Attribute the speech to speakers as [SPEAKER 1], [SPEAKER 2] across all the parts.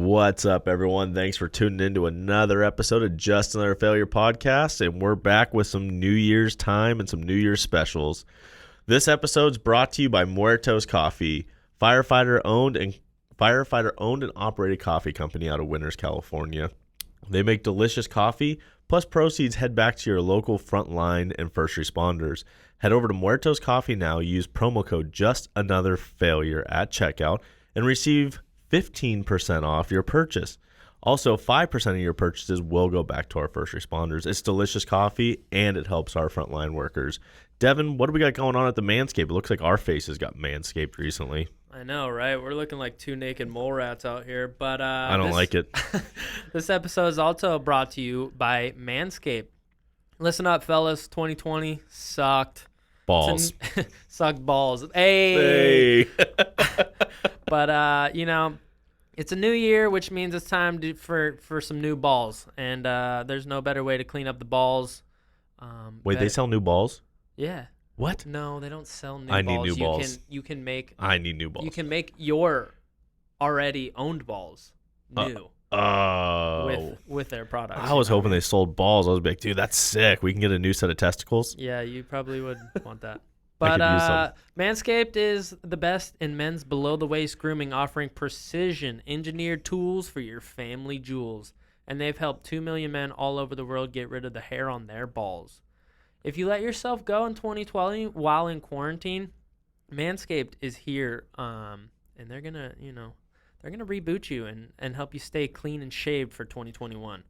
[SPEAKER 1] What's up, everyone? Thanks for tuning in to another episode of Just Another Failure podcast, and we're back with some New Year's time and some New Year's specials. This episode's brought to you by Muertos Coffee, firefighter-owned and operated coffee company out of Winters, California. They make delicious coffee, plus proceeds head back to your local frontline and first responders. Head over to Muertos Coffee now, use promo code JustAnotherFailure at checkout, and receive 15% off your purchase. Also, 5% of your purchases will go back to our first responders. It's delicious coffee, and it helps our frontline workers. Devin, what do we got going on at the Manscaped? It looks like our faces got manscaped recently.
[SPEAKER 2] I know, right? We're looking like two naked mole rats out here, but
[SPEAKER 1] I don't like it.
[SPEAKER 2] This episode is also brought to you by Manscaped. Listen up, fellas. 2020 sucked.
[SPEAKER 1] Balls.
[SPEAKER 2] Sucked balls. Hey. But, it's a new year, which means it's time for some new balls. And there's no better way to clean up the balls.
[SPEAKER 1] Wait, they sell new balls?
[SPEAKER 2] Yeah.
[SPEAKER 1] What?
[SPEAKER 2] No, they don't sell new balls.
[SPEAKER 1] I need new balls.
[SPEAKER 2] You can make...
[SPEAKER 1] I need new balls.
[SPEAKER 2] You can make your already owned balls new. With their products.
[SPEAKER 1] I was hoping they sold balls. I was like, dude, that's sick. We can get a new set of testicles.
[SPEAKER 2] Yeah, you probably would want that. But Manscaped is the best in men's below-the-waist grooming, offering precision-engineered tools for your family jewels. And they've helped 2 million men all over the world get rid of the hair on their balls. If you let yourself go in 2020 while in quarantine, Manscaped is here, and they're gonna reboot you and help you stay clean and shaved for 2021.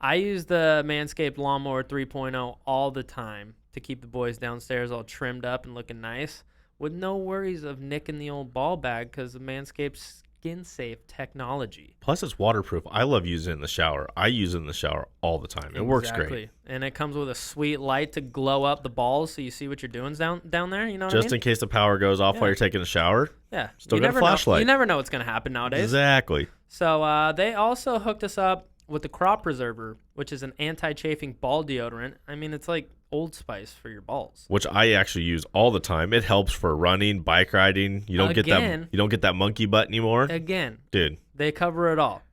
[SPEAKER 2] I use the Manscaped Lawnmower 3.0 all the time to keep the boys downstairs all trimmed up and looking nice, with no worries of nicking the old ball bag because of Manscaped's skin-safe technology.
[SPEAKER 1] Plus, it's waterproof. I love using it in the shower. I use it in the shower all the time. It works great.
[SPEAKER 2] And it comes with a sweet light to glow up the balls so you see what you're doing down there. You know what I mean?
[SPEAKER 1] Just in case the power goes off while you're taking a shower.
[SPEAKER 2] Yeah.
[SPEAKER 1] Still got a flashlight.
[SPEAKER 2] You never know what's going to happen nowadays.
[SPEAKER 1] Exactly.
[SPEAKER 2] So they also hooked us up with the Crop Preserver, which is an anti-chafing ball deodorant. I mean, it's like Old Spice for your balls.
[SPEAKER 1] Which I actually use all the time. It helps for running, bike riding. You don't get that monkey butt anymore.
[SPEAKER 2] Again.
[SPEAKER 1] Dude.
[SPEAKER 2] They cover it all.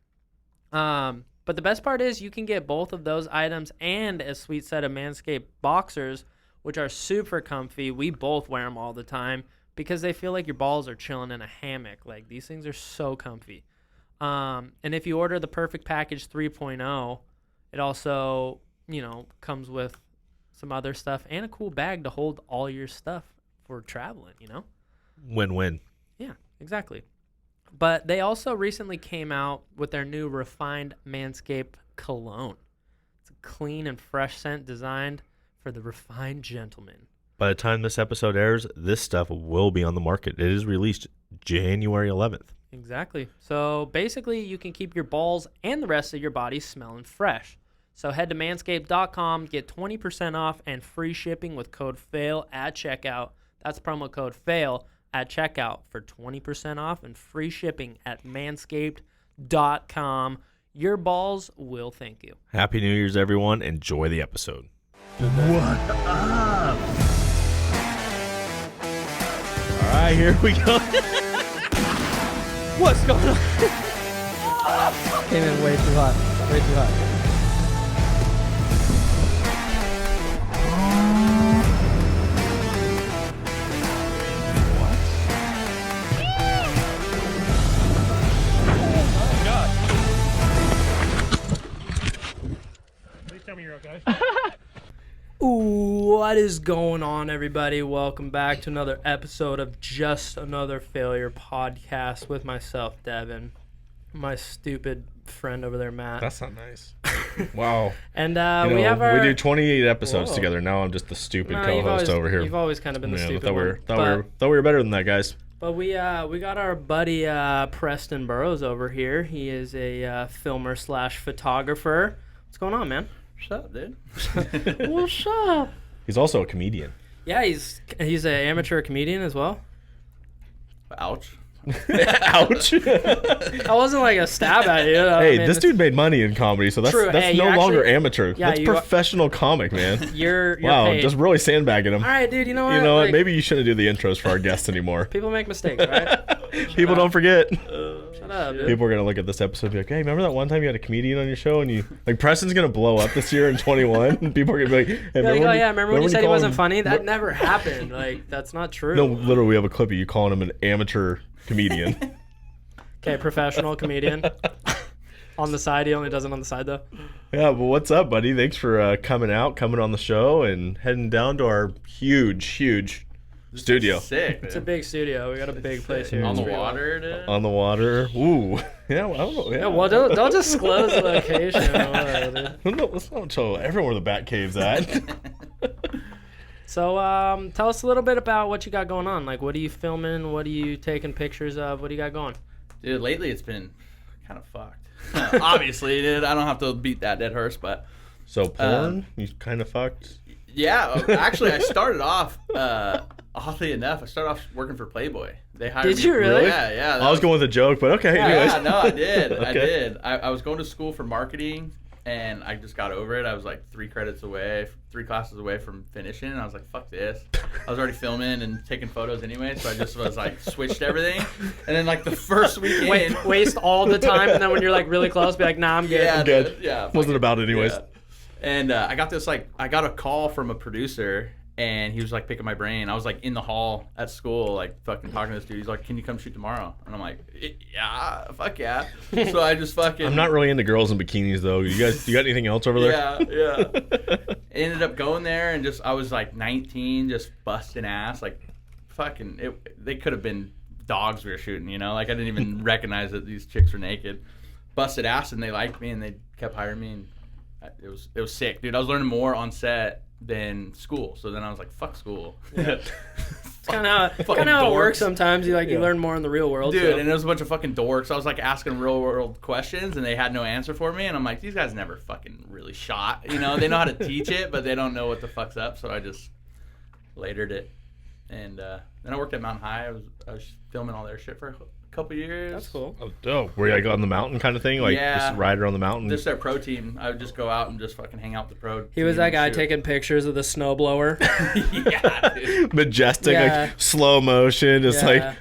[SPEAKER 2] But the best part is you can get both of those items and a sweet set of Manscaped boxers, which are super comfy. We both wear them all the time because they feel like your balls are chilling in a hammock. Like, these things are so comfy. And if you order the Perfect Package 3.0, it also, comes with some other stuff and a cool bag to hold all your stuff for traveling,
[SPEAKER 1] Win-win.
[SPEAKER 2] Yeah, exactly. But they also recently came out with their new refined Manscaped cologne. It's a clean and fresh scent designed for the refined gentleman.
[SPEAKER 1] By the time this episode airs, this stuff will be on the market. It is released January 11th.
[SPEAKER 2] Exactly. So basically, you can keep your balls and the rest of your body smelling fresh. So head to manscaped.com, get 20% off and free shipping with code FAIL at checkout. That's promo code FAIL at checkout for 20% off and free shipping at manscaped.com. Your balls will thank you.
[SPEAKER 1] Happy New Year's, everyone. Enjoy the episode.
[SPEAKER 3] What up?
[SPEAKER 1] All right, here we go.
[SPEAKER 2] What's going on? Came in way too hot. Way too hot.
[SPEAKER 3] Tell me you're okay.
[SPEAKER 2] Ooh, what is going on, everybody? Welcome back to another episode of Just Another Failure podcast with myself, Devin, my stupid friend over there, Matt.
[SPEAKER 1] That's not nice. Wow.
[SPEAKER 2] And we
[SPEAKER 1] do 28 episodes together. Now I'm just the stupid co-host over here.
[SPEAKER 2] You've always kind of been the stupid one.
[SPEAKER 1] Thought we were better than that, guys.
[SPEAKER 2] But we got our buddy Preston Burroughs over here. He is a filmer / photographer. What's going on, man?
[SPEAKER 3] What's up, dude?
[SPEAKER 2] What's up?
[SPEAKER 1] He's also a comedian.
[SPEAKER 2] Yeah, he's an amateur comedian as well.
[SPEAKER 3] Ouch.
[SPEAKER 1] Ouch.
[SPEAKER 2] That wasn't like a stab at you.
[SPEAKER 1] Hey, this dude made money in comedy, so that's no longer amateur. Yeah, that's professional comic, man.
[SPEAKER 2] You're
[SPEAKER 1] wow,
[SPEAKER 2] paid.
[SPEAKER 1] Just really sandbagging him.
[SPEAKER 2] All right, dude. You know what?
[SPEAKER 1] You know what? Maybe you shouldn't do the intros for our guests anymore.
[SPEAKER 2] People make mistakes, right?
[SPEAKER 1] People don't forget.
[SPEAKER 2] Shut What up, dude?
[SPEAKER 1] People are gonna look at this episode and be like, "Hey, remember that one time you had a comedian on your show and you like Preston's gonna blow up this year in 21?" And people are gonna be like, "Hey,
[SPEAKER 2] remember when you said he wasn't
[SPEAKER 1] him,
[SPEAKER 2] funny? That never happened. Like, that's not true."
[SPEAKER 1] No, literally, we have a clip of you calling him an amateur comedian.
[SPEAKER 2] Okay, professional comedian. On the side, he only does it on the side though.
[SPEAKER 1] Yeah, but what's up, buddy? Thanks for coming on the show and heading down to our huge studio.
[SPEAKER 3] Sick.
[SPEAKER 2] It's a big studio. We got a big place here.
[SPEAKER 3] On the
[SPEAKER 2] It's pretty
[SPEAKER 3] water, dude.
[SPEAKER 1] On the water. Ooh. Yeah, well, I don't know.
[SPEAKER 2] Yeah, well, don't disclose the location.
[SPEAKER 1] Let's not show everyone where the Bat Cave's at.
[SPEAKER 2] So, tell us a little bit about what you got going on. Like, what are you filming? What are you taking pictures of? What do you got going?
[SPEAKER 3] Dude, lately it's been kind of fucked. Obviously, dude, I don't have to beat that dead horse, but
[SPEAKER 1] So porn, you kind of fucked.
[SPEAKER 3] yeah, actually, I started off. Oddly enough, I started off working for Playboy. They hired me.
[SPEAKER 2] Did you really?
[SPEAKER 3] Yeah.
[SPEAKER 1] I was going with a joke, but okay. Anyways.
[SPEAKER 3] Yeah, no, I did. I
[SPEAKER 1] Okay.
[SPEAKER 3] did. I was going to school for marketing, and I just got over it. I was like 3 classes away from finishing, and I was like, fuck this. I was already filming and taking photos anyway, so I just was like, switched everything. And then like the first weekend.
[SPEAKER 2] Waste all the time, and then when you're like really close, be like, nah, I'm good.
[SPEAKER 3] Yeah,
[SPEAKER 1] I'm good.
[SPEAKER 3] dude. Yeah.
[SPEAKER 1] Wasn't about it anyways.
[SPEAKER 3] Yeah. And I got a call from a producer, and he was like picking my brain. I was like in the hall at school, like fucking talking to this dude. He's like, "Can you come shoot tomorrow?" And I'm like, "Yeah, fuck yeah." So I just fucking.
[SPEAKER 1] I'm not really into girls in bikinis though. You got anything else over there?
[SPEAKER 3] Yeah. Ended up going there and I was like 19, just busting ass, like fucking. They could have been dogs we were shooting, you know. Like I didn't even recognize that these chicks were naked. Busted ass, and they liked me, and they kept hiring me, and it was sick, dude. I was learning more on set than school, so then I was like, fuck school.
[SPEAKER 2] Yeah. It's kind of how it works sometimes. You learn more in the real world,
[SPEAKER 3] dude.
[SPEAKER 2] so.
[SPEAKER 3] And there was a bunch of fucking dorks. I was like asking real world questions, and they had no answer for me. And I'm like, these guys never fucking really shot. You know, they know how to teach it, but they don't know what the fuck's up. So I just latered it, and then I worked at Mountain High. I was filming all their shit for a couple years.
[SPEAKER 2] That's cool.
[SPEAKER 1] Oh, dope. Where you go on the mountain kind of thing, like just ride around the mountain.
[SPEAKER 3] This is their pro team. I would just go out and just fucking hang out with the pro.
[SPEAKER 2] He was that guy taking pictures of the snowblower.
[SPEAKER 3] Yeah, dude.
[SPEAKER 1] Majestic, like slow motion, just like.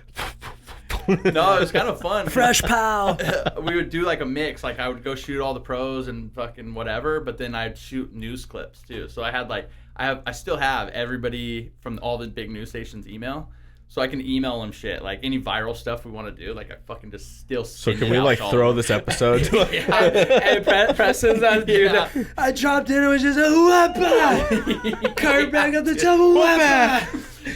[SPEAKER 3] No, it was kind of fun.
[SPEAKER 2] Fresh pow.
[SPEAKER 3] We would do like a mix. Like I would go shoot all the pros and fucking whatever, but then I'd shoot news clips too. So I had like I still have everybody from all the big news stations email. So I can email them shit, like any viral stuff we want to do. Like I fucking just still.
[SPEAKER 1] So can we like throw this episode?
[SPEAKER 2] Hey, Preston's that dude.
[SPEAKER 3] Yeah.
[SPEAKER 2] I dropped in. It was just a whoopah. Cart back up the double whoopah.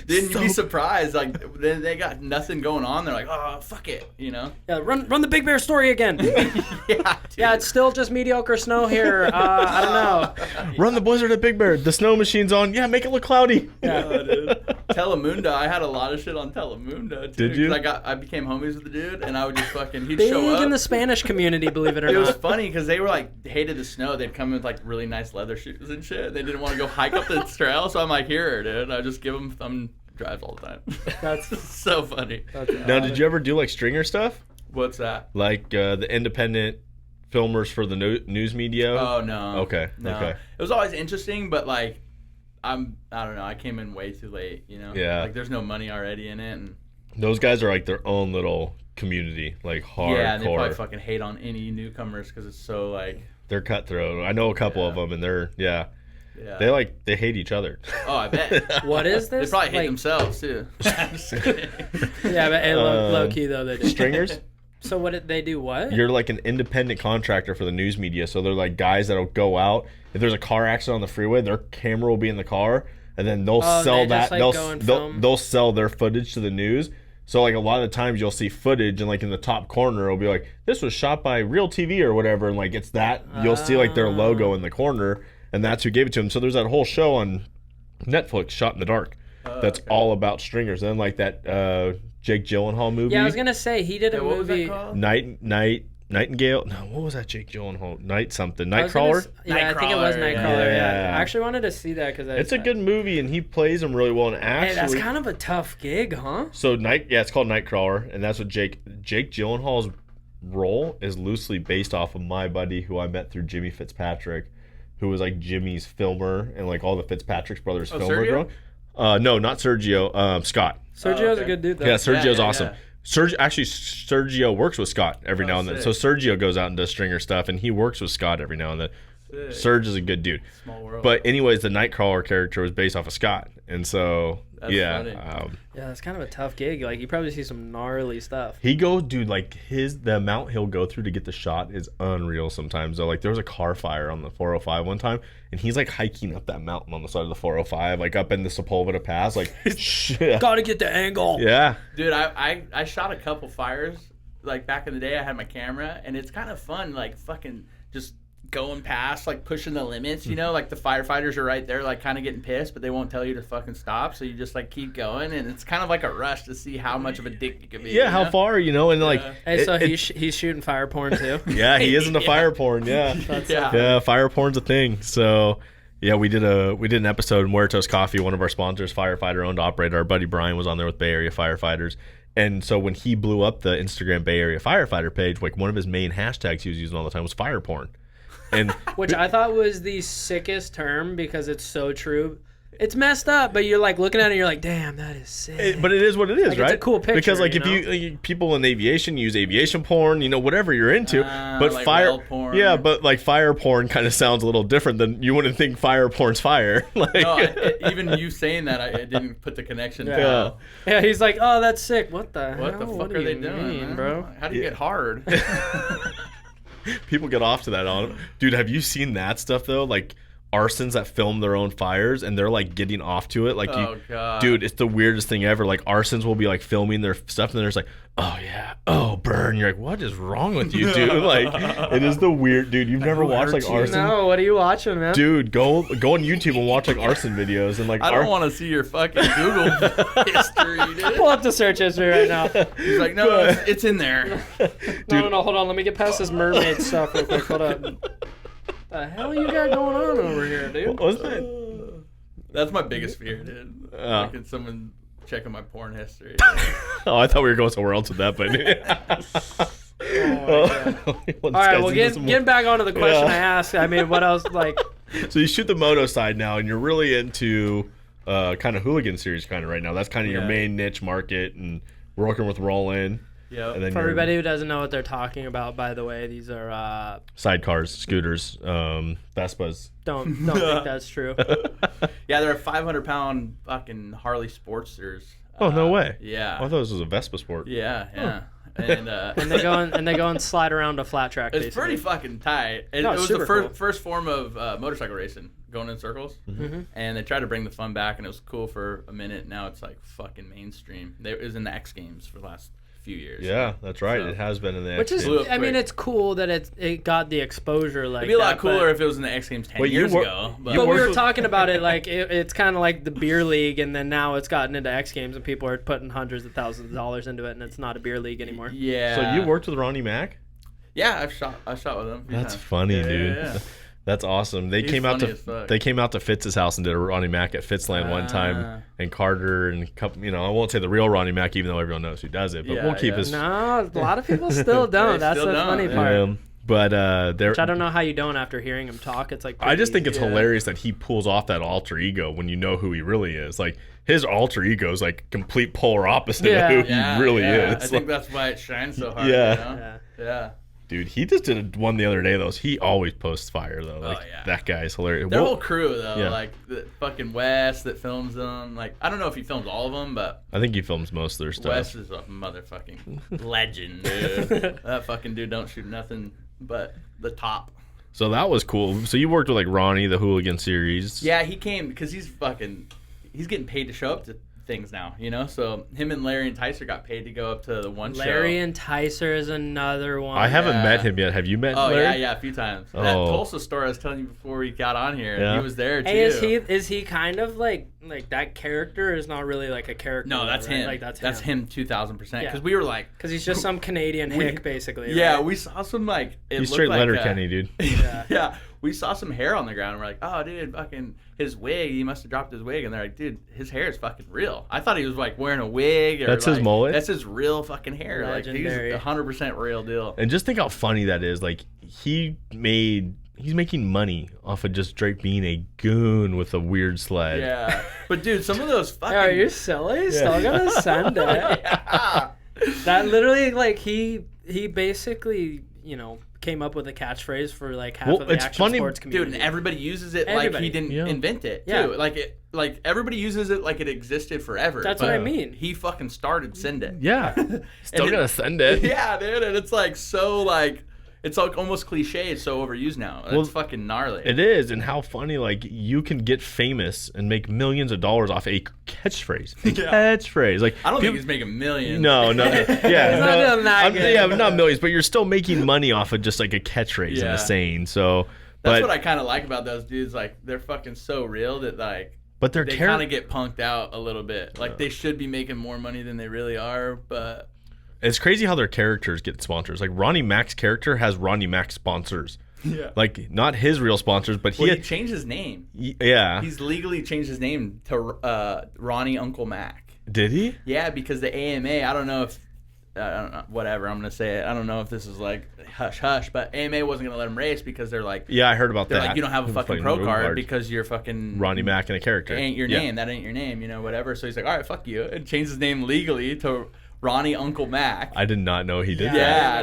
[SPEAKER 3] Then you'd be surprised. Like then they got nothing going on. They're like, oh fuck it, you know.
[SPEAKER 2] Yeah, run the Big Bear story again.
[SPEAKER 3] Yeah, dude.
[SPEAKER 2] Yeah, it's still just mediocre snow here. I don't know.
[SPEAKER 1] Run the blizzard at Big Bear. The snow machine's on. Yeah, make it look cloudy.
[SPEAKER 2] Yeah,
[SPEAKER 3] dude. Telemundo. I had a lot of shit on Telemundo too.
[SPEAKER 1] Did you?
[SPEAKER 3] 'Cause I became homies with the dude, and I would just fucking he'd
[SPEAKER 2] big
[SPEAKER 3] show up.
[SPEAKER 2] in the Spanish community, believe it or
[SPEAKER 3] It was
[SPEAKER 2] not.
[SPEAKER 3] funny because they were like hated the snow. They'd come with like really nice leather shoes and shit. They didn't want to go hike up the trail, so I'm like, here, dude. I just give them thumb drives all the time.
[SPEAKER 2] That's
[SPEAKER 3] so funny.
[SPEAKER 1] Now, did you ever do like stringer stuff?
[SPEAKER 3] What's that?
[SPEAKER 1] Like the independent filmers for the news media?
[SPEAKER 3] Oh no.
[SPEAKER 1] Okay.
[SPEAKER 3] No.
[SPEAKER 1] Okay.
[SPEAKER 3] It was always interesting, but like I don't know. I came in way too late. You know.
[SPEAKER 1] Yeah.
[SPEAKER 3] Like there's no money already in it, and
[SPEAKER 1] Those guys are like their own little community, like hardcore.
[SPEAKER 3] yeah, and they probably fucking hate on any newcomers because it's so like.
[SPEAKER 1] They're cutthroat. I know a couple of them, and they're
[SPEAKER 3] Yeah.
[SPEAKER 1] they hate each other.
[SPEAKER 3] Oh, I bet.
[SPEAKER 2] what is
[SPEAKER 3] They
[SPEAKER 2] this?
[SPEAKER 3] probably hate
[SPEAKER 2] Like-
[SPEAKER 3] themselves too.
[SPEAKER 2] Yeah, but hey, low key though they do.
[SPEAKER 1] Stringers?
[SPEAKER 2] So what did they do? What?
[SPEAKER 1] You're like an independent contractor for the news media, so they're like guys that'll go out. If there's a car accident on the freeway, their camera will be in the car, and then they'll sell
[SPEAKER 2] they
[SPEAKER 1] that.
[SPEAKER 2] just, like, go and film?
[SPEAKER 1] They'll sell their footage to the news. So like a lot of the times you'll see footage, and like in the top corner it'll be like, this was shot by Real TV or whatever, and like it's that you'll see like their logo in the corner, and that's who gave it to them. So there's that whole show on Netflix, Shot in the Dark, that's all about stringers. And then like that Jake Gyllenhaal movie.
[SPEAKER 2] Yeah, I was gonna say he did a
[SPEAKER 3] What was that
[SPEAKER 2] movie.
[SPEAKER 3] called?
[SPEAKER 1] Nightingale. No, what was that Jake Gyllenhaal? Nightcrawler.
[SPEAKER 2] I think it was
[SPEAKER 3] Nightcrawler,
[SPEAKER 2] Nightcrawler. Yeah.
[SPEAKER 1] yeah.
[SPEAKER 2] I actually wanted to see that because
[SPEAKER 1] It's a good movie, and he plays him really well. And actually,
[SPEAKER 2] Hey, that's kind of a tough gig, huh?
[SPEAKER 1] so it's called Nightcrawler, and that's what Jake Gyllenhaal's role is loosely based off of my buddy who I met through Jimmy Fitzpatrick, who was like Jimmy's filmer and like all the Fitzpatrick's brothers filmer.
[SPEAKER 3] Sergio?
[SPEAKER 1] No, not Sergio. Scott.
[SPEAKER 2] Sergio's
[SPEAKER 3] okay.
[SPEAKER 2] a good dude though.
[SPEAKER 1] Yeah, Sergio's
[SPEAKER 3] Yeah.
[SPEAKER 1] awesome. Sergio works with Scott every now and then.
[SPEAKER 3] Sick.
[SPEAKER 1] So Sergio goes out and does stringer stuff, and he works with Scott every now and then. Sick. Serge is a good dude.
[SPEAKER 3] Small world.
[SPEAKER 1] But anyways, the Nightcrawler character was based off of Scott, and so
[SPEAKER 3] That's
[SPEAKER 1] yeah,
[SPEAKER 3] funny.
[SPEAKER 2] Yeah, it's kind of a tough gig. Like you probably see some gnarly stuff.
[SPEAKER 1] he goes, dude. Like the amount he'll go through to get the shot is unreal. Sometimes though, like there was a car fire on the 405 one time, and he's like hiking up that mountain on the side of the 405, like up in the Sepulveda Pass, like shit.
[SPEAKER 2] Gotta get the angle.
[SPEAKER 1] Yeah,
[SPEAKER 3] Dude, I shot a couple fires like back in the day. I had my camera, and it's kind of fun, like fucking just going past, like pushing the limits, you know, like the firefighters are right there, like kind of getting pissed, but they won't tell you to fucking stop, so you just like keep going, and it's kind of like a rush to see how much of a dick you can be.
[SPEAKER 1] yeah.
[SPEAKER 3] you
[SPEAKER 1] How
[SPEAKER 3] know?
[SPEAKER 1] far, and like
[SPEAKER 2] Hey, so he's shooting fire porn too.
[SPEAKER 1] yeah, he is into
[SPEAKER 3] Yeah.
[SPEAKER 1] fire porn. Yeah, yeah, fire porn's a thing. So yeah, we did an episode. Muertos Coffee, one of our sponsors, firefighter owned operator. Our buddy Brian was on there with Bay Area firefighters. And so when he blew up the Instagram Bay Area firefighter page, like one of his main hashtags he was using all the time was fire porn. And
[SPEAKER 2] Which I thought was the sickest term because it's so true. It's messed up, but you're like looking at it and you're like, damn, that is sick.
[SPEAKER 1] but it is what it is,
[SPEAKER 2] Like,
[SPEAKER 1] right?
[SPEAKER 2] it's a cool picture,
[SPEAKER 1] Because like
[SPEAKER 2] you
[SPEAKER 1] if
[SPEAKER 2] know?
[SPEAKER 1] you people in aviation use aviation porn, whatever you're into. But
[SPEAKER 3] like
[SPEAKER 1] fire
[SPEAKER 3] whale porn.
[SPEAKER 1] yeah, but like fire porn kind of sounds a little different than you wouldn't think fire porn's fire. Like
[SPEAKER 3] No, even you saying that, I didn't put the connection.
[SPEAKER 2] Yeah.
[SPEAKER 3] to
[SPEAKER 2] Yeah, he's like, oh, that's sick. What the
[SPEAKER 3] what
[SPEAKER 2] hell?
[SPEAKER 3] the fuck
[SPEAKER 2] What
[SPEAKER 3] are
[SPEAKER 2] do
[SPEAKER 3] they
[SPEAKER 2] you
[SPEAKER 3] doing,
[SPEAKER 2] mean,
[SPEAKER 3] man?
[SPEAKER 2] bro?
[SPEAKER 3] How do you get hard?
[SPEAKER 1] people get off to that on dude. Have you seen that stuff though? Like arsons that film their own fires and they're like getting off to it. Like
[SPEAKER 3] Oh, God.
[SPEAKER 1] dude, it's the weirdest thing ever. Like arsons will be like filming their stuff and they're just like, oh yeah, oh burn. You're like, what is wrong with you, dude? Like it is the weird dude. You've never watched like arson.
[SPEAKER 2] No, what are you watching, man?
[SPEAKER 1] Dude, go on YouTube and watch like arson videos and like
[SPEAKER 3] I don't want to see your fucking Google history, dude.
[SPEAKER 2] Pull up the search history right now.
[SPEAKER 3] He's like, no, it's in there.
[SPEAKER 2] No, hold on. Let me get past this mermaid stuff real quick. Hold up. The hell you got going on over here, dude?
[SPEAKER 1] Wasn't it?
[SPEAKER 3] That's my biggest fear, dude.
[SPEAKER 1] Oh.
[SPEAKER 3] Like, it's someone checking my porn history.
[SPEAKER 1] Oh, I thought we were going somewhere else with that, but
[SPEAKER 2] All right, well, getting back onto the question I asked. I mean, what else? Like,
[SPEAKER 1] so you shoot the moto side now, and you're really into kind of hooligan series kind of right now. That's kind of your
[SPEAKER 3] Yeah.
[SPEAKER 1] main niche market, and working with Roland.
[SPEAKER 3] Yep.
[SPEAKER 1] And then
[SPEAKER 2] for
[SPEAKER 1] your
[SPEAKER 2] everybody who doesn't know what they're talking about, by the way, these are
[SPEAKER 1] sidecars, scooters, Vespas.
[SPEAKER 2] don't think that's true.
[SPEAKER 3] Yeah, they're 500-pound fucking Harley Sportsters.
[SPEAKER 1] Oh, no way.
[SPEAKER 3] Yeah.
[SPEAKER 1] I thought this was a Vespa sport.
[SPEAKER 3] Yeah, yeah. And
[SPEAKER 2] And they go and slide around a flat track.
[SPEAKER 3] it's
[SPEAKER 2] basically.
[SPEAKER 3] pretty fucking tight. It,
[SPEAKER 2] No,
[SPEAKER 3] it
[SPEAKER 2] it's
[SPEAKER 3] was the
[SPEAKER 2] super cool.
[SPEAKER 3] first form of motorcycle racing, going in circles.
[SPEAKER 2] Mm-hmm.
[SPEAKER 3] And they tried to bring the fun back, and it was cool for a minute. Now it's like fucking mainstream. It was in the X Games for the last few years.
[SPEAKER 1] Yeah, that's right.
[SPEAKER 3] So-
[SPEAKER 1] It has been in the
[SPEAKER 2] Which is,
[SPEAKER 3] Blew up
[SPEAKER 2] I mean,
[SPEAKER 3] quick.
[SPEAKER 2] it's cool that it got the exposure like
[SPEAKER 3] It'd be a lot
[SPEAKER 2] that,
[SPEAKER 3] cooler
[SPEAKER 2] but-
[SPEAKER 3] if it was in the X Games 10
[SPEAKER 1] Wait, you
[SPEAKER 3] years
[SPEAKER 1] wor-
[SPEAKER 3] ago.
[SPEAKER 1] you
[SPEAKER 3] But
[SPEAKER 2] But we
[SPEAKER 1] worked
[SPEAKER 2] were
[SPEAKER 1] with-
[SPEAKER 2] talking about it like it's kind of like the beer league, and then now it's gotten into X Games, and people are putting hundreds of thousands of dollars into it, and it's not a beer league anymore.
[SPEAKER 3] yeah.
[SPEAKER 1] So you worked with Ronnie Mack?
[SPEAKER 3] Yeah, I shot with him. a few
[SPEAKER 1] That's
[SPEAKER 3] times.
[SPEAKER 1] funny,
[SPEAKER 3] Yeah,
[SPEAKER 1] dude.
[SPEAKER 3] yeah, yeah.
[SPEAKER 1] That's awesome. They
[SPEAKER 3] He's
[SPEAKER 1] came out
[SPEAKER 3] funny as fuck.
[SPEAKER 1] to Fitz's house and did a Ronnie Mack at Fitzland one
[SPEAKER 3] Ah.
[SPEAKER 1] time, and Carter and a couple. I won't say the real Ronnie Mack, even though everyone knows who does it. But
[SPEAKER 3] Yeah,
[SPEAKER 1] we'll keep
[SPEAKER 3] yeah.
[SPEAKER 1] his.
[SPEAKER 2] No, a lot of people still don't.
[SPEAKER 3] They
[SPEAKER 2] That's
[SPEAKER 3] still
[SPEAKER 2] the
[SPEAKER 3] don't,
[SPEAKER 2] funny
[SPEAKER 3] yeah.
[SPEAKER 2] part.
[SPEAKER 1] But they're.
[SPEAKER 2] Which I don't know how you don't after hearing him talk. It's like
[SPEAKER 1] I just think it's
[SPEAKER 3] Yeah.
[SPEAKER 1] hilarious that he pulls off that alter ego when you know who he really is. Like his alter ego is like complete polar opposite
[SPEAKER 2] Yeah.
[SPEAKER 1] of who
[SPEAKER 3] Yeah,
[SPEAKER 1] he really
[SPEAKER 3] yeah.
[SPEAKER 1] is.
[SPEAKER 3] I think that's why it shines so hard.
[SPEAKER 1] Yeah.
[SPEAKER 3] You know?
[SPEAKER 2] Yeah.
[SPEAKER 3] Yeah.
[SPEAKER 1] Dude, he just did one the other day though. He always posts fire though. Like
[SPEAKER 3] yeah.
[SPEAKER 1] that guy's hilarious.
[SPEAKER 3] Their
[SPEAKER 1] Well,
[SPEAKER 3] whole crew though,
[SPEAKER 1] yeah.
[SPEAKER 3] like the fucking Wes that films them. Like I don't know if he films all of them, but
[SPEAKER 1] I think he films most of their stuff.
[SPEAKER 3] Wes is a motherfucking legend, dude. That fucking dude don't shoot nothing but the top.
[SPEAKER 1] So that was cool. So you worked with like Ronnie, the Hooligan series.
[SPEAKER 3] Yeah, he came because he's getting paid to show up to things now, you know. So him and Larry and Tyser got paid to go up to the one
[SPEAKER 2] Larry
[SPEAKER 3] show.
[SPEAKER 2] and Tyser is another one.
[SPEAKER 1] I haven't
[SPEAKER 3] Yeah.
[SPEAKER 1] met him yet. Have you met
[SPEAKER 3] Oh
[SPEAKER 1] Larry?
[SPEAKER 3] yeah, a few times.
[SPEAKER 1] Oh.
[SPEAKER 3] That Tulsa story I was telling you before we got on here,
[SPEAKER 1] Yeah.
[SPEAKER 3] he was there too.
[SPEAKER 2] Hey, is he kind of like that character is not really like a character?
[SPEAKER 3] No, that's
[SPEAKER 2] right?
[SPEAKER 3] him.
[SPEAKER 2] Like that's
[SPEAKER 3] him 2000%. Because
[SPEAKER 2] Yeah.
[SPEAKER 3] we were like,
[SPEAKER 2] Because he's just some Canadian hick, basically.
[SPEAKER 3] yeah,
[SPEAKER 2] right?
[SPEAKER 3] we saw some like it
[SPEAKER 1] He's
[SPEAKER 3] looked
[SPEAKER 1] straight
[SPEAKER 3] like,
[SPEAKER 1] Letterkenny, dude.
[SPEAKER 2] Yeah.
[SPEAKER 3] Yeah, we saw some hair on the ground. And we're like, oh, dude, fucking his wig. He must have dropped his wig. And they're like, dude, his hair is fucking real. I thought he was like wearing a wig. Or,
[SPEAKER 1] That's his
[SPEAKER 3] like,
[SPEAKER 1] mullet?
[SPEAKER 3] That's his real fucking hair.
[SPEAKER 2] Legendary.
[SPEAKER 3] Like he's 100% real deal.
[SPEAKER 1] And just think how funny that is. Like he's making money off of just Drake being a goon with a weird sled.
[SPEAKER 3] Yeah, but dude, some of those fucking.
[SPEAKER 2] Are you silly? Still gonna send it?
[SPEAKER 3] Yeah.
[SPEAKER 2] That literally, like, he basically, came up with a catchphrase for like half of the action sports community.
[SPEAKER 3] Dude, and everybody uses it like he didn't invent it too. Like everybody uses it like it existed forever.
[SPEAKER 2] That's what I mean.
[SPEAKER 3] He fucking started Send It.
[SPEAKER 1] Yeah. Still gonna send it.
[SPEAKER 3] Yeah, dude, and it's like so like it's like almost cliche. It's so overused now. It's fucking gnarly.
[SPEAKER 1] It is, and how funny! Like you can get famous and make millions of dollars off a catchphrase. Catchphrase. Like
[SPEAKER 3] I don't think he's making millions.
[SPEAKER 1] No,
[SPEAKER 2] Yeah,
[SPEAKER 1] not millions, but you're still making money off of just like a catchphrase and a saying. So
[SPEAKER 3] that's what I kind of like about those dudes. Like they're fucking so real that like.
[SPEAKER 1] But they
[SPEAKER 3] kind of get punked out a little bit. Like they should be making more money than they really are, but.
[SPEAKER 1] It's crazy how their characters get sponsors. Like Ronnie Mac's character has Ronnie Mac sponsors.
[SPEAKER 3] Yeah.
[SPEAKER 1] Like not his real sponsors, but
[SPEAKER 3] he changed his name.
[SPEAKER 1] Yeah.
[SPEAKER 3] He's legally changed his name to Ronnie Uncle Mac.
[SPEAKER 1] Did he?
[SPEAKER 3] Yeah, because the AMA, I don't know if whatever, I'm going to say it. I don't know if this is like hush hush, but AMA wasn't going to let him race because they're like
[SPEAKER 1] yeah, I heard about that.
[SPEAKER 3] They're like, you don't have a fucking pro card because you're fucking
[SPEAKER 1] Ronnie Mac and a character.
[SPEAKER 3] It ain't your name. That ain't your name, whatever. So he's like, all right, fuck you, and changed his name legally to Ronnie Uncle Mac.
[SPEAKER 1] I did not know he did that.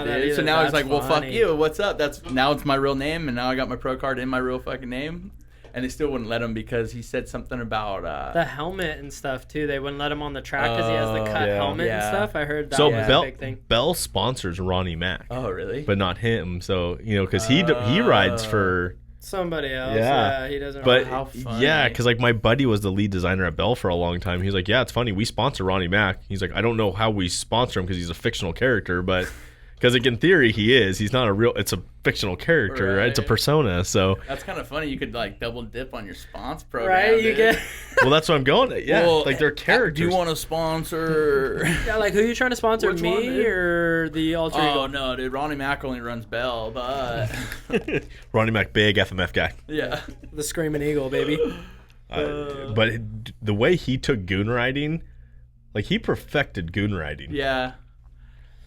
[SPEAKER 3] Yeah, dude. So now he's like, well, fuck you. What's up? Now it's my real name, and now I got my pro card in my real fucking name. And they still wouldn't let him because he said something about
[SPEAKER 2] the helmet and stuff too. They wouldn't let him on the track because he has the cut helmet and stuff. I heard that was a big thing.
[SPEAKER 1] Bell sponsors Ronnie Mac.
[SPEAKER 3] Oh, really?
[SPEAKER 1] But not him. So because he rides for
[SPEAKER 2] somebody else. Yeah, he doesn't.
[SPEAKER 1] But
[SPEAKER 2] how funny.
[SPEAKER 1] Yeah, because like my buddy was the lead designer at Bell for a long time. He's like, yeah, it's funny. We sponsor Ronnie Mac. He's like, I don't know how we sponsor him because he's a fictional character, but. Because like in theory he is. He's not a real. It's a fictional character. Right? It's a persona. So
[SPEAKER 3] that's kind of funny. You could like double dip on your sponsor program.
[SPEAKER 2] Right? You get.
[SPEAKER 1] Well, that's what I'm going at. Yeah, well, like they're characters.
[SPEAKER 3] Do you want to sponsor?
[SPEAKER 2] Yeah, like who are you trying to sponsor? Me or the alter ego?
[SPEAKER 3] Oh no, dude. Ronnie Mac only runs Bell, but
[SPEAKER 1] Ronnie Mac, big FMF guy.
[SPEAKER 3] Yeah,
[SPEAKER 2] the Screaming Eagle, baby.
[SPEAKER 1] But the way he took goon riding, like he perfected goon riding.
[SPEAKER 3] Yeah.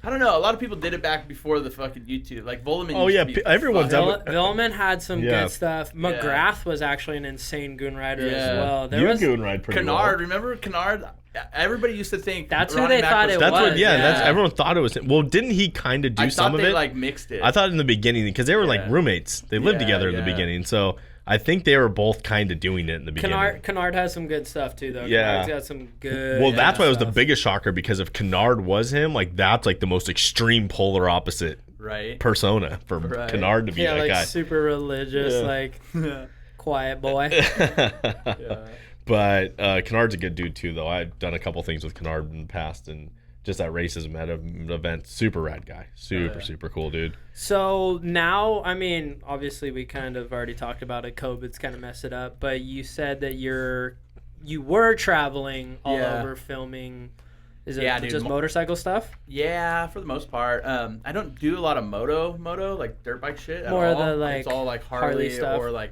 [SPEAKER 3] I don't know. A lot of people did it back before the fucking YouTube. Like Volleman.
[SPEAKER 1] Oh yeah, everyone's
[SPEAKER 2] Villeman had some good stuff. McGrath was actually an insane goon rider as well.
[SPEAKER 1] There was goon ride pretty
[SPEAKER 3] Kennard.
[SPEAKER 1] Well.
[SPEAKER 3] Remember Kennard? Everybody used to think
[SPEAKER 2] that's who they thought it was.
[SPEAKER 1] Everyone thought it was him. Well, didn't he kind of do some of it?
[SPEAKER 3] I thought they like mixed it.
[SPEAKER 1] I thought in the beginning because they were like roommates. They lived together in the beginning, so. I think they were both kind of doing it in the beginning.
[SPEAKER 2] Kennard has some good stuff too, though.
[SPEAKER 1] Yeah,
[SPEAKER 2] Kennard's got some good.
[SPEAKER 1] Well, that's why it was the biggest shocker because if Kennard was him, like that's like the most extreme polar opposite persona for Kennard to be that guy.
[SPEAKER 2] Super religious, like quiet boy.
[SPEAKER 1] But Kennard's a good dude too, though. I've done a couple things with Kennard in the past and. Just at racism at an event, super rad guy, super cool dude.
[SPEAKER 2] So now, I mean, obviously we kind of already talked about it. COVID's kind of messed it up, but you said that you were traveling all over filming. Is it just motorcycle stuff?
[SPEAKER 3] Yeah, for the most part. I don't do a lot of moto like dirt bike shit.
[SPEAKER 2] More
[SPEAKER 3] at all.
[SPEAKER 2] Of the like
[SPEAKER 3] it's all like Harley
[SPEAKER 2] stuff.
[SPEAKER 3] Or like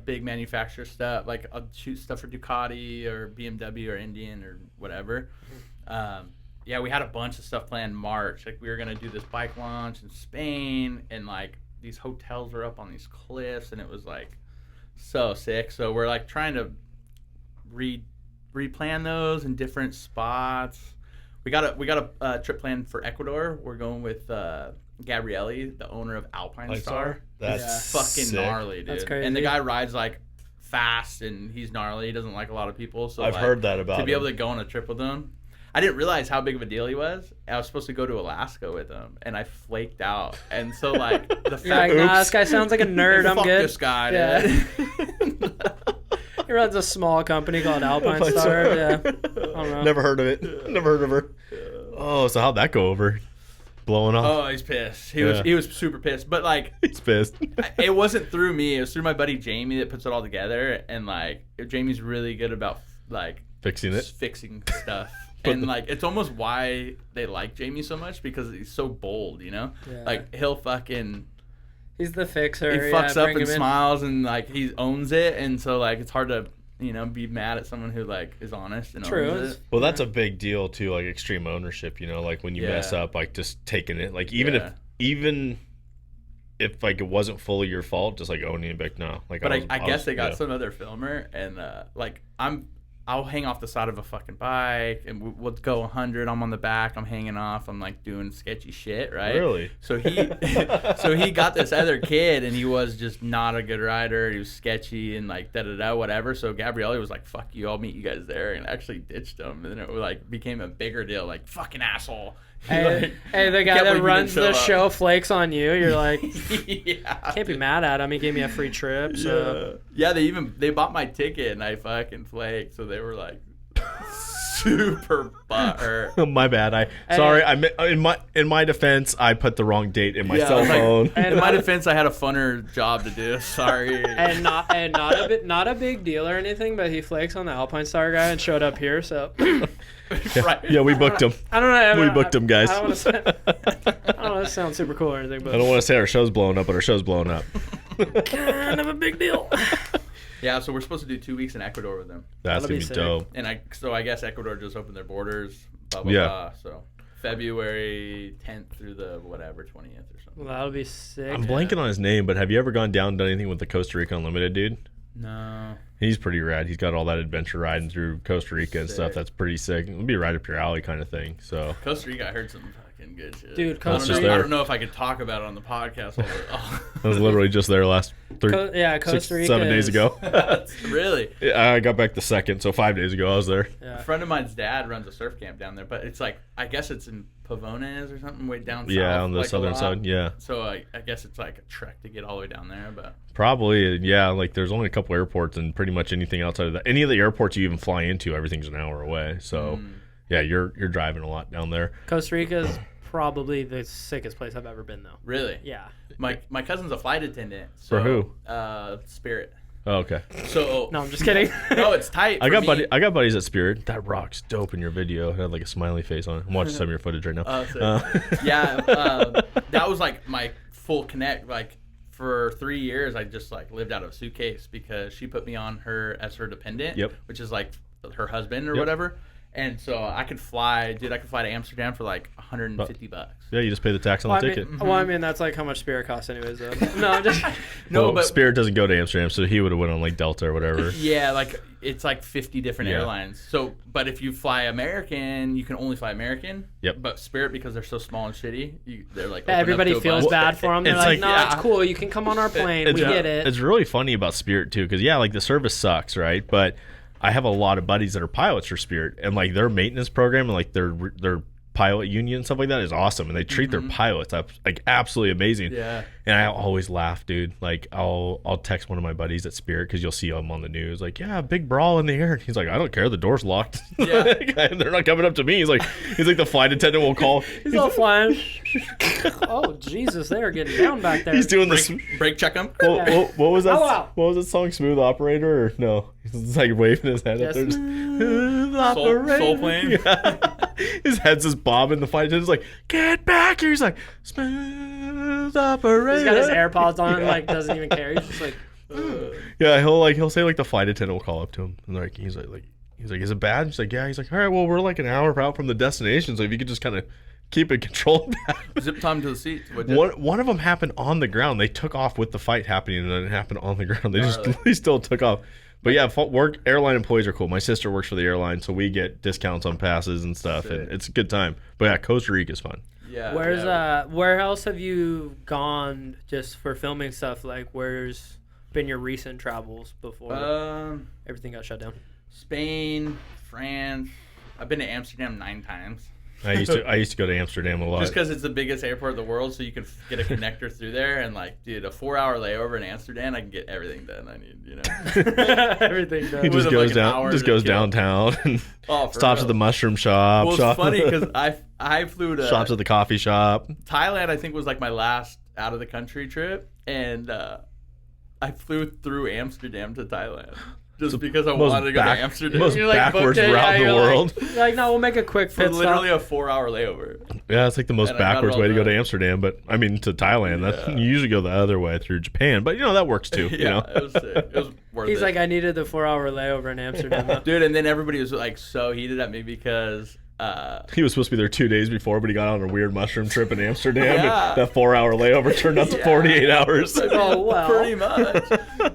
[SPEAKER 3] big manufacturer stuff. Like I'll shoot stuff for Ducati or BMW or Indian or whatever. Yeah, we had a bunch of stuff planned in March. Like we were gonna do this bike launch in Spain, and like these hotels were up on these cliffs, and it was like so sick. So we're like trying to replan those in different spots. We got a trip planned for Ecuador. We're going with Gabrielli, the owner of Alpine Star.
[SPEAKER 1] That's
[SPEAKER 3] fucking
[SPEAKER 1] sick.
[SPEAKER 3] gnarly, dude.
[SPEAKER 2] That's crazy.
[SPEAKER 3] And the guy rides like fast, and he's gnarly. He doesn't like a lot of people. So
[SPEAKER 1] I've heard that about
[SPEAKER 3] to be able to go on a trip with him. I didn't realize how big of a deal he was. I was supposed to go to Alaska with him, and I flaked out. And so, like, the fact
[SPEAKER 2] nah, this guy sounds like a nerd. I'm
[SPEAKER 3] fuck
[SPEAKER 2] good.
[SPEAKER 3] This guy,
[SPEAKER 2] dude. He runs a small company called Alpine Star. Yeah, I don't know.
[SPEAKER 1] Never heard of it. Never heard of her. Oh, so how'd that go over? Blowing off.
[SPEAKER 3] Oh, he's pissed. He was super pissed. But like,
[SPEAKER 1] he's pissed.
[SPEAKER 3] It wasn't through me. It was through my buddy Jamie that puts it all together. And like, Jamie's really good about like
[SPEAKER 1] fixing
[SPEAKER 3] stuff. And like, it's almost why they like Jamie so much because he's so bold, you know?
[SPEAKER 2] Yeah.
[SPEAKER 3] Like, he'll fucking...
[SPEAKER 2] He's the fixer.
[SPEAKER 3] He fucks up and smiles and like, he owns it. And so like, it's hard to, be mad at someone who like is honest and owns it.
[SPEAKER 1] Well, that's a big deal too, like extreme ownership, like when you mess up, like just taking it. Like even if like it wasn't fully your fault, just like owning it back now. Like,
[SPEAKER 3] but I guess they got some other filmer and like I'll hang off the side of a fucking bike, and we'll go 100. I'm on the back. I'm hanging off. I'm like doing sketchy shit, right?
[SPEAKER 1] Really?
[SPEAKER 3] So he got this other kid, and he was just not a good rider. He was sketchy and like whatever. So Gabrielle was like, "Fuck you, I'll meet you guys there," and actually ditched him. And then it like became a bigger deal, like fucking asshole.
[SPEAKER 2] Hey, the guy that runs the show flakes on you. You're like, can't be mad at him. He gave me a free trip. So
[SPEAKER 3] yeah, they bought my ticket and I fucking flaked. So they were like super butthurt.
[SPEAKER 1] My bad. Sorry. In my defense, I put the wrong date in my cell phone.
[SPEAKER 3] In my defense, I had a funner job to do. Sorry.
[SPEAKER 2] And not a big deal or anything, but he flakes on the Alpine Star guy and showed up here. So.
[SPEAKER 1] Right. Yeah, we booked him.
[SPEAKER 2] I don't know.
[SPEAKER 1] We booked him, guys.
[SPEAKER 2] I don't want to sound super cool or anything, but
[SPEAKER 1] I don't want to say our show's blowing up, but our show's blowing up.
[SPEAKER 2] Kind of a big deal.
[SPEAKER 3] Yeah, so we're supposed to do 2 weeks in Ecuador with them.
[SPEAKER 1] That's going to be dope.
[SPEAKER 3] And I guess Ecuador just opened their borders, blah, blah, blah. So February 10th through the 20th or something.
[SPEAKER 2] Well, that'll be sick.
[SPEAKER 1] I'm blanking on his name, but have you ever gone down and done anything with the Costa Rica Unlimited dude?
[SPEAKER 3] No.
[SPEAKER 1] He's pretty rad. He's got all that adventure riding through Costa Rica and stuff. That's pretty sick. It'll be right up your alley kind of thing. So
[SPEAKER 3] Costa Rica, I heard some fucking good shit.
[SPEAKER 2] Dude,
[SPEAKER 3] Costa Rica. I don't know if I could talk about it on the podcast.
[SPEAKER 1] I was literally just there last
[SPEAKER 2] Costa Rica
[SPEAKER 1] 7 days ago.
[SPEAKER 3] Really?
[SPEAKER 1] Yeah, I got back the 2nd, so 5 days ago I was there.
[SPEAKER 2] Yeah.
[SPEAKER 3] A friend of mine's dad runs a surf camp down there, but it's like, I guess it's in Pavones or something way down south.
[SPEAKER 1] Yeah, on the
[SPEAKER 3] like
[SPEAKER 1] southern side, yeah.
[SPEAKER 3] So I guess it's like a trek to get all the way down there, but...
[SPEAKER 1] Probably, yeah. Like, there's only a couple airports, and pretty much anything outside of that. Any of the airports you even fly into, everything's an hour away. So, yeah, you're driving a lot down there.
[SPEAKER 2] Costa Rica is probably the sickest place I've ever been, though.
[SPEAKER 3] Really?
[SPEAKER 2] Yeah.
[SPEAKER 3] My cousin's a flight attendant. So,
[SPEAKER 1] for who?
[SPEAKER 3] Spirit.
[SPEAKER 1] Oh, okay.
[SPEAKER 3] So
[SPEAKER 2] no, I'm just kidding.
[SPEAKER 3] No, it's tight.
[SPEAKER 1] I got buddies at Spirit. That rock's dope in your video. It had like a smiley face on it. I'm watching some of your footage right now.
[SPEAKER 3] That was like my full connect. Like for 3 years, I just like lived out of a suitcase because she put me on her as her dependent.
[SPEAKER 1] Yep.
[SPEAKER 3] Which is like her husband or whatever. And so I could fly, dude. I could fly to Amsterdam for like $150.
[SPEAKER 1] Yeah, you just pay the tax on the ticket.
[SPEAKER 2] Well, I mean, that's like how much Spirit costs, anyways. Though. No, I'm just
[SPEAKER 1] but Spirit doesn't go to Amsterdam, so he would have went on like Delta or whatever.
[SPEAKER 3] Yeah, like it's like 50 different airlines. So, but if you fly American, you can only fly American.
[SPEAKER 1] Yep.
[SPEAKER 3] But Spirit, because they're so small and shitty, they're like
[SPEAKER 2] everybody feels bad for them. They're like,
[SPEAKER 1] it's
[SPEAKER 2] cool. You can come on our plane. We get it.
[SPEAKER 1] It's really funny about Spirit too, because like the service sucks, right? But I have a lot of buddies that are pilots for Spirit, and like their maintenance program and like their pilot union and stuff like that is awesome, and they treat their pilots up like absolutely amazing.
[SPEAKER 3] Yeah.
[SPEAKER 1] And I always laugh, dude. Like I'll text one of my buddies at Spirit because you'll see them on the news, like, yeah, big brawl in the air. And he's like, I don't care, the door's locked.
[SPEAKER 3] Yeah.
[SPEAKER 1] And they're not coming up to me. He's like the flight attendant will call.
[SPEAKER 2] He's all flying. Oh Jesus, they are getting down back there.
[SPEAKER 1] He's doing
[SPEAKER 3] brake check him.
[SPEAKER 1] What was that? What was that song? Smooth Operator or no? He's like waving his head up there. Smooth Operator.
[SPEAKER 3] Soul plane.
[SPEAKER 1] Yeah. His head's just bobbing. The flight attendant's like, get back here. He's like, smooth operator.
[SPEAKER 2] He's got his AirPods on and like doesn't even care. He's just like,
[SPEAKER 1] yeah. He'll say like the flight attendant will call up to him and like he's like, is it bad? He's like, yeah. He's like, all right, well, we're like an hour out from the destination, so if you could just kind of keep it controlled.
[SPEAKER 3] Zip time to the seat.
[SPEAKER 1] One of them happened on the ground. They took off with the fight happening, and then it happened on the ground. They still took off. But yeah, airline employees are cool. My sister works for the airline, so we get discounts on passes and stuff, and it's a good time. But yeah, Costa Rica is fun.
[SPEAKER 3] Yeah.
[SPEAKER 2] Where else have you gone just for filming stuff? Like, where's been your recent travels before everything got shut down?
[SPEAKER 3] Spain, France. I've been to Amsterdam 9 times.
[SPEAKER 1] I used to go to Amsterdam a lot.
[SPEAKER 3] Just because it's the biggest airport in the world, so you can get a connector through there. And like, dude, a 4-hour layover in Amsterdam, I can get everything done I need. You know,
[SPEAKER 2] everything done.
[SPEAKER 1] He just goes downtown and stops at the mushroom shop.
[SPEAKER 3] Well, it's funny because I flew to
[SPEAKER 1] shops at the coffee shop.
[SPEAKER 3] Thailand. I think was like my last out of the country trip, and I flew through Amsterdam to Thailand. Just because I wanted to go to Amsterdam.
[SPEAKER 1] Most backwards route in the world.
[SPEAKER 2] You're like, no, we'll make a quick fit
[SPEAKER 3] stop. Literally a 4-hour layover.
[SPEAKER 1] Yeah, it's like the most backwards way to go to Amsterdam. But, I mean, to Thailand. You usually go the other way through Japan. But, that works too.
[SPEAKER 3] Yeah, it was sick. It was worth it.
[SPEAKER 2] He's like, I needed the 4-hour layover in Amsterdam.
[SPEAKER 3] Dude, and then everybody was like so heated at me because...
[SPEAKER 1] he was supposed to be there 2 days before, but he got on a weird mushroom trip in Amsterdam. And that 4-hour layover turned out to 48 hours.
[SPEAKER 3] Oh, wow. Pretty much.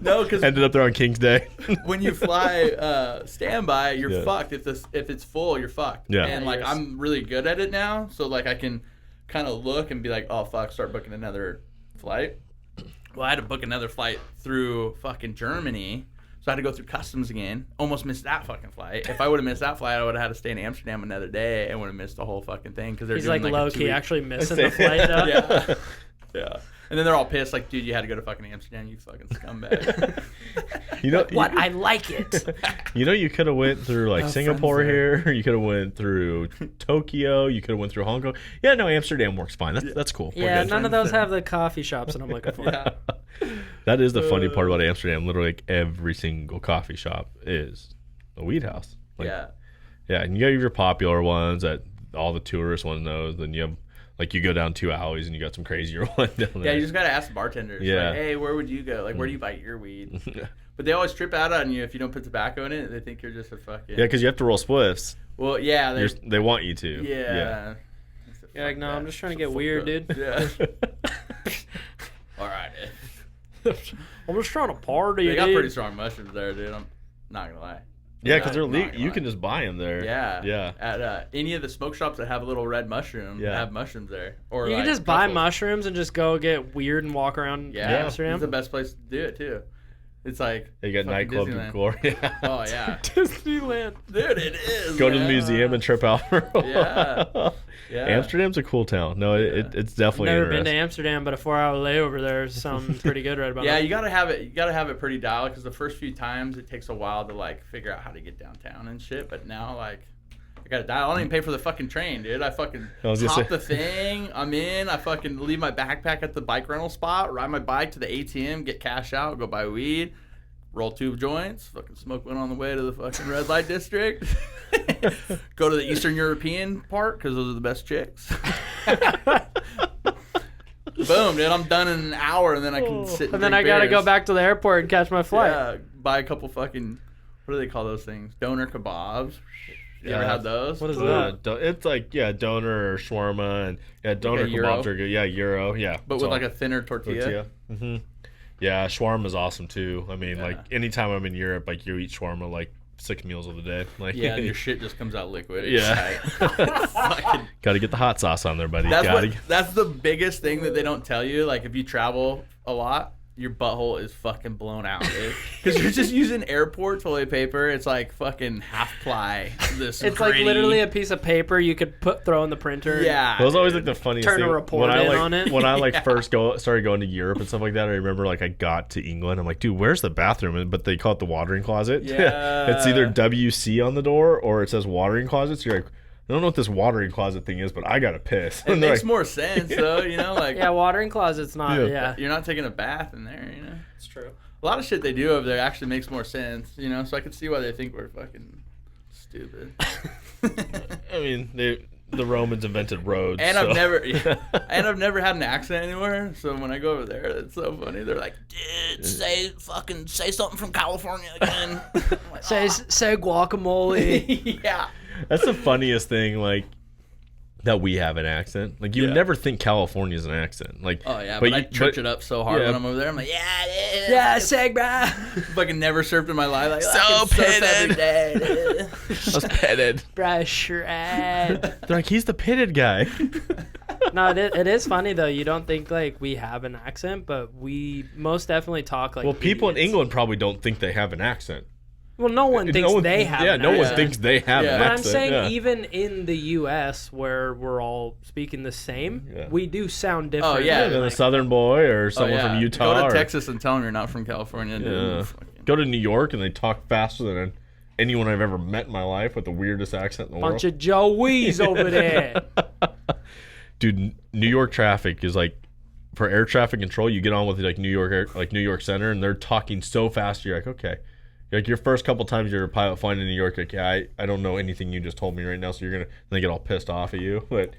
[SPEAKER 3] No, because
[SPEAKER 1] ended up there on King's Day.
[SPEAKER 3] when you fly standby, you're fucked. If it's full, you're fucked.
[SPEAKER 1] Yeah.
[SPEAKER 3] And like I'm really good at it now, so like I can kind of look and be like, oh fuck, start booking another flight. Well, I had to book another flight through fucking Germany, so I had to go through customs again. Almost missed that fucking flight. If I would have missed that flight, I would have had to stay in Amsterdam another day and would have missed the whole fucking thing because they're
[SPEAKER 2] He's
[SPEAKER 3] doing
[SPEAKER 2] like
[SPEAKER 3] a
[SPEAKER 2] low key
[SPEAKER 3] 2-week
[SPEAKER 2] actually missing the flight though.
[SPEAKER 3] Yeah. Yeah. And then they're all pissed, like, dude, you had to go to fucking Amsterdam, you fucking scumbag.
[SPEAKER 1] You know
[SPEAKER 2] What? I like it.
[SPEAKER 1] You know, you could have went through like
[SPEAKER 3] Have
[SPEAKER 1] Singapore
[SPEAKER 3] friends there.
[SPEAKER 1] here. You could have went through Tokyo. You could have went through Hong Kong. Yeah, no, Amsterdam works fine. That's cool. We're
[SPEAKER 2] Yeah,
[SPEAKER 1] good.
[SPEAKER 2] none of those have the coffee shops that I'm looking for.
[SPEAKER 3] Yeah.
[SPEAKER 1] That is the funny part about Amsterdam. Literally, like every single coffee shop is a weed house. Like,
[SPEAKER 3] Yeah.
[SPEAKER 1] Yeah, and you have your popular ones that all the tourists want to know. Then you have, like, you go down 2 alleys and you got some crazier one down there.
[SPEAKER 3] Yeah, you just gotta ask the bartenders.
[SPEAKER 1] Yeah.
[SPEAKER 3] Like, hey, where would you go? Like, where do you buy your weed? But they always trip out on you if you don't put tobacco in it. They think you're just a fucking.
[SPEAKER 1] Yeah, because you have to roll spliffs.
[SPEAKER 3] Well, yeah.
[SPEAKER 1] They want you to.
[SPEAKER 3] Yeah.
[SPEAKER 2] You're like, no, I'm just trying to get weird, dude.
[SPEAKER 3] Yeah. All right.
[SPEAKER 2] I'm just trying to party,
[SPEAKER 3] They got
[SPEAKER 2] dude.
[SPEAKER 3] pretty strong mushrooms there, dude. I'm not gonna lie.
[SPEAKER 1] Yeah, because they're
[SPEAKER 3] Not gonna
[SPEAKER 1] legal. You
[SPEAKER 3] lie.
[SPEAKER 1] can just buy them there.
[SPEAKER 3] Yeah.
[SPEAKER 1] Yeah.
[SPEAKER 3] At any of the smoke shops that have a little red mushroom,
[SPEAKER 1] Yeah.
[SPEAKER 3] have mushrooms there. Or
[SPEAKER 2] You
[SPEAKER 3] like
[SPEAKER 2] can just buy
[SPEAKER 3] truffles.
[SPEAKER 2] mushrooms and just go get weird and walk around
[SPEAKER 3] Yeah,
[SPEAKER 2] Amsterdam.
[SPEAKER 3] it's the best place to do it too. It's like
[SPEAKER 1] You got
[SPEAKER 3] fucking
[SPEAKER 1] nightclub
[SPEAKER 3] Disneyland.
[SPEAKER 1] decor. Yeah.
[SPEAKER 3] Oh yeah,
[SPEAKER 2] Disneyland.
[SPEAKER 3] dude, it is.
[SPEAKER 1] Go to the
[SPEAKER 3] man.
[SPEAKER 1] museum and trip out for a
[SPEAKER 3] Yeah.
[SPEAKER 1] while.
[SPEAKER 3] Yeah.
[SPEAKER 1] Amsterdam's a cool town. No, it's definitely
[SPEAKER 2] Never been to
[SPEAKER 1] interesting.
[SPEAKER 2] Amsterdam, but a 4-hour layover there sounds pretty good right about
[SPEAKER 3] Yeah,
[SPEAKER 2] now.
[SPEAKER 3] you gotta have it. You gotta have it pretty dialed because the first few times it takes a while to like figure out how to get downtown and shit. But now like. I got it dialed. I don't even pay for the fucking train, dude. I fucking
[SPEAKER 1] I was gonna
[SPEAKER 3] hop
[SPEAKER 1] say-
[SPEAKER 3] the thing. I'm in. I fucking leave my backpack at the bike rental spot. Ride my bike to the ATM. Get cash out. Go buy weed. Roll 2 joints. Fucking smoke one on the way to the fucking red light district. Go to the Eastern European part because those are the best chicks. Boom, dude. I'm done in an hour, and then I can sit.
[SPEAKER 2] And then I gotta go back to the airport and catch my flight.
[SPEAKER 3] Yeah, buy a couple fucking. What do they call those things? Doner kebabs. You ever
[SPEAKER 1] Yeah.
[SPEAKER 3] had those?
[SPEAKER 2] What is that?
[SPEAKER 1] It's like doner or shawarma and doner
[SPEAKER 3] Like a gyro?
[SPEAKER 1] kebabs are good. Yeah, gyro. Yeah,
[SPEAKER 3] But with like a thinner tortilla.
[SPEAKER 1] Mm-hmm. Yeah, shawarma's awesome too. I mean,
[SPEAKER 3] Yeah.
[SPEAKER 1] like anytime I'm in Europe, like you eat shawarma like 6 meals of the day. Like
[SPEAKER 3] Yeah, and your shit just comes out liquid. It's
[SPEAKER 1] yeah.
[SPEAKER 3] tight. Fucking-
[SPEAKER 1] Got to get the hot sauce on there, buddy.
[SPEAKER 3] that's that's the biggest thing that they don't tell you. Like if you travel a lot, your butthole is fucking blown out, dude. Because you're just using airport toilet paper. It's like fucking half ply. This
[SPEAKER 2] It's like
[SPEAKER 3] gritty-
[SPEAKER 2] literally a piece of paper you could throw in the printer.
[SPEAKER 3] Yeah.
[SPEAKER 1] That was always
[SPEAKER 3] dude.
[SPEAKER 1] like the funniest
[SPEAKER 2] Turn a
[SPEAKER 1] thing.
[SPEAKER 2] report
[SPEAKER 1] when I
[SPEAKER 2] in
[SPEAKER 1] like,
[SPEAKER 2] on it.
[SPEAKER 1] When I like
[SPEAKER 3] Yeah.
[SPEAKER 1] first started going to Europe and stuff like that, I remember like I got to England. I'm like, dude, where's the bathroom? But they call it the watering closet.
[SPEAKER 3] Yeah.
[SPEAKER 1] It's either WC on the door or it says watering closet. So you're like, I don't know what this watering closet thing is, but I gotta piss.
[SPEAKER 3] It
[SPEAKER 1] And they're
[SPEAKER 3] makes
[SPEAKER 1] like,
[SPEAKER 3] more sense though, you know, like
[SPEAKER 2] Yeah, watering closet's not.
[SPEAKER 1] Yeah.
[SPEAKER 2] Yeah,
[SPEAKER 3] you're not taking a bath in there, you know.
[SPEAKER 2] it's true.
[SPEAKER 3] A lot of shit they do over there actually makes more sense, you know. So I can see why they think we're fucking stupid.
[SPEAKER 1] I mean, the Romans invented roads.
[SPEAKER 3] And
[SPEAKER 1] so.
[SPEAKER 3] I've never had an accent anywhere. So when I go over there, it's so funny. They're like, "Dude, say something from California again." I'm like,
[SPEAKER 2] Say guacamole.
[SPEAKER 3] yeah.
[SPEAKER 1] That's the funniest thing, like that we have an accent. Like you
[SPEAKER 3] Yeah.
[SPEAKER 1] never think California's an accent. Like,
[SPEAKER 3] Oh yeah, but I church it up so hard
[SPEAKER 1] yeah.
[SPEAKER 3] when I'm over there. I'm like,
[SPEAKER 2] Yeah, say bruh.
[SPEAKER 3] fucking never surfed in my life. Like,
[SPEAKER 1] So
[SPEAKER 3] fucking
[SPEAKER 1] pitted.
[SPEAKER 3] every day.
[SPEAKER 1] I was petted.
[SPEAKER 2] Brush your head.
[SPEAKER 1] They're like, he's the pitted guy.
[SPEAKER 2] No, it is funny though. You don't think like we have an accent, but we most definitely talk like.
[SPEAKER 1] Well, people in
[SPEAKER 2] idiots.
[SPEAKER 1] England probably don't think they have an accent.
[SPEAKER 2] Well, no one thinks they have.
[SPEAKER 1] Yeah,
[SPEAKER 2] an
[SPEAKER 1] no one
[SPEAKER 2] accent.
[SPEAKER 1] thinks they have
[SPEAKER 3] Yeah.
[SPEAKER 1] an
[SPEAKER 2] But I'm
[SPEAKER 1] accent.
[SPEAKER 2] saying
[SPEAKER 1] yeah.
[SPEAKER 2] even in the U.S. where we're all speaking the same,
[SPEAKER 1] Yeah.
[SPEAKER 2] we do sound different.
[SPEAKER 3] Oh, yeah.
[SPEAKER 1] Yeah, than a Southern boy or someone from Utah.
[SPEAKER 3] Go to
[SPEAKER 1] or-
[SPEAKER 3] Texas and tell them you're not from California. Dude.
[SPEAKER 1] Yeah.
[SPEAKER 3] Fucking-
[SPEAKER 1] Go to New York and they talk faster than anyone I've ever met in my life with the weirdest accent in the
[SPEAKER 2] Bunch
[SPEAKER 1] world.
[SPEAKER 2] of Joeys over there.
[SPEAKER 1] Dude, New York traffic is like, for air traffic control, you get on with like New York Center, and they're talking so fast. You're like, okay. Like your first couple times you're a pilot flying in New York, like, yeah, I don't know anything you just told me right now, so they get all pissed off at you. But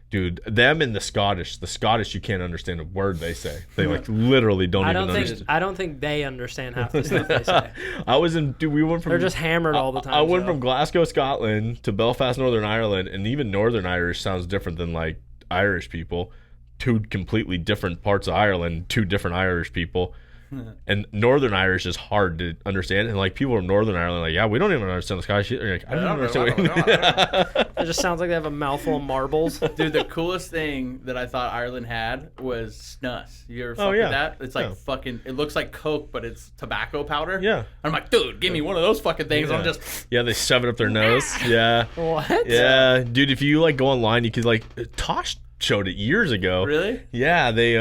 [SPEAKER 1] dude, them and the Scottish you can't understand a word they say. They like literally don't
[SPEAKER 2] I
[SPEAKER 1] even
[SPEAKER 2] don't think
[SPEAKER 1] understand.
[SPEAKER 2] I don't think they understand half the stuff they say.
[SPEAKER 1] We went from
[SPEAKER 2] They're just hammered all the time.
[SPEAKER 1] I went
[SPEAKER 2] so.
[SPEAKER 1] from Glasgow, Scotland to Belfast, Northern Ireland, and even Northern Irish sounds different than like Irish people. Two completely different parts of Ireland, two different Irish people. And Northern Irish is hard to understand. And like people from Northern Ireland, like, yeah, we don't even understand the Scottish shit. Like, I don't understand.
[SPEAKER 2] It just sounds like they have a mouthful of marbles.
[SPEAKER 3] Dude, the coolest thing that I thought Ireland had was snus. You ever fuck with that? It's like fucking. It looks like Coke, but it's tobacco powder.
[SPEAKER 1] Yeah.
[SPEAKER 3] I'm like, dude, give me one of those fucking things.
[SPEAKER 1] Yeah.
[SPEAKER 3] I'm just.
[SPEAKER 1] Yeah, they shove it up their nose. Yeah.
[SPEAKER 2] What?
[SPEAKER 1] Yeah, dude. If you like go online, you could like Tosh showed it years ago.
[SPEAKER 3] Really?
[SPEAKER 1] Yeah, they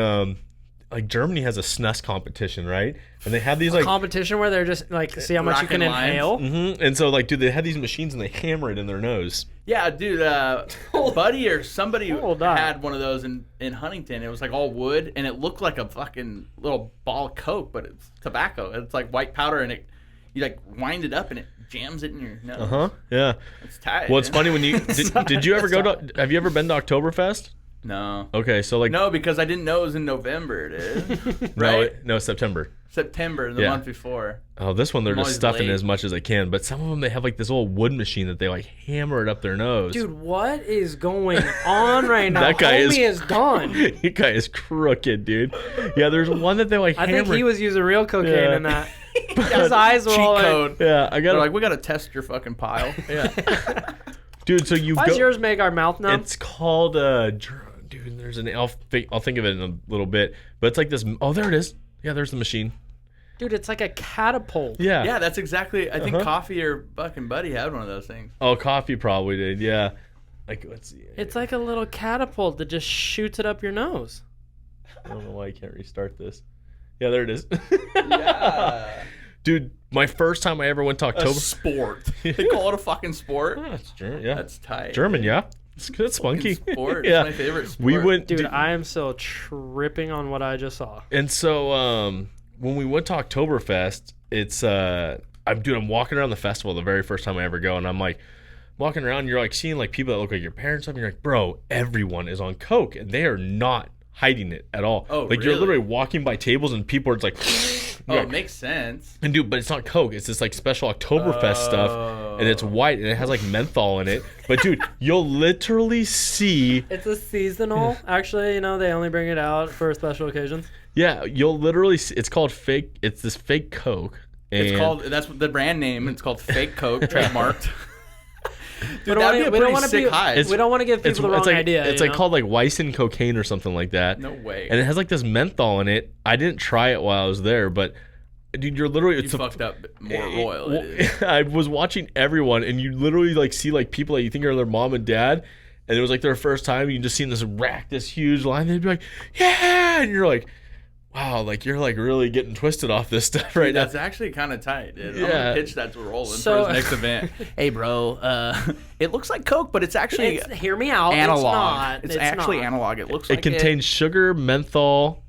[SPEAKER 1] like Germany has a snus competition, right? And they have these like
[SPEAKER 2] competition where they're just like see how much you can inhale.
[SPEAKER 1] Mm-hmm. And so like, dude, they had these machines and they hammer it in their nose.
[SPEAKER 3] Yeah, dude. Buddy or somebody had one of those in Huntington. It was like all wood, and it looked like a fucking little ball of Coke, but it's tobacco. It's like white powder, and you like wind it up, and it jams it in your nose.
[SPEAKER 1] Yeah.
[SPEAKER 3] It's tight.
[SPEAKER 1] Well, it's funny when you did you ever go to? Have you ever been to Oktoberfest?
[SPEAKER 3] No.
[SPEAKER 1] Okay, so like
[SPEAKER 3] no, because I didn't know it was in November, dude. Right?
[SPEAKER 1] No, September.
[SPEAKER 3] September, the month before.
[SPEAKER 1] Oh, this one they're just stuffing
[SPEAKER 3] late.
[SPEAKER 1] as much as they can. But some of them they have like this old wood machine that they like hammer it up their nose.
[SPEAKER 2] Dude, what is going on right now?
[SPEAKER 1] That guy
[SPEAKER 2] is done.
[SPEAKER 1] That guy is crooked, dude. Yeah, there's one that they like.
[SPEAKER 2] I think he was using real cocaine in that. His eyes were
[SPEAKER 3] cheat
[SPEAKER 2] all
[SPEAKER 3] code.
[SPEAKER 1] Yeah,
[SPEAKER 3] They're like, we gotta test your fucking pile.
[SPEAKER 1] Yeah. Dude, so you
[SPEAKER 2] Why does yours make our mouth numb?
[SPEAKER 1] It's called dude, there's an I'll think of it in a little bit. But it's like this. Oh, there it is. Yeah, there's the machine.
[SPEAKER 2] Dude, it's like a catapult.
[SPEAKER 1] Yeah.
[SPEAKER 3] Yeah, that's exactly. I think Coffee or fucking Buddy had one of those things.
[SPEAKER 1] Oh, Coffee probably did. Yeah. Like, let's see.
[SPEAKER 2] It's like a little catapult that just shoots it up your nose.
[SPEAKER 1] I don't know why I can't restart this. Yeah, there it is.
[SPEAKER 3] Yeah.
[SPEAKER 1] Dude, my first time I ever went to October.
[SPEAKER 3] A sport. They call it a fucking sport.
[SPEAKER 1] Oh, that's German. Yeah.
[SPEAKER 3] That's tight.
[SPEAKER 1] German, yeah. It's funky.
[SPEAKER 3] Sport.
[SPEAKER 1] Yeah.
[SPEAKER 3] It's my favorite sport.
[SPEAKER 1] We went,
[SPEAKER 2] dude, I am still tripping on what I just saw.
[SPEAKER 1] And so when we went to Oktoberfest, it's I'm walking around the festival the very first time I ever go, and I'm like walking around, you're like seeing like people that look like your parents, and you're like, bro, everyone is on coke, and they are not hiding it at all.
[SPEAKER 3] Oh,
[SPEAKER 1] like
[SPEAKER 3] really?
[SPEAKER 1] you're literally walking by tables and people are just like
[SPEAKER 3] it makes sense.
[SPEAKER 1] And dude, but it's not coke, it's this like special Oktoberfest stuff, and it's white and it has like menthol in it. But dude, you'll literally see
[SPEAKER 2] it's a seasonal. Actually, they only bring it out for special occasions.
[SPEAKER 1] Yeah, you'll literally see, it's called fake. It's this fake coke. And
[SPEAKER 3] That's the brand name. It's called Fake Coke, trademarked. Dude,
[SPEAKER 2] we
[SPEAKER 3] that'd be a pretty
[SPEAKER 2] don't
[SPEAKER 3] sick high.
[SPEAKER 2] We don't want to give people the wrong idea.
[SPEAKER 1] It's like called like Weissen cocaine or something like that.
[SPEAKER 3] No way.
[SPEAKER 1] And it has like this menthol in it. I didn't try it while I was there, but dude, you're literally
[SPEAKER 3] fucked up more royal.
[SPEAKER 1] I was watching everyone, and you literally like see like people that you think are their mom and dad, and it was like their first time. You just seen this huge line. They'd be like, yeah, and you're like, wow, like you're like really getting twisted off this stuff right now.
[SPEAKER 3] That's actually kind of tight, dude.
[SPEAKER 1] Yeah.
[SPEAKER 3] I'm gonna pitch that to Roland for his next event. Hey, bro, it looks like Coke, but it's actually
[SPEAKER 2] hear me out.
[SPEAKER 3] analog. It's actually
[SPEAKER 2] not.
[SPEAKER 3] analog. It looks
[SPEAKER 1] it
[SPEAKER 3] like
[SPEAKER 1] contains sugar, menthol,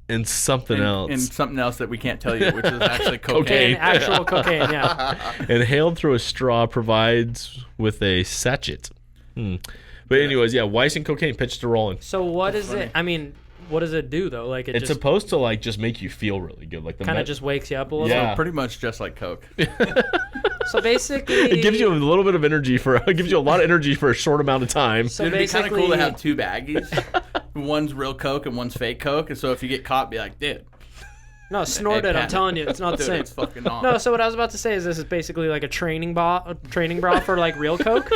[SPEAKER 1] and something else.
[SPEAKER 3] And something else that we can't tell you, which is actually cocaine.
[SPEAKER 2] Cocaine, actual cocaine, yeah.
[SPEAKER 1] Inhaled through a straw provides with a sachet. But anyways, yeah, Weissen cocaine pitched to Roland.
[SPEAKER 2] So what is it? I mean, what does it do though? Like
[SPEAKER 1] it's supposed to like just make you feel really good, like the
[SPEAKER 2] kind of just wakes you up a little.
[SPEAKER 1] Yeah.
[SPEAKER 3] So pretty much just like Coke.
[SPEAKER 2] So basically,
[SPEAKER 1] it gives you a little bit of energy it gives you a lot of energy for a short amount of time.
[SPEAKER 2] So
[SPEAKER 3] it'd be kind of cool to have two baggies. One's real Coke and one's fake Coke, and so if you get caught, be like, dude.
[SPEAKER 2] No, snort it. I'm telling you, it's not the same.
[SPEAKER 3] It's fucking not.
[SPEAKER 2] No, so what I was about to say is this is basically like a training bra for like real Coke.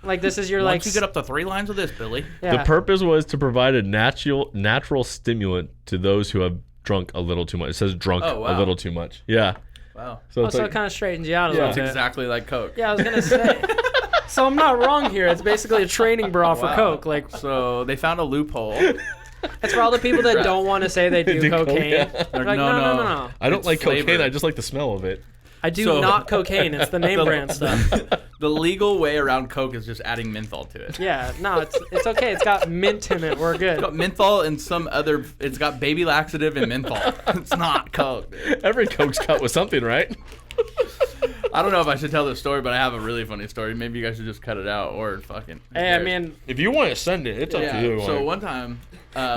[SPEAKER 2] Like this is your
[SPEAKER 3] Once you get up to 3 lines of this, Billy.
[SPEAKER 2] Yeah.
[SPEAKER 1] The purpose was to provide a natural stimulant to those who have drunk a little too much. It says drunk a little too much. Yeah.
[SPEAKER 3] Wow.
[SPEAKER 1] So
[SPEAKER 2] it kind of straightens you out a little
[SPEAKER 3] It's
[SPEAKER 2] bit.
[SPEAKER 3] exactly like Coke.
[SPEAKER 2] Yeah, I was gonna say. So I'm not wrong here. It's basically a training bra for Coke. Like,
[SPEAKER 3] so they found a loophole.
[SPEAKER 2] it's for all the people that don't want to say they do cocaine.
[SPEAKER 1] Yeah.
[SPEAKER 2] They're like, no.
[SPEAKER 1] I don't
[SPEAKER 3] It's
[SPEAKER 1] like
[SPEAKER 3] flavored.
[SPEAKER 1] cocaine. I just like the smell of it.
[SPEAKER 2] I do not cocaine. It's the name brand stuff.
[SPEAKER 3] The legal way around Coke is just adding menthol to it.
[SPEAKER 2] Yeah, no, it's okay. It's got mint in it. We're good.
[SPEAKER 3] It's got menthol and some other. It's got baby laxative and menthol. It's not Coke, dude.
[SPEAKER 1] Every Coke's cut with something, right?
[SPEAKER 3] I don't know if I should tell this story, but I have a really funny story. Maybe you guys should just cut it out or fucking.
[SPEAKER 2] Hey, I mean,
[SPEAKER 1] if you want to send it, it's up to you.
[SPEAKER 3] So one time,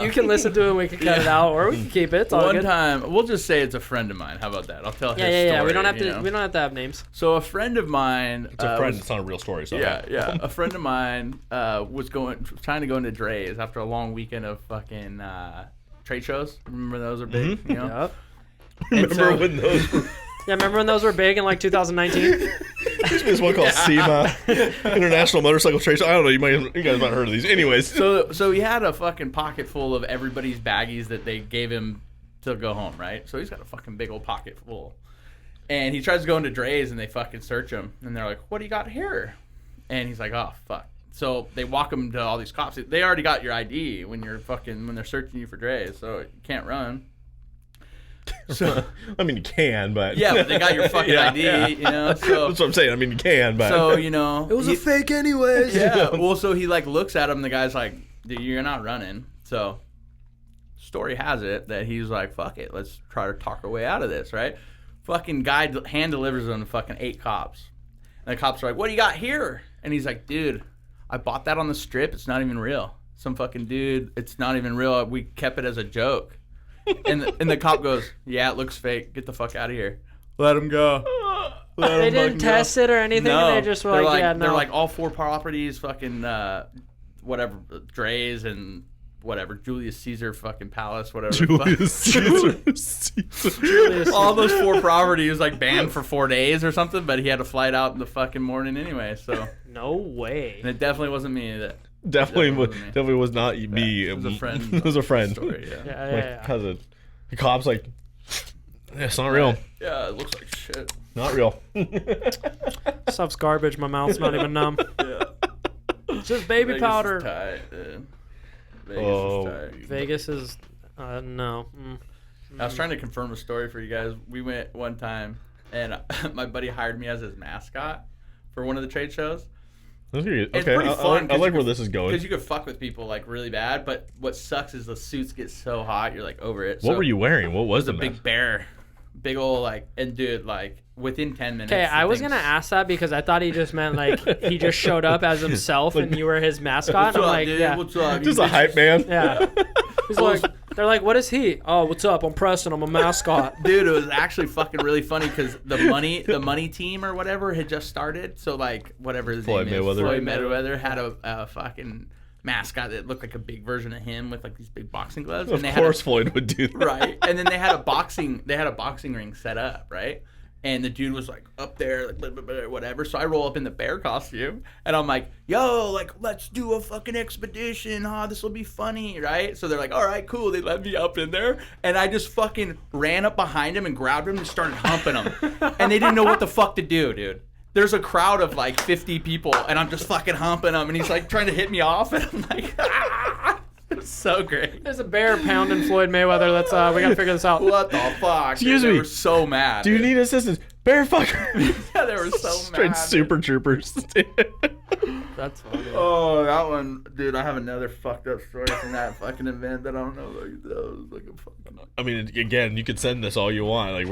[SPEAKER 2] you can listen to it. We can cut it out, or we can keep it. It's all good.
[SPEAKER 3] One time, we'll just say it's a friend of mine. How about that? I'll tell his story.
[SPEAKER 2] Yeah. We don't have to. We don't have to have names.
[SPEAKER 3] So a friend of mine.
[SPEAKER 1] It's a friend. It's not a real story. So
[SPEAKER 3] Yeah. A friend of mine was trying to go into Dre's after a long weekend of fucking trade shows. Remember those were big,
[SPEAKER 1] Mm-hmm.
[SPEAKER 3] you know?
[SPEAKER 2] Yep.
[SPEAKER 1] Remember when those were...
[SPEAKER 2] Yeah, remember when those were big in like 2019?
[SPEAKER 1] There's one called SEMA, International Motorcycle Trade Show. I don't know. You guys might have heard of these. Anyways.
[SPEAKER 3] So he had a fucking pocket full of everybody's baggies that they gave him to go home, right? So he's got a fucking big old pocket full. And he tries to go into Dre's and they fucking search him. And they're like, what do you got here? And he's like, oh, fuck. So they walk him to all these cops. They already got your ID when they're searching you for Dre's, so you can't run. So
[SPEAKER 1] I mean, you can, but...
[SPEAKER 3] Yeah, but they got your fucking ID, you know? So,
[SPEAKER 1] that's what I'm saying. I mean, you can, but...
[SPEAKER 3] So, you know...
[SPEAKER 2] It was a fake anyways.
[SPEAKER 3] Yeah, well, so he, like, looks at him, the guy's like, dude, you're not running. So, story has it that he's like, fuck it, let's try to talk our way out of this, right? Fucking guy hand delivers him to fucking 8 cops. And the cops are like, what do you got here? And he's like, dude, I bought that on the strip. It's not even real. Some fucking dude, it's not even real. We kept it as a joke. And the cop goes, yeah, it looks fake. Get the fuck out of here. Let him go.
[SPEAKER 2] They didn't test it or anything.
[SPEAKER 3] No.
[SPEAKER 2] They just were like, yeah, no.
[SPEAKER 3] They're like all 4 properties, fucking whatever, Dre's and whatever, Julius Caesar fucking palace, whatever.
[SPEAKER 1] Julius Caesar.
[SPEAKER 3] All those 4 properties like banned for 4 days or something, but he had a flight out in the fucking morning anyway. So
[SPEAKER 2] no way.
[SPEAKER 3] And it definitely wasn't me. That
[SPEAKER 1] Definitely was not me.
[SPEAKER 3] It was a friend.
[SPEAKER 1] It was a friend.
[SPEAKER 3] Story, yeah.
[SPEAKER 1] My cousin. The cop's like, it's not real.
[SPEAKER 3] Yeah, it looks like shit.
[SPEAKER 1] Not real.
[SPEAKER 2] Stuff's garbage. My mouth's not even numb.
[SPEAKER 3] Yeah.
[SPEAKER 2] It's just baby
[SPEAKER 3] Vegas
[SPEAKER 2] powder.
[SPEAKER 3] Is tight, dude. Vegas
[SPEAKER 1] Oh.
[SPEAKER 3] is tight.
[SPEAKER 2] Vegas is no.
[SPEAKER 3] I was trying to confirm a story for you guys. We went one time, and my buddy hired me as his mascot for one of the trade shows.
[SPEAKER 1] Okay,
[SPEAKER 3] It's pretty fun.
[SPEAKER 1] I like where this is going.
[SPEAKER 3] Because you could fuck with people like really bad, but what sucks is the suits get so hot, you're like over it.
[SPEAKER 1] What were you wearing? What was
[SPEAKER 3] a
[SPEAKER 1] the
[SPEAKER 3] big bear, big old like, and dude, like within 10 minutes.
[SPEAKER 2] Okay, I was gonna ask that because I thought he just meant like he just showed up as himself and you were his mascot.
[SPEAKER 3] What's
[SPEAKER 2] I'm
[SPEAKER 3] up,
[SPEAKER 2] like,
[SPEAKER 3] dude?
[SPEAKER 2] yeah,
[SPEAKER 3] What's up?
[SPEAKER 1] Just a hype man.
[SPEAKER 2] yeah. He's like, they're like, what is he? Oh, what's up? I'm Preston. I'm a mascot.
[SPEAKER 3] Dude, it was actually fucking really funny because the money team or whatever had just started. So like whatever his name is, Floyd Mayweather had a fucking mascot that looked like a big version of him with like these big boxing gloves.
[SPEAKER 1] Of course, Floyd would do that.
[SPEAKER 3] Right, and then they had a boxing ring set up, right? And the dude was like up there, like blah, blah, blah, whatever. So I roll up in the bear costume, and I'm like, "Yo, like let's do a fucking expedition. This will be funny, right?" So they're like, "All right, cool." They let me up in there, and I just fucking ran up behind him and grabbed him and started humping him, and they didn't know what the fuck to do, dude. There's a crowd of like 50 people, and I'm just fucking humping him, and he's like trying to hit me off, and I'm like, ah! It's so great.
[SPEAKER 2] There's a bear pounding Floyd Mayweather. Let's we gotta figure this out.
[SPEAKER 3] What the fuck?
[SPEAKER 1] Excuse me.
[SPEAKER 3] They were so mad.
[SPEAKER 1] Do you need assistance? Bear fucker.
[SPEAKER 3] Yeah, they were so
[SPEAKER 1] Straight
[SPEAKER 3] mad.
[SPEAKER 1] super troopers.
[SPEAKER 2] That's funny.
[SPEAKER 3] Oh, that one, dude. I have another fucked up story from that fucking event that I don't know. Like, that was like a fucking.
[SPEAKER 1] I mean, again, you could send this all you want. Like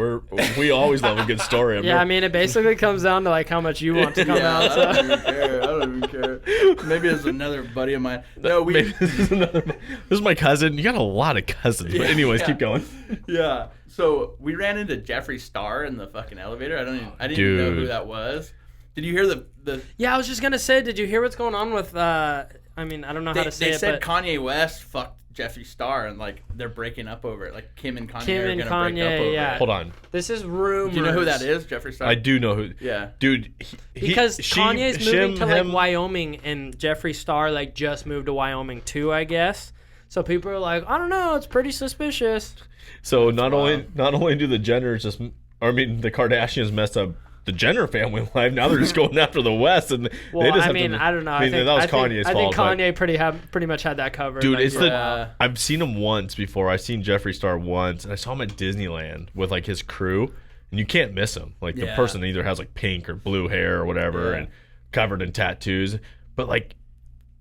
[SPEAKER 1] we always love a good story.
[SPEAKER 2] Yeah, I mean, it basically comes down to like how much you want to come out.
[SPEAKER 3] I don't even care. I don't even care. Maybe it's another buddy of mine. No,
[SPEAKER 1] Maybe this is my cousin. You got a lot of cousins. But anyways, keep going.
[SPEAKER 3] Yeah. So we ran into Jeffree Star in the fucking elevator. I didn't even know who that was. Did you hear the?
[SPEAKER 2] Yeah, I was just gonna say, did you hear what's going on with? I mean, I don't know how to say it.
[SPEAKER 3] They said
[SPEAKER 2] but
[SPEAKER 3] Kanye West fucked Jeffree Star, and like they're breaking up over it. Like Kim and Kanye
[SPEAKER 2] Kim
[SPEAKER 3] are
[SPEAKER 2] and
[SPEAKER 3] gonna break up
[SPEAKER 2] Kanye,
[SPEAKER 3] over
[SPEAKER 2] yeah.
[SPEAKER 3] it.
[SPEAKER 1] Hold on.
[SPEAKER 2] This is rumors.
[SPEAKER 3] Do you know who that is, Jeffree Star?
[SPEAKER 1] I do know who.
[SPEAKER 3] Yeah.
[SPEAKER 1] Dude.
[SPEAKER 2] Because Kanye's moving to like Wyoming, and Jeffree Star like just moved to Wyoming too, I guess. So people are like, I don't know, it's pretty suspicious.
[SPEAKER 1] So not only do the Jenners the Kardashians messed up the Jenner family life, now they're just going after the West, and
[SPEAKER 2] well,
[SPEAKER 1] they just
[SPEAKER 2] I don't know. I think
[SPEAKER 1] that was Kanye's fault.
[SPEAKER 2] I think Kanye pretty much had that covered.
[SPEAKER 1] Dude,
[SPEAKER 2] like,
[SPEAKER 1] it's I've seen him once before. I've seen Jeffree Star once, and I saw him at Disneyland with like his crew, and you can't miss him. Like the person either has like pink or blue hair or whatever, and covered in tattoos. But like,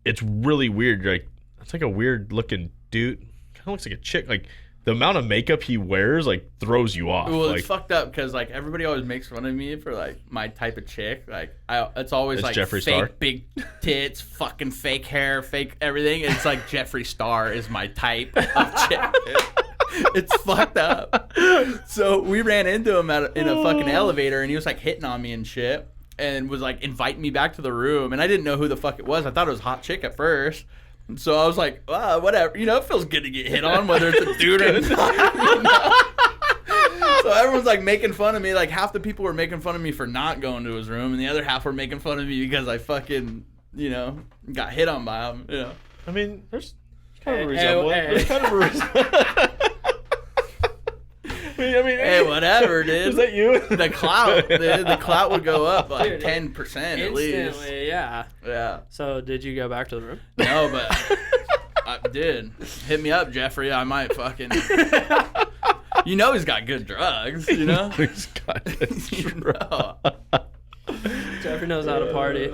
[SPEAKER 1] it's really weird. Like it's like a weird looking dude. Kind of looks like a chick. Like the amount of makeup he wears like throws you off.
[SPEAKER 3] Well,
[SPEAKER 1] like,
[SPEAKER 3] it's fucked up because like everybody always makes fun of me for like my type of chick. Like it's always like
[SPEAKER 1] Jeffree
[SPEAKER 3] fake
[SPEAKER 1] Star?
[SPEAKER 3] big tits, fucking fake hair, fake everything. It's like Jeffree Star is my type of chick. It's fucked up. So we ran into him in a fucking elevator, and he was like hitting on me and shit, and was like inviting me back to the room, and I didn't know who the fuck it was. I thought it was a hot chick at first. So I was like, whatever. You know, it feels good to get hit on, whether it's a dude or not. You know? So everyone's like making fun of me. Like half the people were making fun of me for not going to his room, and the other half were making fun of me because I fucking, you know, got hit on by him. You know.
[SPEAKER 1] I mean, there's kind of a resemblance. There's kind of a
[SPEAKER 3] hey, whatever, dude.
[SPEAKER 1] Was that you?
[SPEAKER 3] The clout, the clout would go up like 10% at least.
[SPEAKER 2] Instantly, yeah.
[SPEAKER 3] Yeah.
[SPEAKER 2] So did you go back to the room?
[SPEAKER 3] No, but I did. Hit me up, Jeffrey. I might fucking. You know he's got good drugs. You know.
[SPEAKER 1] He's got good drugs.
[SPEAKER 2] Jeffrey knows how to party.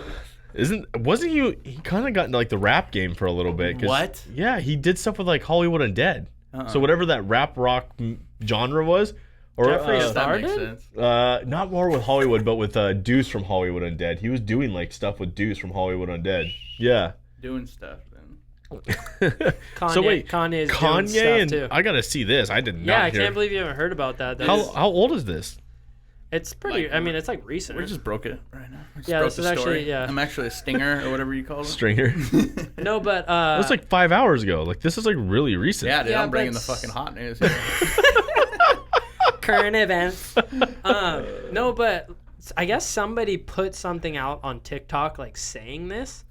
[SPEAKER 1] Wasn't he kind of got into like the rap game for a little bit?
[SPEAKER 3] What?
[SPEAKER 1] Yeah, he did stuff with like Hollywood Undead.
[SPEAKER 3] Uh-uh.
[SPEAKER 1] So whatever that rap rock genre was, or
[SPEAKER 2] Jeffrey
[SPEAKER 3] That
[SPEAKER 2] started?
[SPEAKER 3] makes sense.
[SPEAKER 1] not more with Hollywood, but with Deuce from Hollywood Undead. He was doing like stuff with Deuce from Hollywood Undead. Yeah.
[SPEAKER 3] Doing stuff then.
[SPEAKER 1] So wait,
[SPEAKER 2] Kanye's doing
[SPEAKER 1] Kanye
[SPEAKER 2] stuff
[SPEAKER 1] and
[SPEAKER 2] too.
[SPEAKER 1] I gotta see this. I did not.
[SPEAKER 2] Yeah, I
[SPEAKER 1] hear.
[SPEAKER 2] can't believe you haven't heard about that.
[SPEAKER 1] How old is this?
[SPEAKER 2] It's pretty.
[SPEAKER 3] Like,
[SPEAKER 2] I mean, it's like recent.
[SPEAKER 3] We just broke it right now. We just
[SPEAKER 2] Yeah,
[SPEAKER 3] broke
[SPEAKER 2] this
[SPEAKER 3] the
[SPEAKER 2] is
[SPEAKER 3] story.
[SPEAKER 2] actually- yeah.
[SPEAKER 3] I'm actually a stinger or whatever you call it.
[SPEAKER 1] Stringer.
[SPEAKER 2] No, but
[SPEAKER 1] It was like 5 hours ago. Like this is like really recent.
[SPEAKER 3] Yeah, dude,
[SPEAKER 2] Yeah,
[SPEAKER 3] I'm bringing the
[SPEAKER 2] but-
[SPEAKER 3] fucking hot news.
[SPEAKER 2] current events. No, but I guess somebody put something out on TikTok like saying this,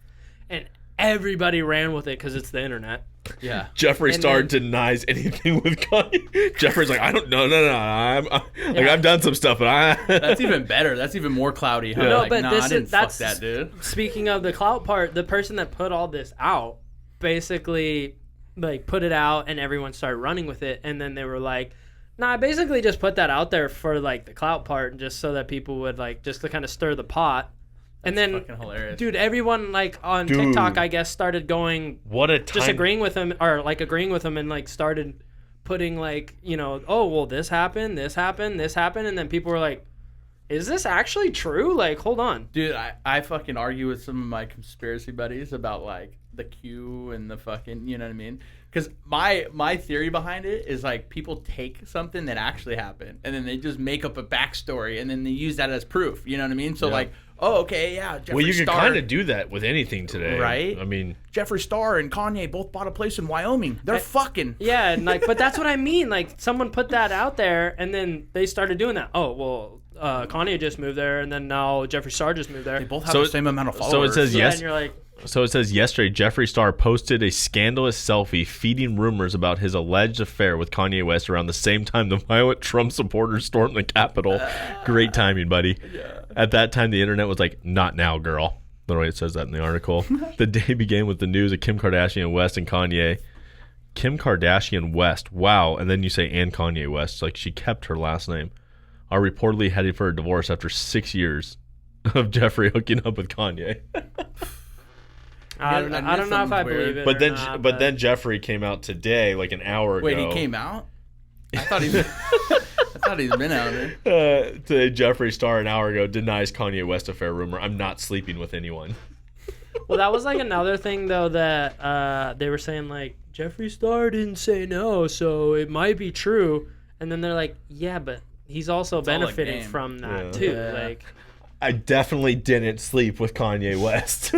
[SPEAKER 2] and everybody ran with it because it's the internet.
[SPEAKER 3] Yeah.
[SPEAKER 1] Jeffree
[SPEAKER 2] And
[SPEAKER 1] Star
[SPEAKER 2] then-
[SPEAKER 1] denies anything with Kanye. Jeffrey's like, I don't know, no.
[SPEAKER 2] Yeah.
[SPEAKER 1] I've done some stuff, but
[SPEAKER 3] That's even better. That's even more cloudy. Huh?
[SPEAKER 1] Yeah.
[SPEAKER 2] No,
[SPEAKER 3] Like,
[SPEAKER 2] but
[SPEAKER 3] nah,
[SPEAKER 2] this
[SPEAKER 3] I
[SPEAKER 2] is
[SPEAKER 3] didn't
[SPEAKER 2] that's
[SPEAKER 3] fuck that dude.
[SPEAKER 2] Speaking of the clout part, the person that put all this out basically like put it out, and everyone started running with it, and then they were like, "Nah, I basically just put that out there for like the clout part, just so that people would like just to kind of stir the pot." And then,
[SPEAKER 3] Fucking hilarious.
[SPEAKER 2] dude, everyone like on
[SPEAKER 1] Dude.
[SPEAKER 2] TikTok, I guess, started going
[SPEAKER 1] what a time.
[SPEAKER 2] disagreeing with him or like agreeing with him, and like started putting like, you know, oh well, this happened, and then people were like, is this actually true? Like, hold on.
[SPEAKER 3] Dude, I fucking argue with some of my conspiracy buddies about like the Q and the fucking, you know what I mean? Because my theory behind it is like people take something that actually happened and then they just make up a backstory and then they use that as proof. You know what I mean? So
[SPEAKER 1] Yeah.
[SPEAKER 3] like, oh okay, yeah. Jeffree
[SPEAKER 1] Well, you can
[SPEAKER 3] Star,
[SPEAKER 1] kind of do that with anything today,
[SPEAKER 3] Right?
[SPEAKER 1] I mean,
[SPEAKER 3] Jeffree Star and Kanye both bought a place in Wyoming. They're fucking.
[SPEAKER 2] Yeah, and like, but that's what I mean. Like, someone put that out there, and then they started doing that. Oh well, Kanye just moved there, and then now Jeffree Star just moved there.
[SPEAKER 3] They both have
[SPEAKER 1] So
[SPEAKER 3] the same amount of
[SPEAKER 1] so it
[SPEAKER 3] followers.
[SPEAKER 1] says
[SPEAKER 2] Yeah,
[SPEAKER 1] yes.
[SPEAKER 2] and you're like,
[SPEAKER 1] So it says yesterday, Jeffree Star posted a scandalous selfie feeding rumors about his alleged affair with Kanye West around the same time the violent Trump supporters stormed the Capitol. Great timing, buddy.
[SPEAKER 3] Yeah.
[SPEAKER 1] At that time, the internet was like, not now, girl. Literally, it says that in the article. The day began with the news of Kim Kardashian West and Kanye. Kim Kardashian West. Wow. And then you say, and Kanye West. Like, she kept her last name. Are reportedly headed for a divorce after 6 years of Jeffree hooking up with Kanye.
[SPEAKER 2] I don't know if I believe it.
[SPEAKER 1] But
[SPEAKER 2] or
[SPEAKER 1] then,
[SPEAKER 2] not,
[SPEAKER 1] but then Jeffree came out today, like an hour ago.
[SPEAKER 3] Wait, he came out? I thought he. I thought he's been out there.
[SPEAKER 1] Today, Jeffree Star an hour ago denies Kanye West affair rumor. I'm not sleeping with anyone.
[SPEAKER 2] Well, that was like another thing though that they were saying like Jeffree Star didn't say no, so it might be true. And then they're like, yeah, but he's also
[SPEAKER 3] all a
[SPEAKER 2] benefiting
[SPEAKER 3] game.
[SPEAKER 2] from that
[SPEAKER 1] Yeah.
[SPEAKER 2] too.
[SPEAKER 3] Yeah.
[SPEAKER 2] Like,
[SPEAKER 1] I definitely didn't sleep with Kanye West.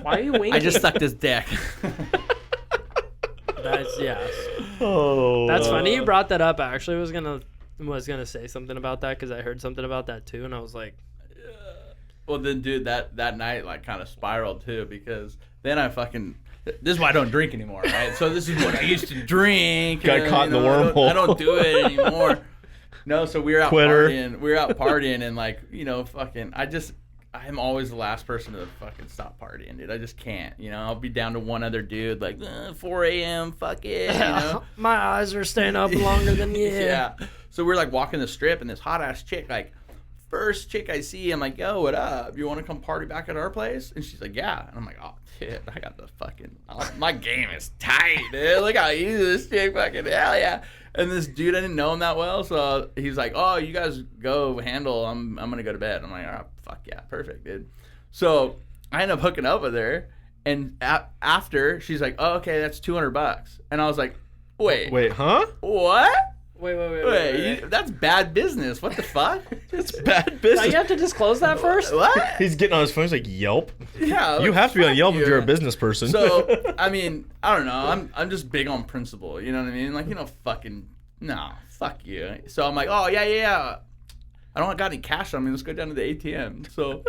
[SPEAKER 2] why are you winking?
[SPEAKER 3] I just sucked his dick.
[SPEAKER 2] That's yes.
[SPEAKER 1] Oh,
[SPEAKER 2] That's funny you brought that up. I actually was gonna say something about that because I heard something about that too, and I was like,
[SPEAKER 3] Well, then, dude, that night like kind of spiraled too because then I fucking. This is why I don't drink anymore, right? So this is what I used to drink.
[SPEAKER 1] Got
[SPEAKER 3] and,
[SPEAKER 1] caught in the wormhole.
[SPEAKER 3] I don't do it anymore. No, so we were out
[SPEAKER 1] Quitter.
[SPEAKER 3] partying. We were out partying and like, you know, fucking. I'm always the last person to fucking stop partying, dude. I just can't. You know, I'll be down to one other dude like 4 a.m. Fuck it. You know.
[SPEAKER 2] my eyes are staying up longer than you.
[SPEAKER 3] Yeah. So we're like walking the strip and this hot ass chick, like first chick I see, I'm like, yo, what up? You want to come party back at our place? And she's like, yeah. And I'm like, oh shit, I got the fucking, my game is tight, dude. Look how easy this chick fucking, hell yeah. And this dude, I didn't know him that well, so he's like, oh, you guys go handle, I'm gonna go to bed. I'm like, oh, fuck yeah, perfect, dude. So I end up hooking up with her, and after, she's like, oh, okay, that's $200. And I was like, wait,
[SPEAKER 1] Wait, huh?
[SPEAKER 3] what?
[SPEAKER 2] Wait.
[SPEAKER 3] That's bad business. What the fuck?
[SPEAKER 1] It's bad
[SPEAKER 2] Now
[SPEAKER 1] business.
[SPEAKER 2] you have to disclose that first?
[SPEAKER 3] What?
[SPEAKER 1] He's getting on his phone. He's like, Yelp.
[SPEAKER 3] Yeah.
[SPEAKER 1] You have to be on
[SPEAKER 3] fuck
[SPEAKER 1] Yelp if
[SPEAKER 3] you.
[SPEAKER 1] you're a business person.
[SPEAKER 3] So, I mean, I don't know. I'm just big on principle. You know what I mean? Like, fuck you. So I'm like, oh, yeah. I don't got any cash on me. Let's go down to the ATM. So,